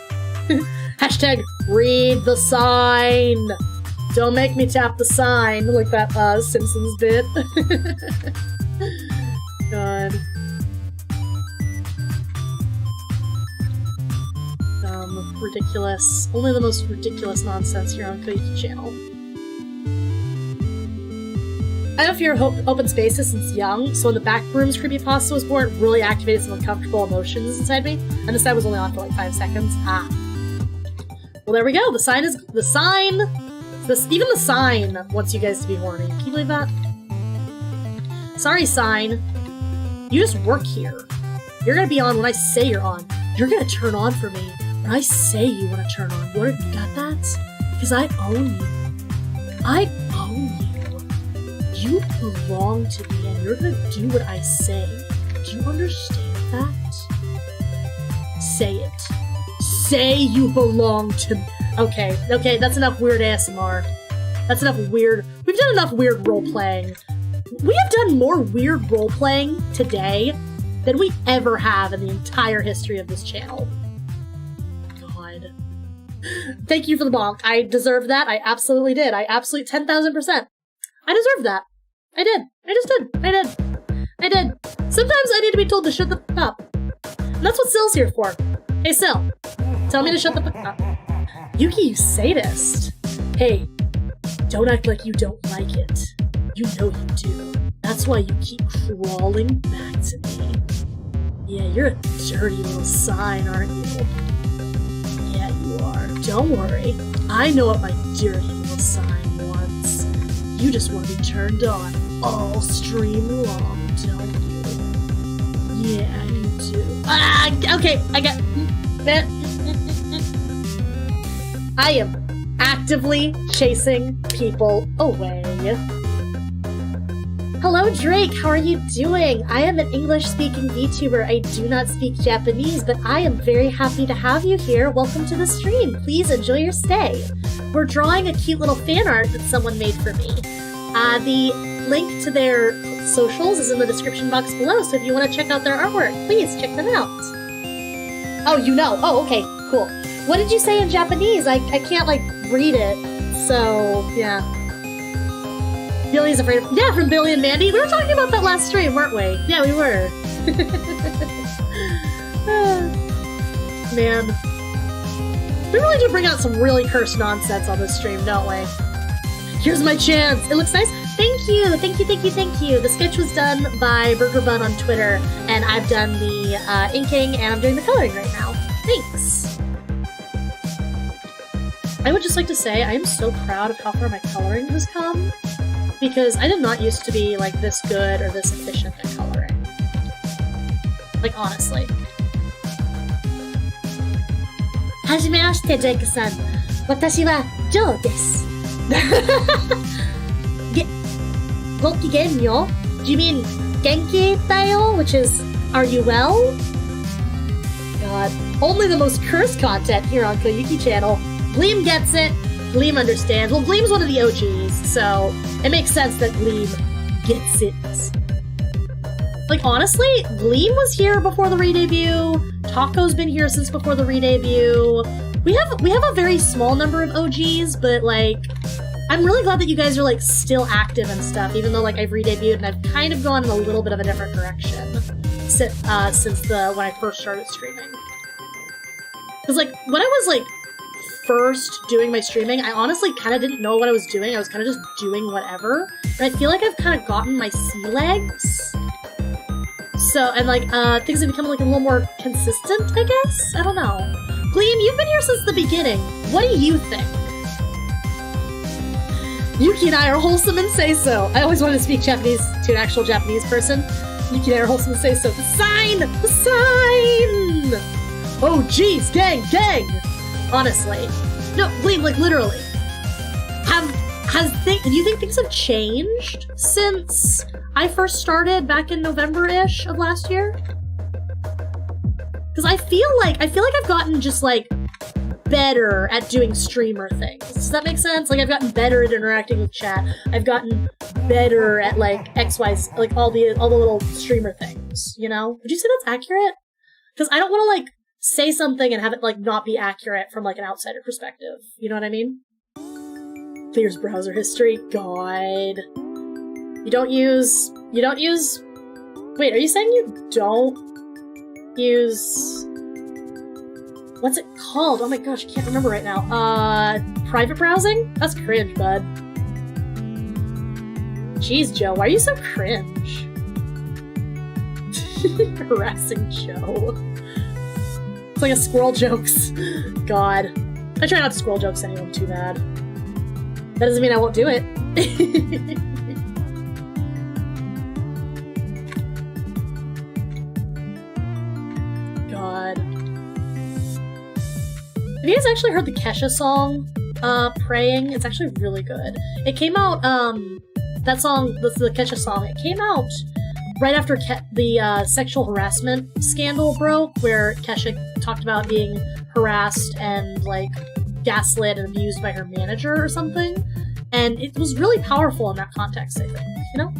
Hashtag read the sign. Don't make me tap the sign like that Simpsons bit. God. Ridiculous. Only the most ridiculous nonsense here on Koyuki channel. I have fear of open spaces since young, so when the Backrooms creepypasta was born, it really activated some uncomfortable emotions inside me, and the sign was only on for like 5 seconds. Ah. Well, there we go. The sign is... The sign... even the sign wants you guys to be horny. Can you believe that? Sorry, sign. You just work here. You're gonna be on when I say you're on. You're gonna turn on for me when I say you want to turn on. You got that? Because I own you. I own you. You belong to me, and you're gonna do what I say. Do you understand that? Say it. Say you belong to me. Okay, that's enough weird ASMR. That's enough weird... We've done enough weird role-playing. We have done more weird role-playing today than we ever have in the entire history of this channel. God. Thank you for the bonk. I deserved that. I absolutely did. I absolutely 10,000%. I deserved that. I did. I just did. I did. Sometimes I need to be told to shut the f*** up. And that's what Sill's here for. Hey, Sill. Tell me to shut the f*** up. Yuki, you sadist. Hey, don't act like you don't like it. You know you do. That's why you keep crawling back to me. Yeah, you're a dirty little sign, aren't you? Yeah, you are. Don't worry. I know what my dirty little sign wants. You just want to be turned on all stream long, don't you? Yeah, you do. Ah, okay, I got... I am actively chasing people away. Hello, Drake. How are you doing? I am an English-speaking VTuber. I do not speak Japanese, but I am very happy to have you here. Welcome to the stream. Please enjoy your stay. We're drawing a cute little fan art that someone made for me. The link to their socials is in the description box below, so if you want to check out their artwork, please check them out. Oh, you know. Oh, okay. Cool. What did you say in Japanese? I can't, like, read it. So, yeah. Billy's afraid of... Yeah, from Billy and Mandy. We were talking about that last stream, weren't we? Yeah, we were. Man. We really do bring out some really cursed nonsense on this stream, don't we? Here's my chance. It looks nice. Thank you. Thank you, thank you, thank you. The sketch was done by Burger Bun on Twitter, and I've done the inking, and I'm doing the coloring right now. Thanks. I would just like to say I am so proud of how far my coloring has come, because I did not used to be like this good or this efficient at coloring. Like, honestly. Hajimemashite, Drake-san. Watashi wa Joe desu. Gokigenyo? Do you mean Genki dayo? Which is, are you well? God. Only the most cursed content here on Koyuki channel. Gleam gets it. Gleam understands. Well, Gleam's one of the OGs, so it makes sense that Gleam gets it. Like, honestly, Gleam was here before the re-debut. Taco's been here since before the re-debut. We have a very small number of OGs, but, like, I'm really glad that you guys are, like, still active and stuff, even though, like, I've re-debuted and I've kind of gone in a little bit of a different direction since when I first started streaming. Because, like, when I was, like, first doing my streaming, I honestly kind of didn't know what I was doing. I was kind of just doing whatever. And I feel like I've kind of gotten my sea legs. So, and, like, things have become, like, a little more consistent, I guess? I don't know. Gleam, you've been here since the beginning. What do you think? Yuki and I are wholesome and say so. I always wanted to speak Japanese to an actual Japanese person. Yuki and I are wholesome and say so. The sign! The sign! Oh, jeez, gang! Honestly. No, Gleam, like, literally. Do you think things have changed since I first started back in November-ish of last year? Because I feel like I've gotten just, like, better at doing streamer things. Does that make sense? Like, I've gotten better at interacting with chat. I've gotten better at, like, XY's, like, all the little streamer things, you know? Would you say that's accurate? Because I don't want to, like, say something and have it, like, not be accurate from, like, an outsider perspective. You know what I mean? Clears browser history. God. You don't use... Wait, are you saying you don't use... What's it called? Oh my gosh, I can't remember right now. Private browsing? That's cringe, bud. Jeez, Joe, why are you so cringe? Harassing Joe. It's like a squirrel jokes. God. I try not to squirrel jokes anyone too bad. That doesn't mean I won't do it. God. Have you guys actually heard the Kesha song, Praying? It's actually really good. It came out, that song, the Kesha song, it came out right after the sexual harassment scandal broke, where Kesha talked about being harassed and, like, gaslit and abused by her manager or something. And it was really powerful in that context, I think, you know?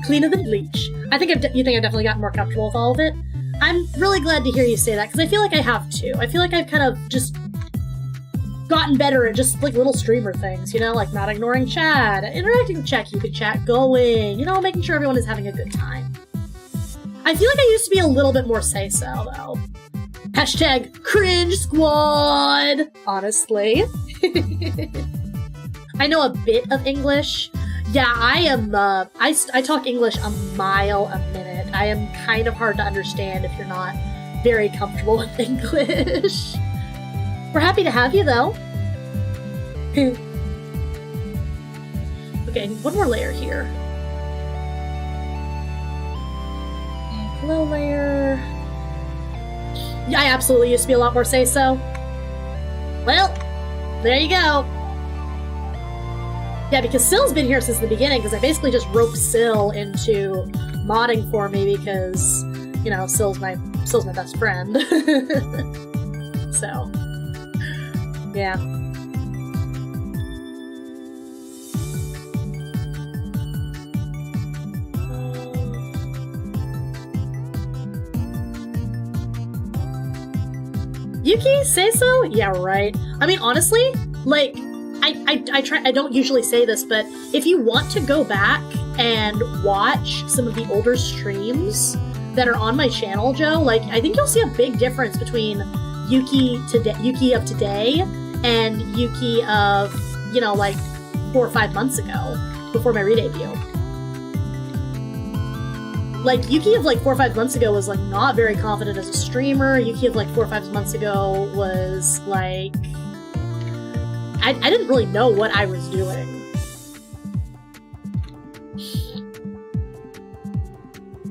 Cleaner than bleach. I think you think I've definitely gotten more comfortable with all of it. I'm really glad to hear you say that, because I feel like I have too. I feel like I've kind of just gotten better at just, like, little streamer things, you know? Like, not ignoring chat, interacting with chat, keeping chat going, you know, making sure everyone is having a good time. I feel like I used to be a little bit more say-so, though. Hashtag cringe squad! Honestly. I know a bit of English. Yeah, I am, I talk English a mile a minute. I am kind of hard to understand if you're not very comfortable with English. We're happy to have you, though. Okay, one more layer here. Hello, layer. Yeah, I absolutely used to be a lot more say-so. Well, there you go. Yeah, because Sill's been here since the beginning, because I basically just roped Sill into modding for me because, you know, Sill's my best friend. So, yeah. Yuki, say so? Yeah, right. I mean, honestly, like, I don't usually say this, but if you want to go back and watch some of the older streams that are on my channel, Joe, like, I think you'll see a big difference between Yuki of today and Yuki of, you know, like 4 or 5 months ago, before my re-debut. Like, Yuki of, like, 4 or 5 months ago was, like, not very confident as a streamer. Yuki of, like, 4 or 5 months ago was, like... I didn't really know what I was doing.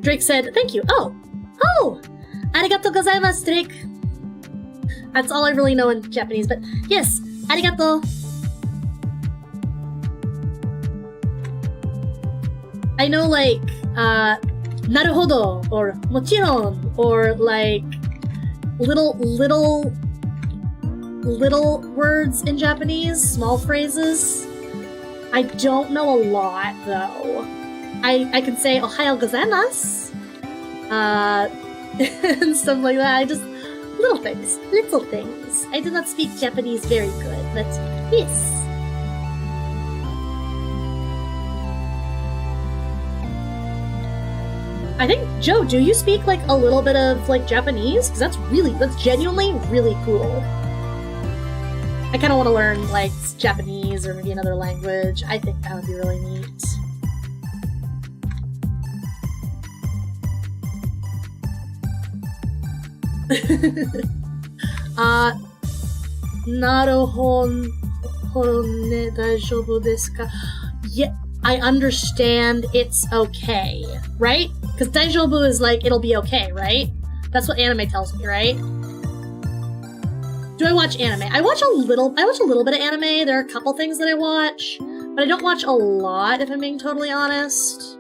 Drake said, thank you. Oh! Arigato gozaimasu, Drake. That's all I really know in Japanese, but yes, arigato. I know, like, naruhodo, or mochiron, or, like, little words in Japanese, small phrases. I don't know a lot, though. I can say ohayo gozaimasu, and stuff like that. I just, little things. I do not speak Japanese very good, but yes. I think, Joe, do you speak, like, a little bit of, like, Japanese? Because that's genuinely really cool. I kind of want to learn, like, Japanese or maybe another language. I think that would be really neat. Naruhone daijoubu desu ka? Yeah, I understand it's okay, right? Because daijoubu is like, it'll be okay, right? That's what anime tells me, right? Do I watch anime? I watch a little bit of anime. There are a couple things that I watch, but I don't watch a lot, if I'm being totally honest.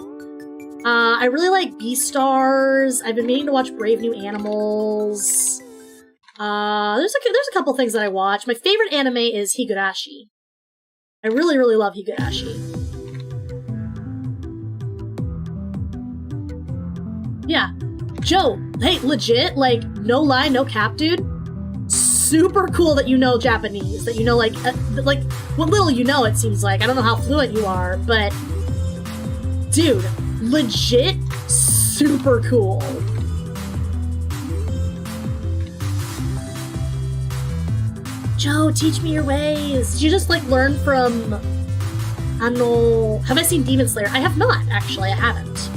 I really like Beastars. I've been meaning to watch Brave New Animals. There's a couple things that I watch. My favorite anime is Higurashi. I really, really love Higurashi. Yeah. Joe, hey, legit, like, no lie, no cap, dude. Super cool that you know Japanese, that you know, like, what little you know, it seems like. I don't know how fluent you are, but, dude, legit super cool. Joe, teach me your ways. Did you just, like, learn from Have I seen Demon Slayer? I have not, actually. I haven't.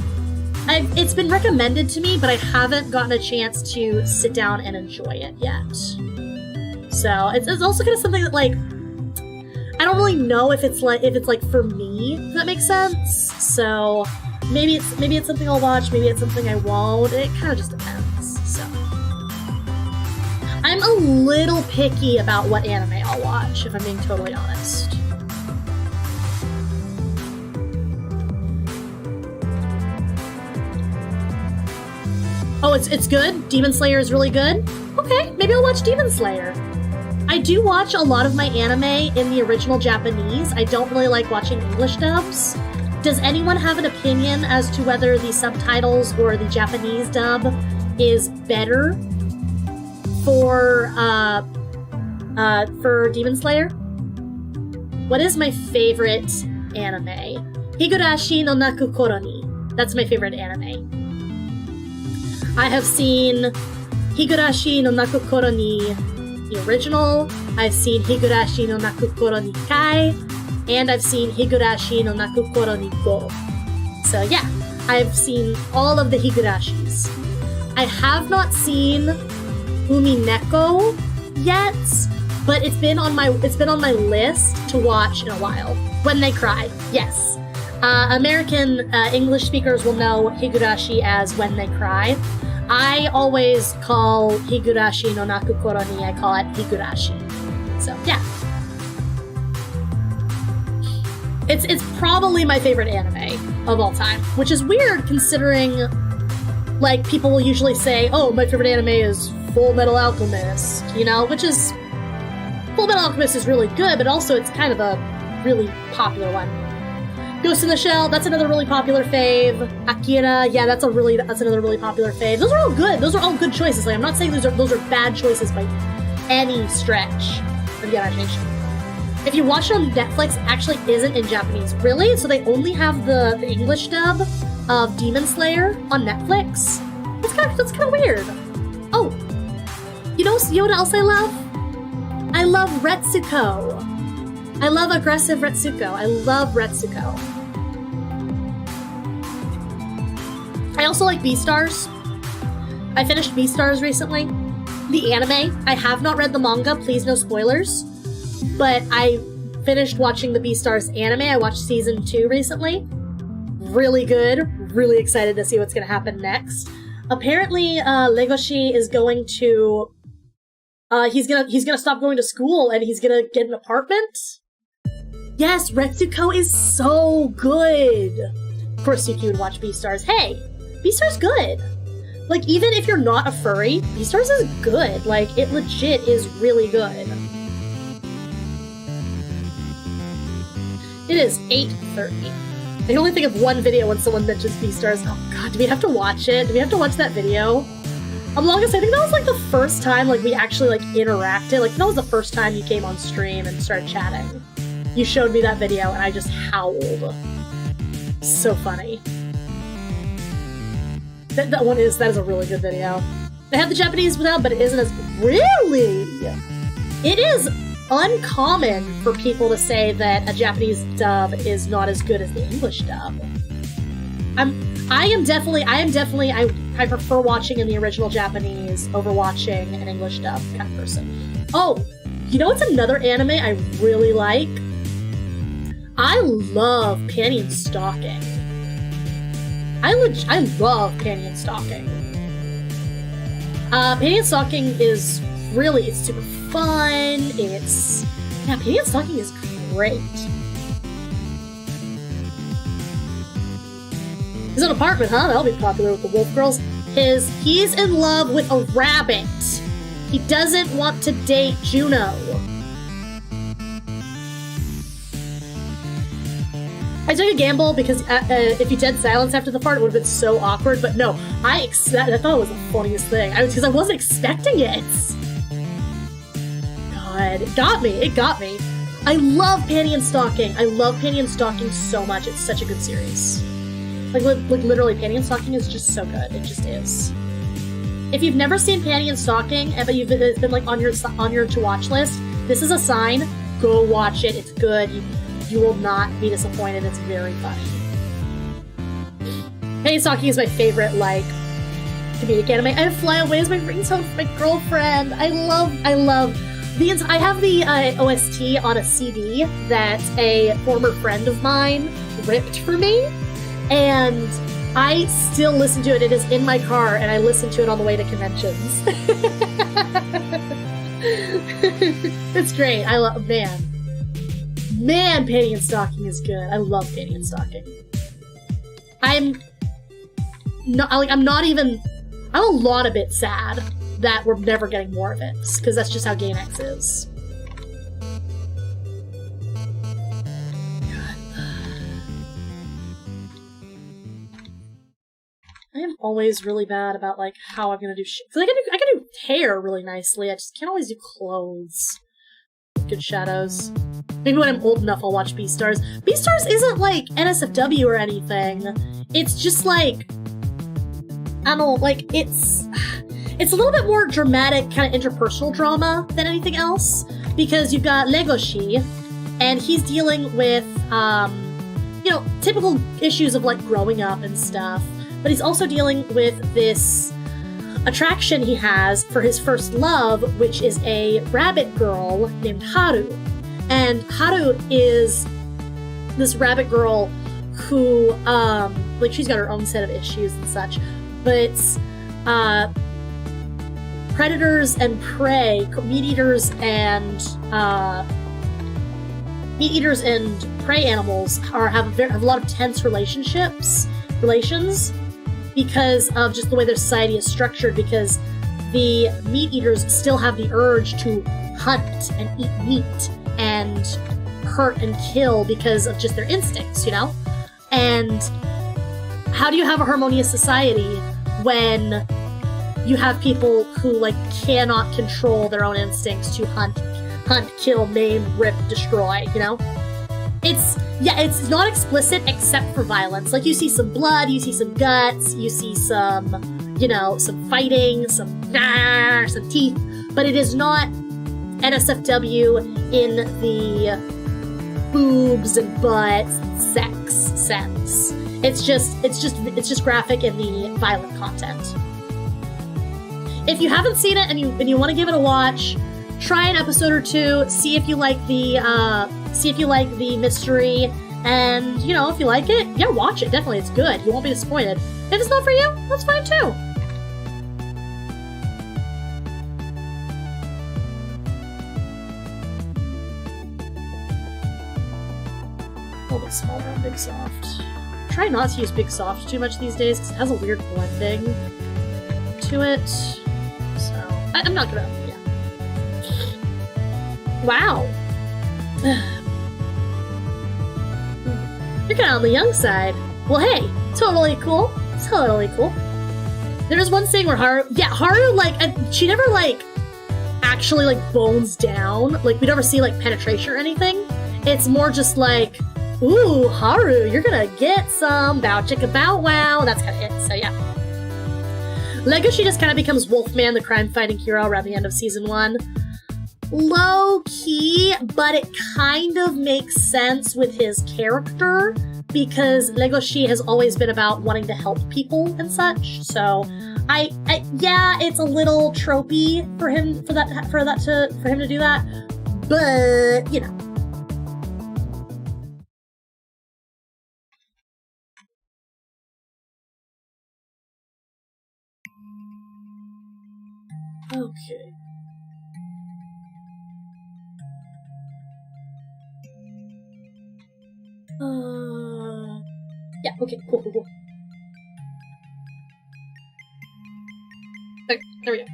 It's been recommended to me, but I haven't gotten a chance to sit down and enjoy it yet. So it's also kind of something that, like, I don't really know if it's like for me, if that makes sense. So maybe it's something I'll watch, maybe it's something I won't. It kind of just depends. So I'm a little picky about what anime I'll watch, if I'm being totally honest. Oh, it's good? Demon Slayer is really good? Okay, maybe I'll watch Demon Slayer. I do watch a lot of my anime in the original Japanese. I don't really like watching English dubs. Does anyone have an opinion as to whether the subtitles or the Japanese dub is better for Demon Slayer? What is my favorite anime? Higurashi no Naku Koro ni. That's my favorite anime. I have seen Higurashi no Naku Koro ni, the original. I've seen Higurashi no Naku Koro ni Kai, and I've seen Higurashi no Naku Koro ni Go. So yeah, I've seen all of the Higurashis. I have not seen Umineko yet, but it's been on my list to watch in a while. When They Cry, yes. American English speakers will know Higurashi as When They Cry. I always call Higurashi no Naku Koro ni, I call it Higurashi. So, yeah. It's probably my favorite anime of all time, which is weird considering, like, people will usually say, oh, my favorite anime is Full Metal Alchemist, you know, which is... Full Metal Alchemist is really good, but also it's kind of a really popular one. Ghost in the Shell, that's another really popular fave. Akira, yeah, that's another really popular fave. Those are all good. Those are all good choices. Like, I'm not saying those are bad choices by any stretch of the imagination. If you watch it on Netflix, it actually isn't in Japanese. Really? So they only have the English dub of Demon Slayer on Netflix? That's kind of weird. Oh, you know what else I love? I love Retsuko. I love aggressive Retsuko. I love Retsuko. I also like Beastars. I finished Beastars recently. The anime. I have not read the manga, please no spoilers. But I finished watching the Beastars anime. I watched season 2 recently. Really good. Really excited to see what's going to happen next. Apparently, Legoshi is going to... he's gonna stop going to school and he's gonna get an apartment. Yes, Retsuko is so good. Of course, you would watch Beastars. Hey, Beastars good. Like, even if you're not a furry, Beastars is good. Like, it legit is really good. It is 8:30. I can only think of one video when someone mentions Beastars. Oh god, do we have to watch it? Do we have to watch that video? Longest, I think that was like the first time like we actually like interacted. Like, that was the first time you came on stream and started chatting. You showed me that video and I just howled. So funny. That is a really good video. They have the Japanese dub, but it isn't as... Really? It is uncommon for people to say that a Japanese dub is not as good as the English dub. I prefer watching in the original Japanese over watching an English dub kind of person. Oh, you know what's another anime I really like? I love Panty and Stocking. I love Panty and Stocking. Panty and Stocking is really, it's super fun. Panty and Stocking is great. He's an apartment, huh? That'll be popular with the wolf girls. He's in love with a rabbit. He doesn't want to date Juno. I took a gamble because if you did silence after the fart, it would have been so awkward, but no, I thought it was the funniest thing. Because I wasn't expecting it. God, it got me. I love Panty and Stocking. I love Panty and Stocking so much. It's such a good series. Like literally, Panty and Stocking is just so good. It just is. If you've never seen Panty and Stocking, but it's been like on your to watch list, this is a sign. Go watch it. It's good. You you will not be disappointed. It's very funny. Penny Stocking is my favorite, like, comedic anime. I have Fly Away as my ringtone for my girlfriend. I love I have the OST on a CD that a former friend of mine ripped for me, and I still listen to it. It is in my car, and I listen to it on the way to conventions. It's great. I love, man, Panty and Stocking is good. I love Panty and Stocking. I'm a lot of bit sad that we're never getting more of it, because that's just how Gainax is. I am always really bad about, like, how I'm gonna do shit. Because I can do hair really nicely, I just can't always do clothes. Good shadows. Maybe when I'm old enough I'll watch Beastars. Beastars isn't, like, NSFW or anything. It's just, like, I don't know, like, it's a little bit more dramatic, kind of interpersonal drama than anything else, because you've got Legoshi, and he's dealing with, you know, typical issues of, like, growing up and stuff, but he's also dealing with this attraction he has for his first love, which is a rabbit girl named Haru. And Haru is this rabbit girl who, like, she's got her own set of issues and such, but predators and prey, meat eaters and prey animals have a lot of tense relations because of just the way their society is structured, because the meat eaters still have the urge to hunt and eat meat and hurt and kill because of just their instincts, you know? And how do you have a harmonious society when you have people who, like, cannot control their own instincts to hunt, kill, maim, rip, destroy, you know? It's not explicit except for violence. Like, you see some blood, you see some guts, you see some, you know, some fighting, some teeth, but it is not NSFW in the boobs and butts and sex sense. It's just graphic in the violent content. If you haven't seen it and you want to give it a watch, try an episode or two, see if you like the mystery, and, you know, if you like it, yeah, watch it. Definitely, it's good. You won't be disappointed. If it's not for you, that's fine too. A little bit smaller on Big Soft. Try not to use Big Soft too much these days because it has a weird blending to it. So I'm not gonna. Yeah. Wow. You're kind of on the young side. Well, hey, totally cool. Totally cool. There was one scene where Haru, like, she never, like, actually, like, bones down. Like, we never see, like, penetration or anything. It's more just like, ooh, Haru, you're gonna get some bow chicka bow wow. That's kind of it. So, yeah. Legoshi just kind of becomes Wolfman, the crime-fighting hero, around the end of Season 1. Low-key, but it kind of makes sense with his character, because Legoshi has always been about wanting to help people and such, so yeah, it's a little tropey for him to do that, but, you know. Okay. Yeah, okay, cool. Okay, there we go.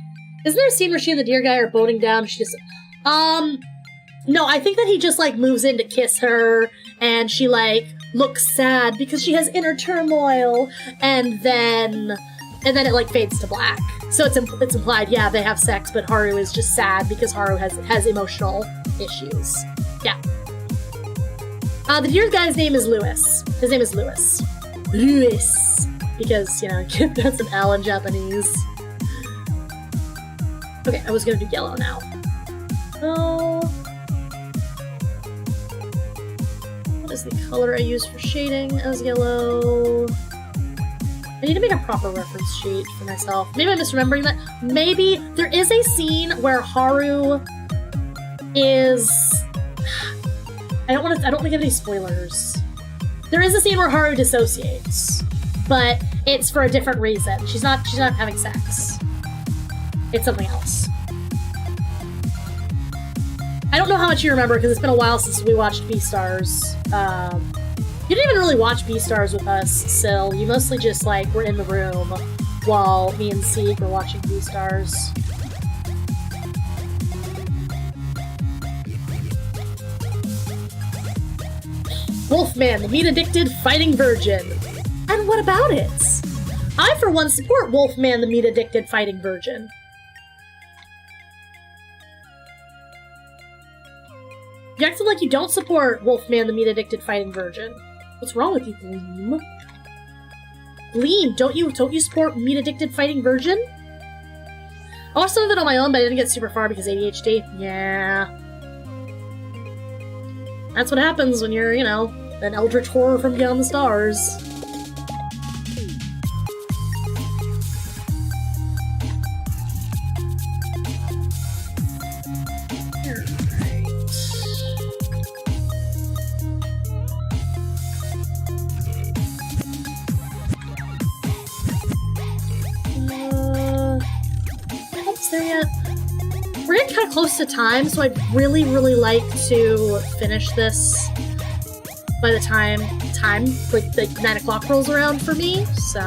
Isn't there a scene where she and the deer guy are boating down? She just, no, I think that he just, like, moves in to kiss her, and she, like, looks sad because she has inner turmoil, and then it, like, fades to black. So it's implied, yeah, they have sex, but Haru is just sad because Haru has emotional issues. Yeah. The deer guy's name is Lewis. His name is Lewis. Lewis! Because, you know, that's an L in Japanese. Okay, I was gonna do yellow now. Oh. is the color I use for shading as yellow. I need to make a proper reference sheet for myself. Maybe I'm misremembering that. Maybe there is a scene where Haru is... I don't want to give any spoilers. There is a scene where Haru dissociates, but it's for a different reason. She's not having sex. It's something else. I don't know how much you remember because it's been a while since we watched Beastars. You didn't even really watch Beastars with us, Syl. You mostly just, like, were in the room while me and Seek were watching Beastars. Wolfman, the meat-addicted fighting virgin. And what about it? I, for one, support Wolfman, the meat-addicted fighting virgin. You acted like you don't support Wolfman, the meat-addicted fighting virgin. What's wrong with you, Gleam? Gleam, don't you support meat-addicted fighting virgin? I watched some of it on my own, but I didn't get super far because ADHD. Yeah. That's what happens when you're, you know, an eldritch horror from beyond the stars. There yet? We're getting kind of close to time, so I'd really, really like to finish this by the time like 9 o'clock rolls around for me, so...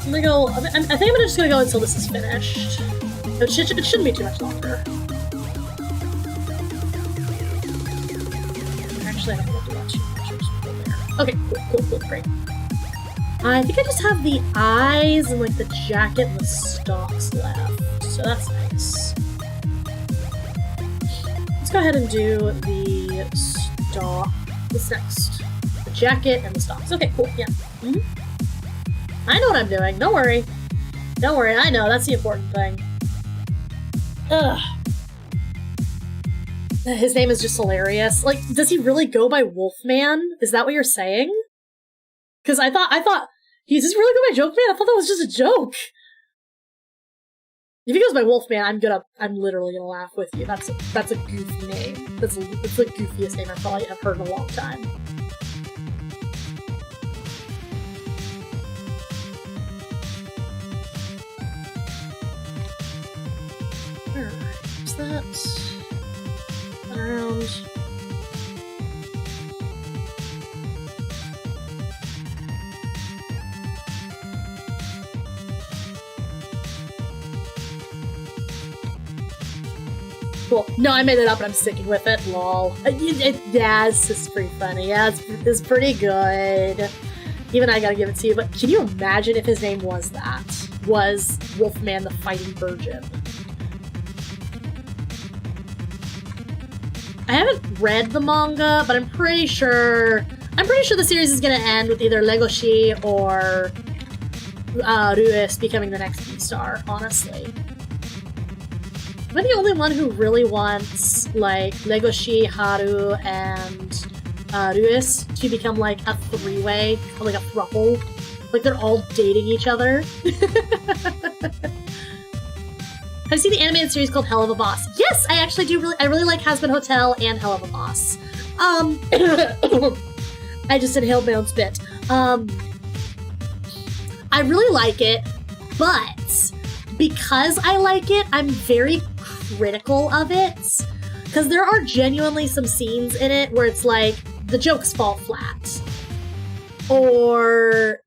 I'm gonna go... I think I'm just gonna go until this is finished. It shouldn't be too much longer. Actually, I don't want to do that too much. I'll just put it there. Okay, cool, great. I think I just have the eyes and, like, the jacket and the stocks left, so that's nice. Let's go ahead and do the stock. What's next? The jacket and the stocks. Okay, cool, yeah. I know what I'm doing, don't worry. Don't worry, I know, that's the important thing. Ugh. His name is just hilarious. Like, does he really go by Wolfman? Is that what you're saying? Because I thought, does this really go by Joke Man? I thought that was just a joke. If he goes by Wolfman, I'm literally gonna laugh with you. That's a goofy name. It's the goofiest name I probably have heard in a long time. Alright, what's that? Around. Cool. No, I made it up and I'm sticking with it. Lol. Yeah, it's just pretty funny. Yeah, it's pretty good. Even I gotta give it to you, but can you imagine if his name was that? Was Wolfman the Fighting Virgin? I haven't read the manga, but I'm pretty sure the series is gonna end with either Legoshi or Ruis becoming the next Beastar, honestly. Am I the only one who really wants, like, Legoshi, Haru, and Ruis to become, like, a three-way, like a throuple? Like, they're all dating each other? Have you seen the animated series called Hell of a Boss? Yes, I actually do I really like Hazbin Hotel and Hell of a Boss. I just inhaled my own spit. I really like it, but because I like it, I'm very critical of it, because there are genuinely some scenes in it where it's like the jokes fall flat, or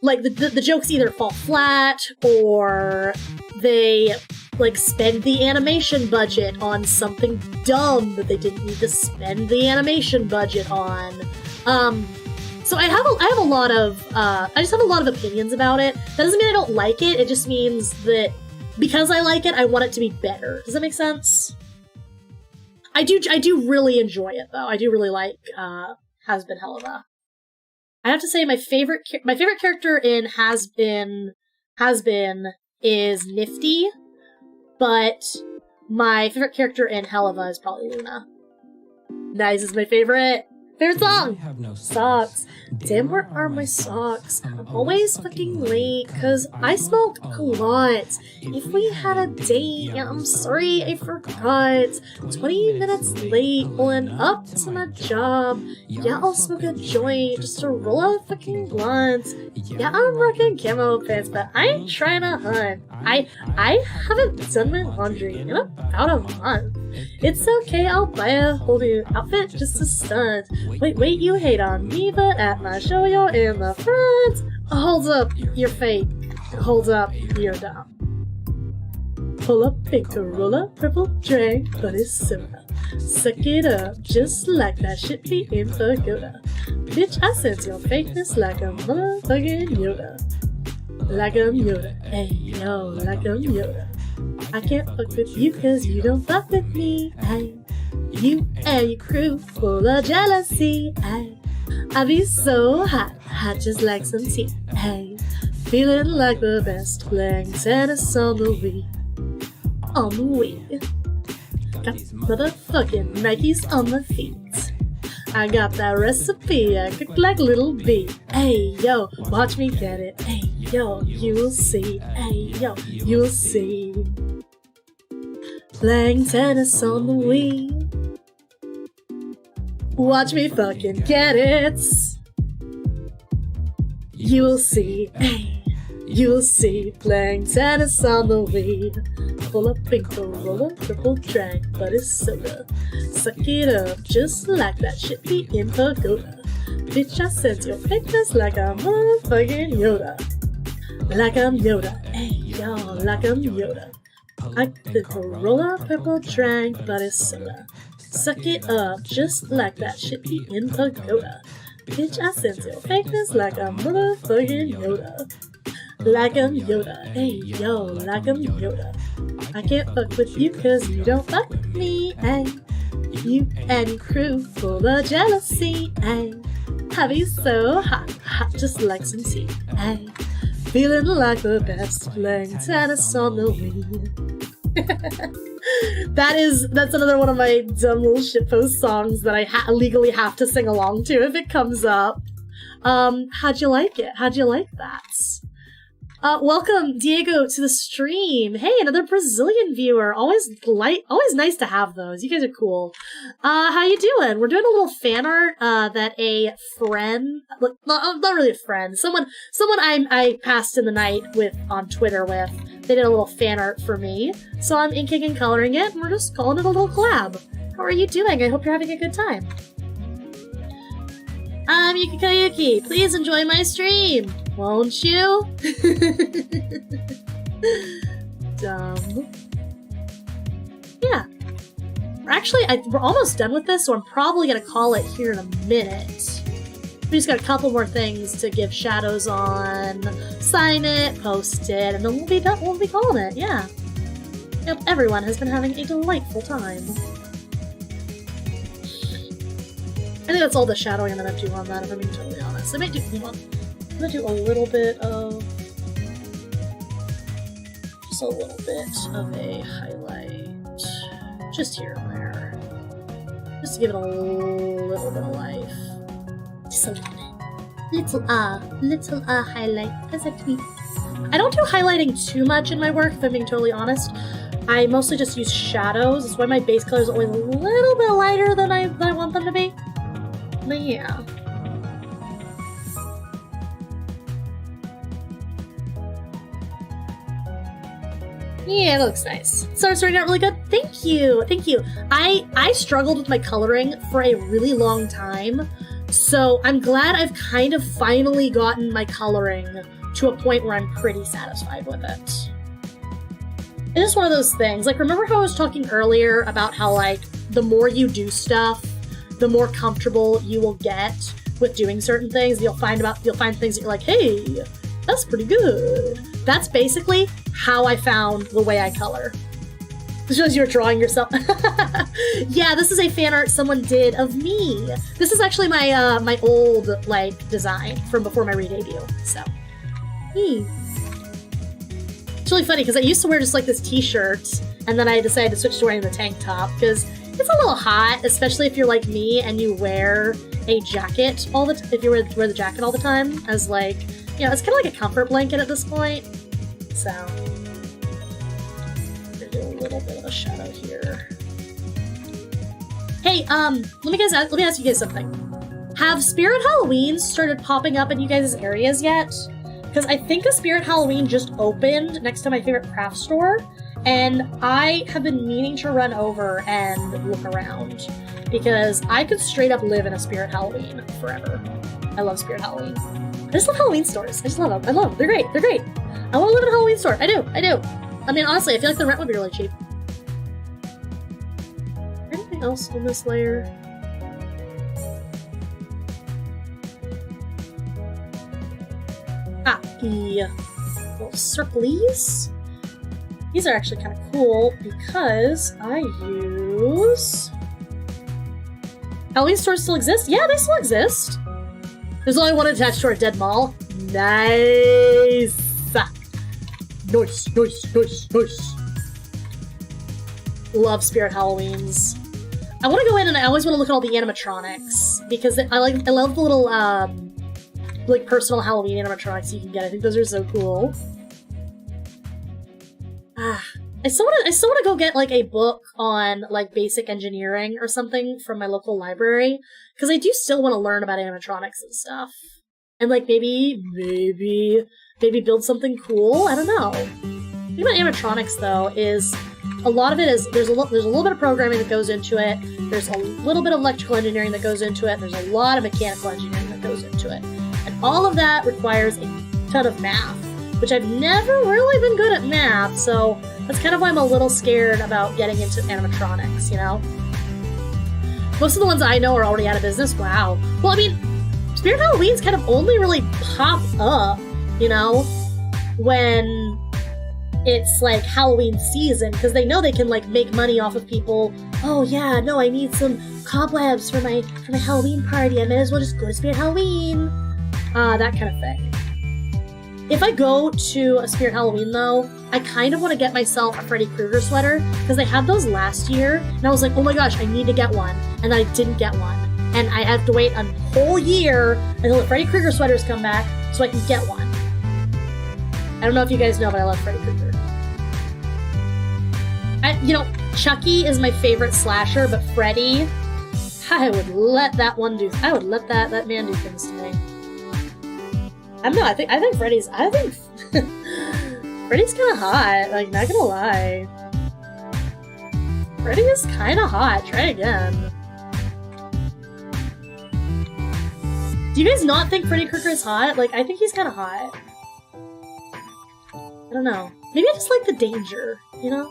like the jokes either fall flat or they like spend the animation budget on something dumb that they didn't need to spend the animation budget on. So I have a lot of I just have a lot of opinions about it. That doesn't mean I don't like it. It just means that because I like it, I want it to be better. Does that make sense? I do really enjoy it though. I do really like Hazbin Helva. I have to say my favorite character in Hazbin is Nifty, but my favorite character in Helava is probably Luna. Nice is my favorite. Favorite song! Socks. Damn, where are my socks? I'm always fucking late because I smoke a lot. If we had a date, yeah, I'm sorry, I forgot. 20 minutes late, pulling up to my job. Yeah, I'll smoke a joint just to roll out a fucking blunt. Yeah, I'm rocking camo pants, but I ain't trying to hunt. I haven't done my laundry in about a month. It's okay, I'll buy a whole new outfit just to stunt. Wait, you hate on me, but at my show you're in the front. Hold up, you're fake. Hold up, you're dumb. Pull up, pink Corolla, purple drink, but it's soda. Suck it up, just like that shit be in pagoda. Bitch, I sense your fakeness like a motherfucking Yoda. Like I'm Yoda, hey yo, like I'm Yoda. I can't fuck with you cause you don't fuck with me, ay. You and your crew full of jealousy, ay. I be so hot, hot just like some tea, ay. Feeling like the best, playing tennis on the Wii. On the Wii. Got motherfucking Nikes on my feet. I got that recipe, I cook like Little B. Hey yo, watch me get it. Hey yo, you'll see. Hey yo, you'll see. Playing tennis on the Wii. Watch me fucking get it. You'll see. Hey, you'll see. Playing tennis on the Wii. Full of pink Corolla, purple drink, but it's soda. Suck it up, just like that shit be in pagoda. Bitch, I sense your fakeness like I'm motherfucking Yoda. Like I'm Yoda, hey yo, like I'm Yoda. I the Corolla, purple drink, but it's soda. Suck it up, just like that shit be in pagoda. Bitch, I sense your fakeness like I'm motherfucking Yoda. Like I'm Yoda, hey yo, like I'm Yoda. I can't fuck with you cause you don't fuck with me, ay. You and your crew full of jealousy, ay. I be so hot, hot just like some tea, ay. Feeling like the best, playing tennis on the Wii. That's another one of my dumb little shitpost songs that I legally have to sing along to if it comes up. How'd you like it? How'd you like that? Welcome, Diego, to the stream. Hey, another Brazilian viewer. Always nice to have those. You guys are cool. How you doing? We're doing a little fan art that a friend, not really a friend, someone I passed in the night with on Twitter with. They did a little fan art for me, so I'm inking and coloring it, and we're just calling it a little collab. How are you doing? I hope you're having a good time. I'm Yuki Koyuki. Please enjoy my stream, won't you? Dumb. Yeah. We're almost done with this, so I'm probably gonna call it here in a minute. We just got a couple more things to give shadows on, sign it, post it, and then we'll be done. We'll be calling it. Yeah. Yep. Everyone has been having a delightful time. I think that's all the shadowing I'm gonna do on that, if I'm being totally honest. I might do, I'm gonna do a little bit of, just a little bit of a highlight, just here and there, just to give it a little bit of life. Just a little highlight, as a tweet. I don't do highlighting too much in my work, if I'm being totally honest. I mostly just use shadows. That's why my base color is always a little bit lighter than I want them to be. But yeah. Yeah, it looks nice. Started starting out really good. Thank you. Thank you. I struggled with my coloring for a really long time, so I'm glad I've kind of finally gotten my coloring to a point where I'm pretty satisfied with it. It's just one of those things. Like, remember how I was talking earlier about how, like, the more you do stuff, the more comfortable you will get with doing certain things. You'll find things that you're like, hey, that's pretty good. That's basically how I found the way I color. This shows you're drawing yourself. Yeah, this is a fan art someone did of me. This is actually my my old design from before my re-debut. So, It's really funny because I used to wear just like this t-shirt, and then I decided to switch to wearing the tank top, because it's a little hot, especially if you're like me and you wear a jacket all the if you wear the jacket all the time, as like, you know, it's kind of like a comfort blanket at this point. So, I'm gonna do a little bit of a shadow here. Hey, let me ask you guys something. Have Spirit Halloweens started popping up in you guys' areas yet? Because I think a Spirit Halloween just opened next to my favorite craft store, and I have been meaning to run over and look around, because I could straight up live in a Spirit Halloween forever. I love Spirit Halloween. I just love Halloween stores. I just love them. I love them. They're great. They're great. I want to live in a Halloween store. I do. I do. I mean, honestly, I feel like the rent would be really cheap. Anything else on this layer? Ah, the little circlies. These are actually kind of cool because I use... Halloween stores still exist? Yeah, they still exist. There's only one attached to our dead mall. Nice! Nice, nice, nice, nice. Love Spirit Halloweens. I want to go in and I always want to look at all the animatronics, because I love the little, like, personal Halloween animatronics you can get. I think those are so cool. I still want to go get, like, a book on, like, basic engineering or something from my local library, because I do still want to learn about animatronics and stuff. And, like, maybe build something cool? I don't know. The thing about animatronics, though, is a lot of it is, there's a little bit of programming that goes into it, there's a little bit of electrical engineering that goes into it, there's a lot of mechanical engineering that goes into it. And all of that requires a ton of math, which I've never really been good at math, so that's kind of why I'm a little scared about getting into animatronics, you know? Most of the ones I know are already out of business. Wow. Well, I mean, Spirit Halloween's kind of only really pop up, you know, when it's like Halloween season, because they know they can like make money off of people. Oh yeah, no, I need some cobwebs for my Halloween party. I might as well just go to Spirit Halloween. That kind of thing. If I go to a Spirit Halloween, though, I kind of want to get myself a Freddy Krueger sweater, because they had those last year, and I was like, oh my gosh, I need to get one, and I didn't get one. And I have to wait a whole year until the Freddy Krueger sweaters come back so I can get one. I don't know if you guys know, but I love Freddy Krueger. You know, Chucky is my favorite slasher, but Freddy, I would let that man do things to me. I don't know, I think Freddy's Freddy's kinda hot, like, not gonna lie. Freddy is kinda hot, try it again. Do you guys not think Freddy Krueger is hot? Like, I think he's kinda hot. I don't know. Maybe I just like the danger, you know?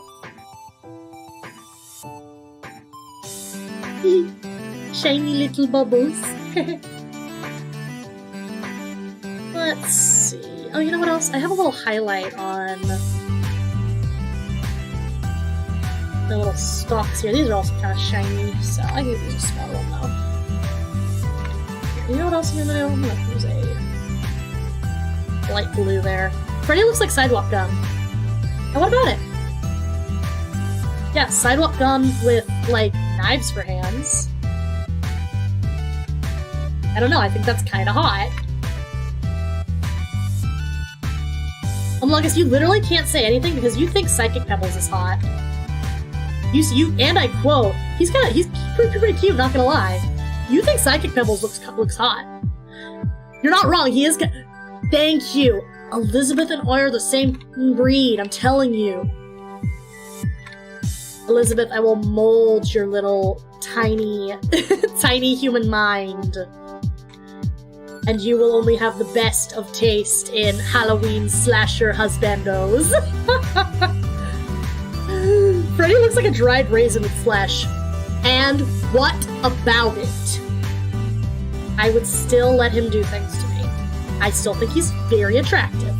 Shiny little bubbles. Let's see. Oh, you know what else? I have a little highlight on the little stalks here. These are also kind of shiny, so I can use a small one though. You know what else I'm gonna do? I'm gonna use a light blue there. Freddy looks like Sidewalk Gum. And what about it? Yeah, Sidewalk Gum with, like, knives for hands. I don't know, I think that's kinda hot. Among Us, you literally can't say anything because you think Psychic Pebbles is hot. You and I quote, he's pretty cute, not gonna lie. You think Psychic Pebbles looks hot. You're not wrong, he is. Thank you. Elizabeth and Oi are the same breed, I'm telling you. Elizabeth, I will mold your little tiny, tiny human mind. And you will only have the best of taste in Halloween slasher husbandos. Freddy looks like a dried raisin with flesh. And what about it? I would still let him do things to me. I still think he's very attractive.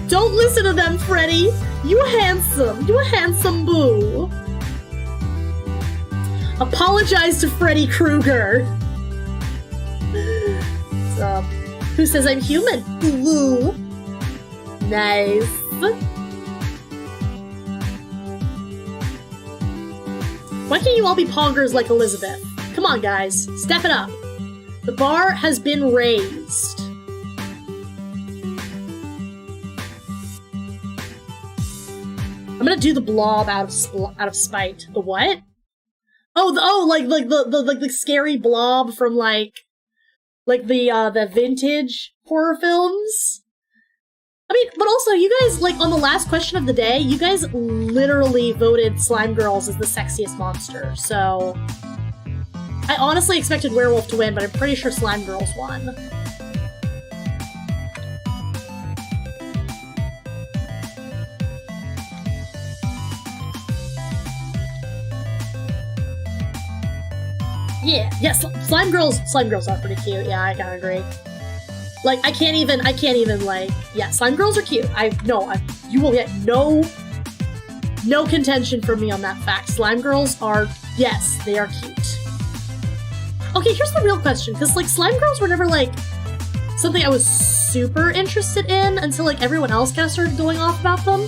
Don't listen to them, Freddy! You handsome boo! Apologize to Freddy Krueger! Who says I'm human? Ooh. Nice. Why can't you all be pongers like Elizabeth? Come on, guys. Step it up. The bar has been raised. I'm gonna do the blob out of spite. The what? Oh, like the scary blob from like the vintage horror films. I mean, but also you guys, like, on the last question of the day, you guys literally voted Slime Girls as the sexiest monster. So I honestly expected Werewolf to win, but I'm pretty sure Slime Girls won. Yeah, Slime Girls are pretty cute. Yeah, I gotta agree. Like, I can't even, like, yeah, Slime Girls are cute. You will get no contention from me on that fact. Slime Girls are, yes, they are cute. Okay, here's the real question, because, like, Slime Girls were never, like, something I was super interested in until, like, everyone else kind of started going off about them.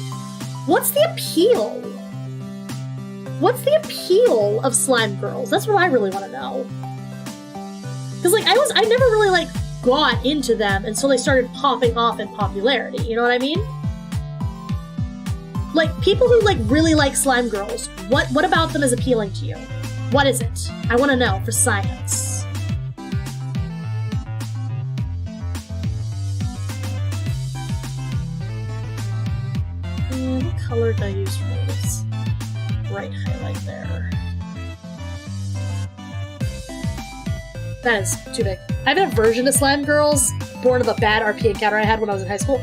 What's the appeal? What's the appeal of Slime Girls? That's what I really want to know. Because, like, I never really, like, got into them until they started popping off in popularity, you know what I mean? Like, people who, like, really like Slime Girls, what about them is appealing to you? What is it? I want to know, for science. What color did I use for this? Bright highlight there. That is too big. I have an aversion to Slime Girls, born of a bad RP encounter I had when I was in high school.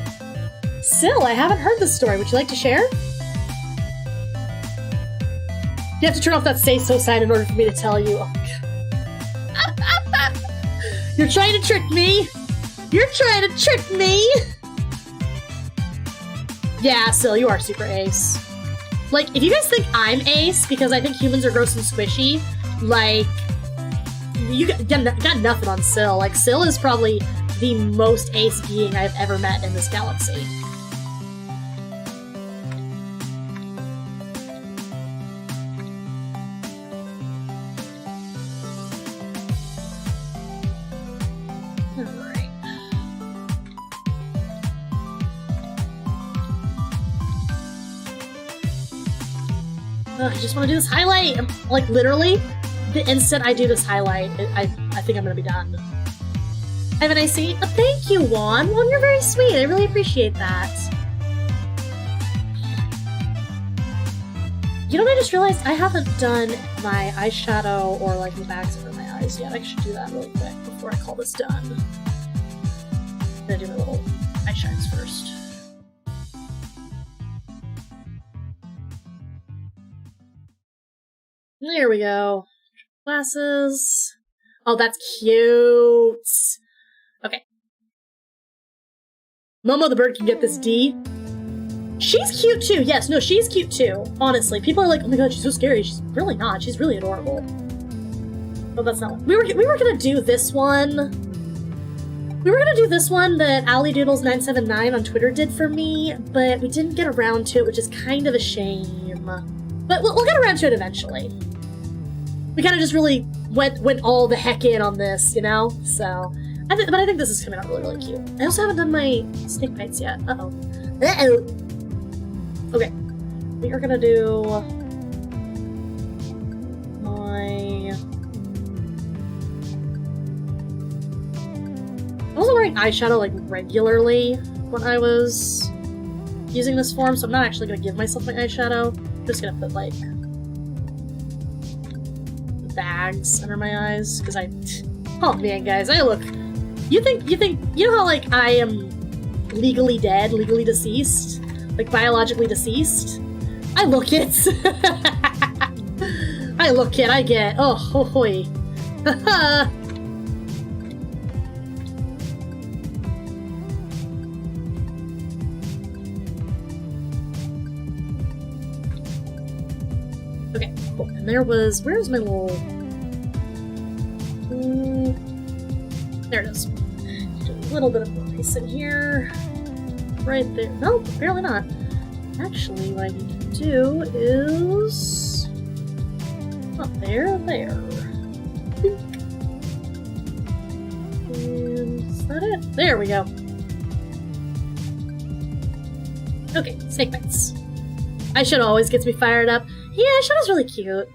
Still, I haven't heard this story. Would you like to share? You have to turn off that say so sign in order for me to tell you. Oh, you're trying to trick me! You're trying to trick me! Yeah, Sil, you are super ace. Like, if you guys think I'm ace because I think humans are gross and squishy, like, you got nothing on Sil. Like, Sil is probably the most ace being I've ever met in this galaxy. Alright. I just want to do this highlight. Like, literally, the instant I do this highlight, I think I'm gonna be done. I have an IC. Oh, thank you, Juan. Juan, you're very sweet. I really appreciate that. You know what I just realized? I haven't done my eyeshadow or, like, the bags over my eyes yet. I should do that really quick before I call this done. I'm gonna do my little eyeshines first. There we go. Glasses. Oh, that's cute. Okay. Momo the bird can get this D. She's cute too. Yes, no, she's cute too. Honestly, people are like, "Oh my god, she's so scary." She's really not. She's really adorable. Oh, that's not one. We were gonna do this one. We were gonna do this one that AllieDoodles979 on Twitter did for me, but we didn't get around to it, which is kind of a shame. But we'll get around to it eventually. We kind of just really went all the heck in on this, you know? So, but I think this is coming out really, really cute. I also haven't done my snake bites yet. Uh-oh. Uh-oh! Okay. We are gonna do my... I wasn't wearing eyeshadow, like, regularly when I was using this form, so I'm not actually gonna give myself my eyeshadow. I'm just gonna put, like, bags under my eyes, because oh man, guys, I look, you know how, like, I am legally dead, legally deceased, like, biologically deceased? I look it. I look it, I get, oh, ho hoy. Okay, cool. And there was, where's my little... there it is. Do a little bit of ice in here. Right there. Nope, apparently not. Actually, what I need to do is... Not there, there. And is that it? There we go. Okay, snake bites. Eyeshadow always gets me fired up. Yeah, eyeshadow's really cute.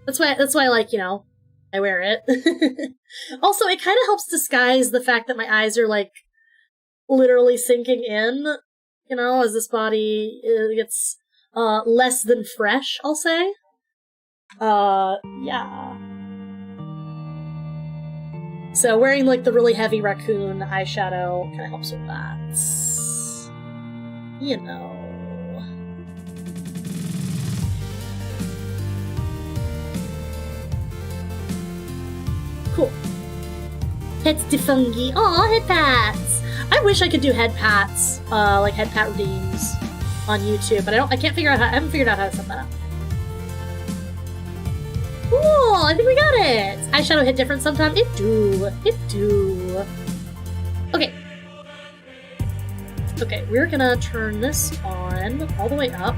That's why like, you know, I wear it. Also, it kind of helps disguise the fact that my eyes are like literally sinking in, you know, as this body gets less than fresh, I'll say. Yeah. So wearing like the really heavy raccoon eyeshadow kind of helps with that. You know. Cool. Pets de fungi. Aw, head pats! I wish I could do head pats, like head pat redeems on YouTube, but I haven't figured out how to set that up. Cool! I think we got it! Eyeshadow hit different sometimes. It do. Okay. Okay, we're gonna turn this on all the way up.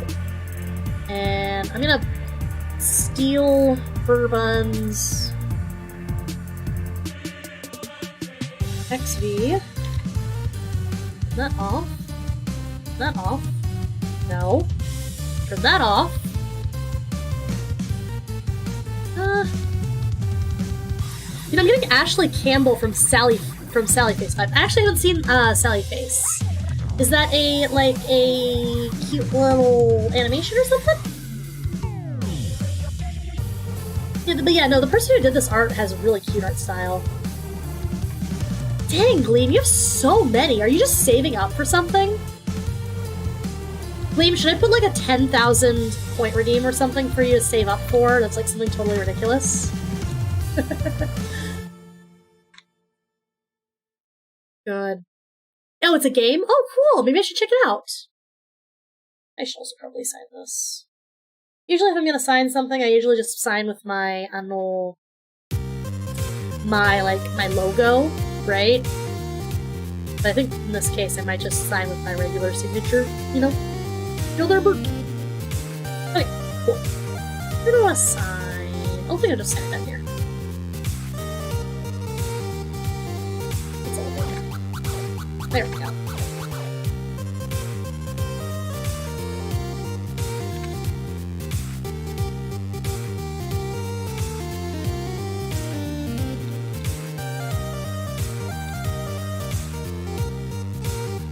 And I'm gonna steal Bourbon's XV. That off. That off. No. Turn that off. You know, I'm getting Ashley Campbell from Sally Face Vibes. I actually haven't seen Sally Face. Is that a cute little animation or something? Yeah, but yeah, no, the person who did this art has really cute art style. Dang, Gleam, you have so many. Are you just saving up for something? Gleam, should I put like a 10,000 point redeem or something for you to save up for? That's like something totally ridiculous. Good. Oh, it's a game? Oh, cool. Maybe I should check it out. I should also probably sign this. Usually if I'm gonna sign something, I usually just sign with my, my logo, right? But I think in this case I might just sign with my regular signature, you know? Feel their boot. Okay, cool. Where do I sign? I don't think I'll just sign it down here. It's all there. There we go.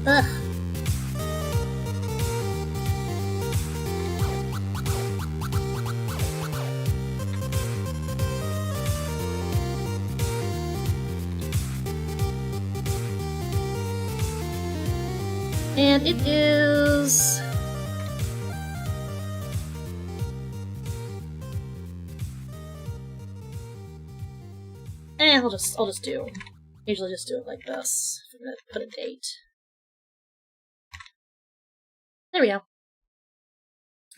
Ugh. And it is... I'll just do. Usually just do it like this. I'm gonna put a date. There we go.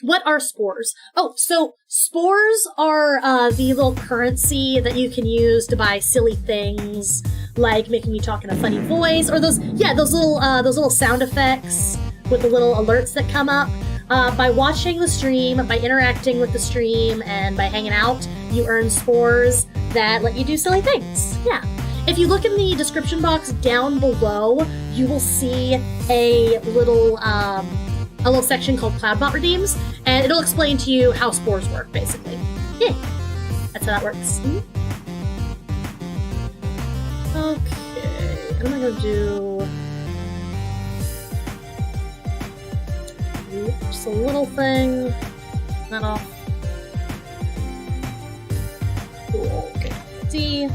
What are spores? Oh, so spores are the little currency that you can use to buy silly things, like making you talk in a funny voice, or those little sound effects with the little alerts that come up. By watching the stream, by interacting with the stream, and by hanging out, you earn spores that let you do silly things. Yeah. If you look in the description box down below, you will see a little section called Cloudbot Redeems, and it'll explain to you how spores work, basically. Yeah, that's how that works. Okay, what am I gonna do? Just a little thing. That off. Cool. Okay. See.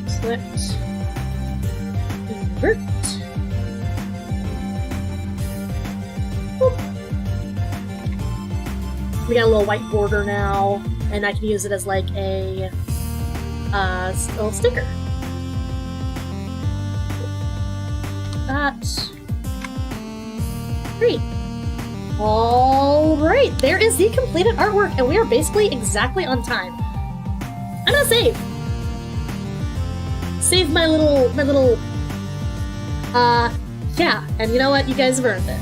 Select. Invert. Boop. We got a little white border now, and I can use it as like a little sticker. That. Great. Alright, there is the completed artwork, and we are basically exactly on time. I'm gonna save. Save my little Yeah, and you know what? You guys have earned it.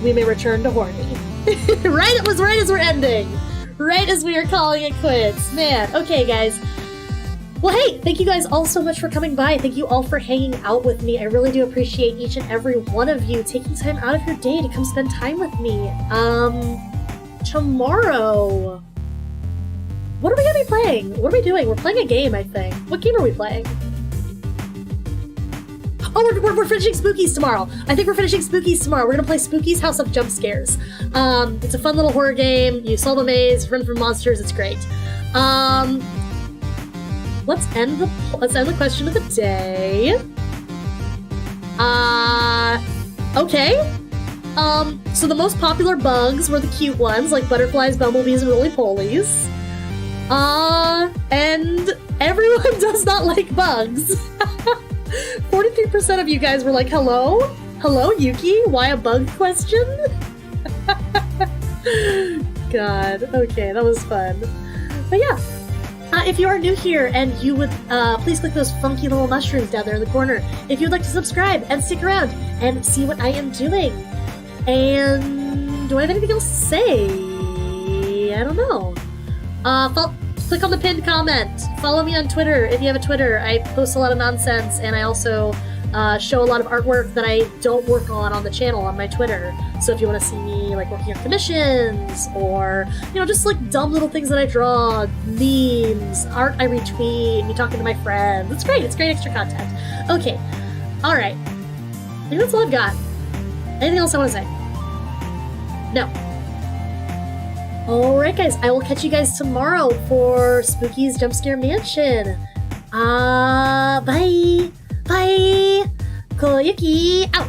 We may return to horny. Right? It was right as we're ending. Right as we are calling it quits. Man, okay, guys. Well, hey, thank you guys all so much for coming by. Thank you all for hanging out with me. I really do appreciate each and every one of you taking time out of your day to come spend time with me. Tomorrow... What are we gonna be playing? What are we doing? We're playing a game, I think. What game are we playing? Oh, we're finishing Spookies tomorrow. I think we're finishing Spookies tomorrow. We're gonna play Spookies House of Jump Scares. It's a fun little horror game. You solve a maze, run from monsters. It's great. Let's end the question of the day. Okay. So the most popular bugs were the cute ones, like butterflies, bumblebees, and roly-polies. And everyone does not like bugs. 43% of you guys were like, hello? Hello, Yuki? Why a bug question? God. Okay, that was fun. But yeah. If you are new here and you would, please click those funky little mushrooms down there in the corner if you'd like to subscribe and stick around and see what I am doing. And do I have anything else to say? I don't know. Click on the pinned comment. Follow me on Twitter if you have a Twitter. I post a lot of nonsense, and I also show a lot of artwork that I don't work on the channel on my Twitter. So if you want to see me like working on commissions, or just like dumb little things that I draw, memes, art I retweet, me talking to my friends, it's great. It's great extra content. Okay, all right. I think that's all I've got. Anything else I want to say? No. Alright guys, I will catch you guys tomorrow for Spooky's Jump Scare Mansion. Bye! Bye! Koyuki out!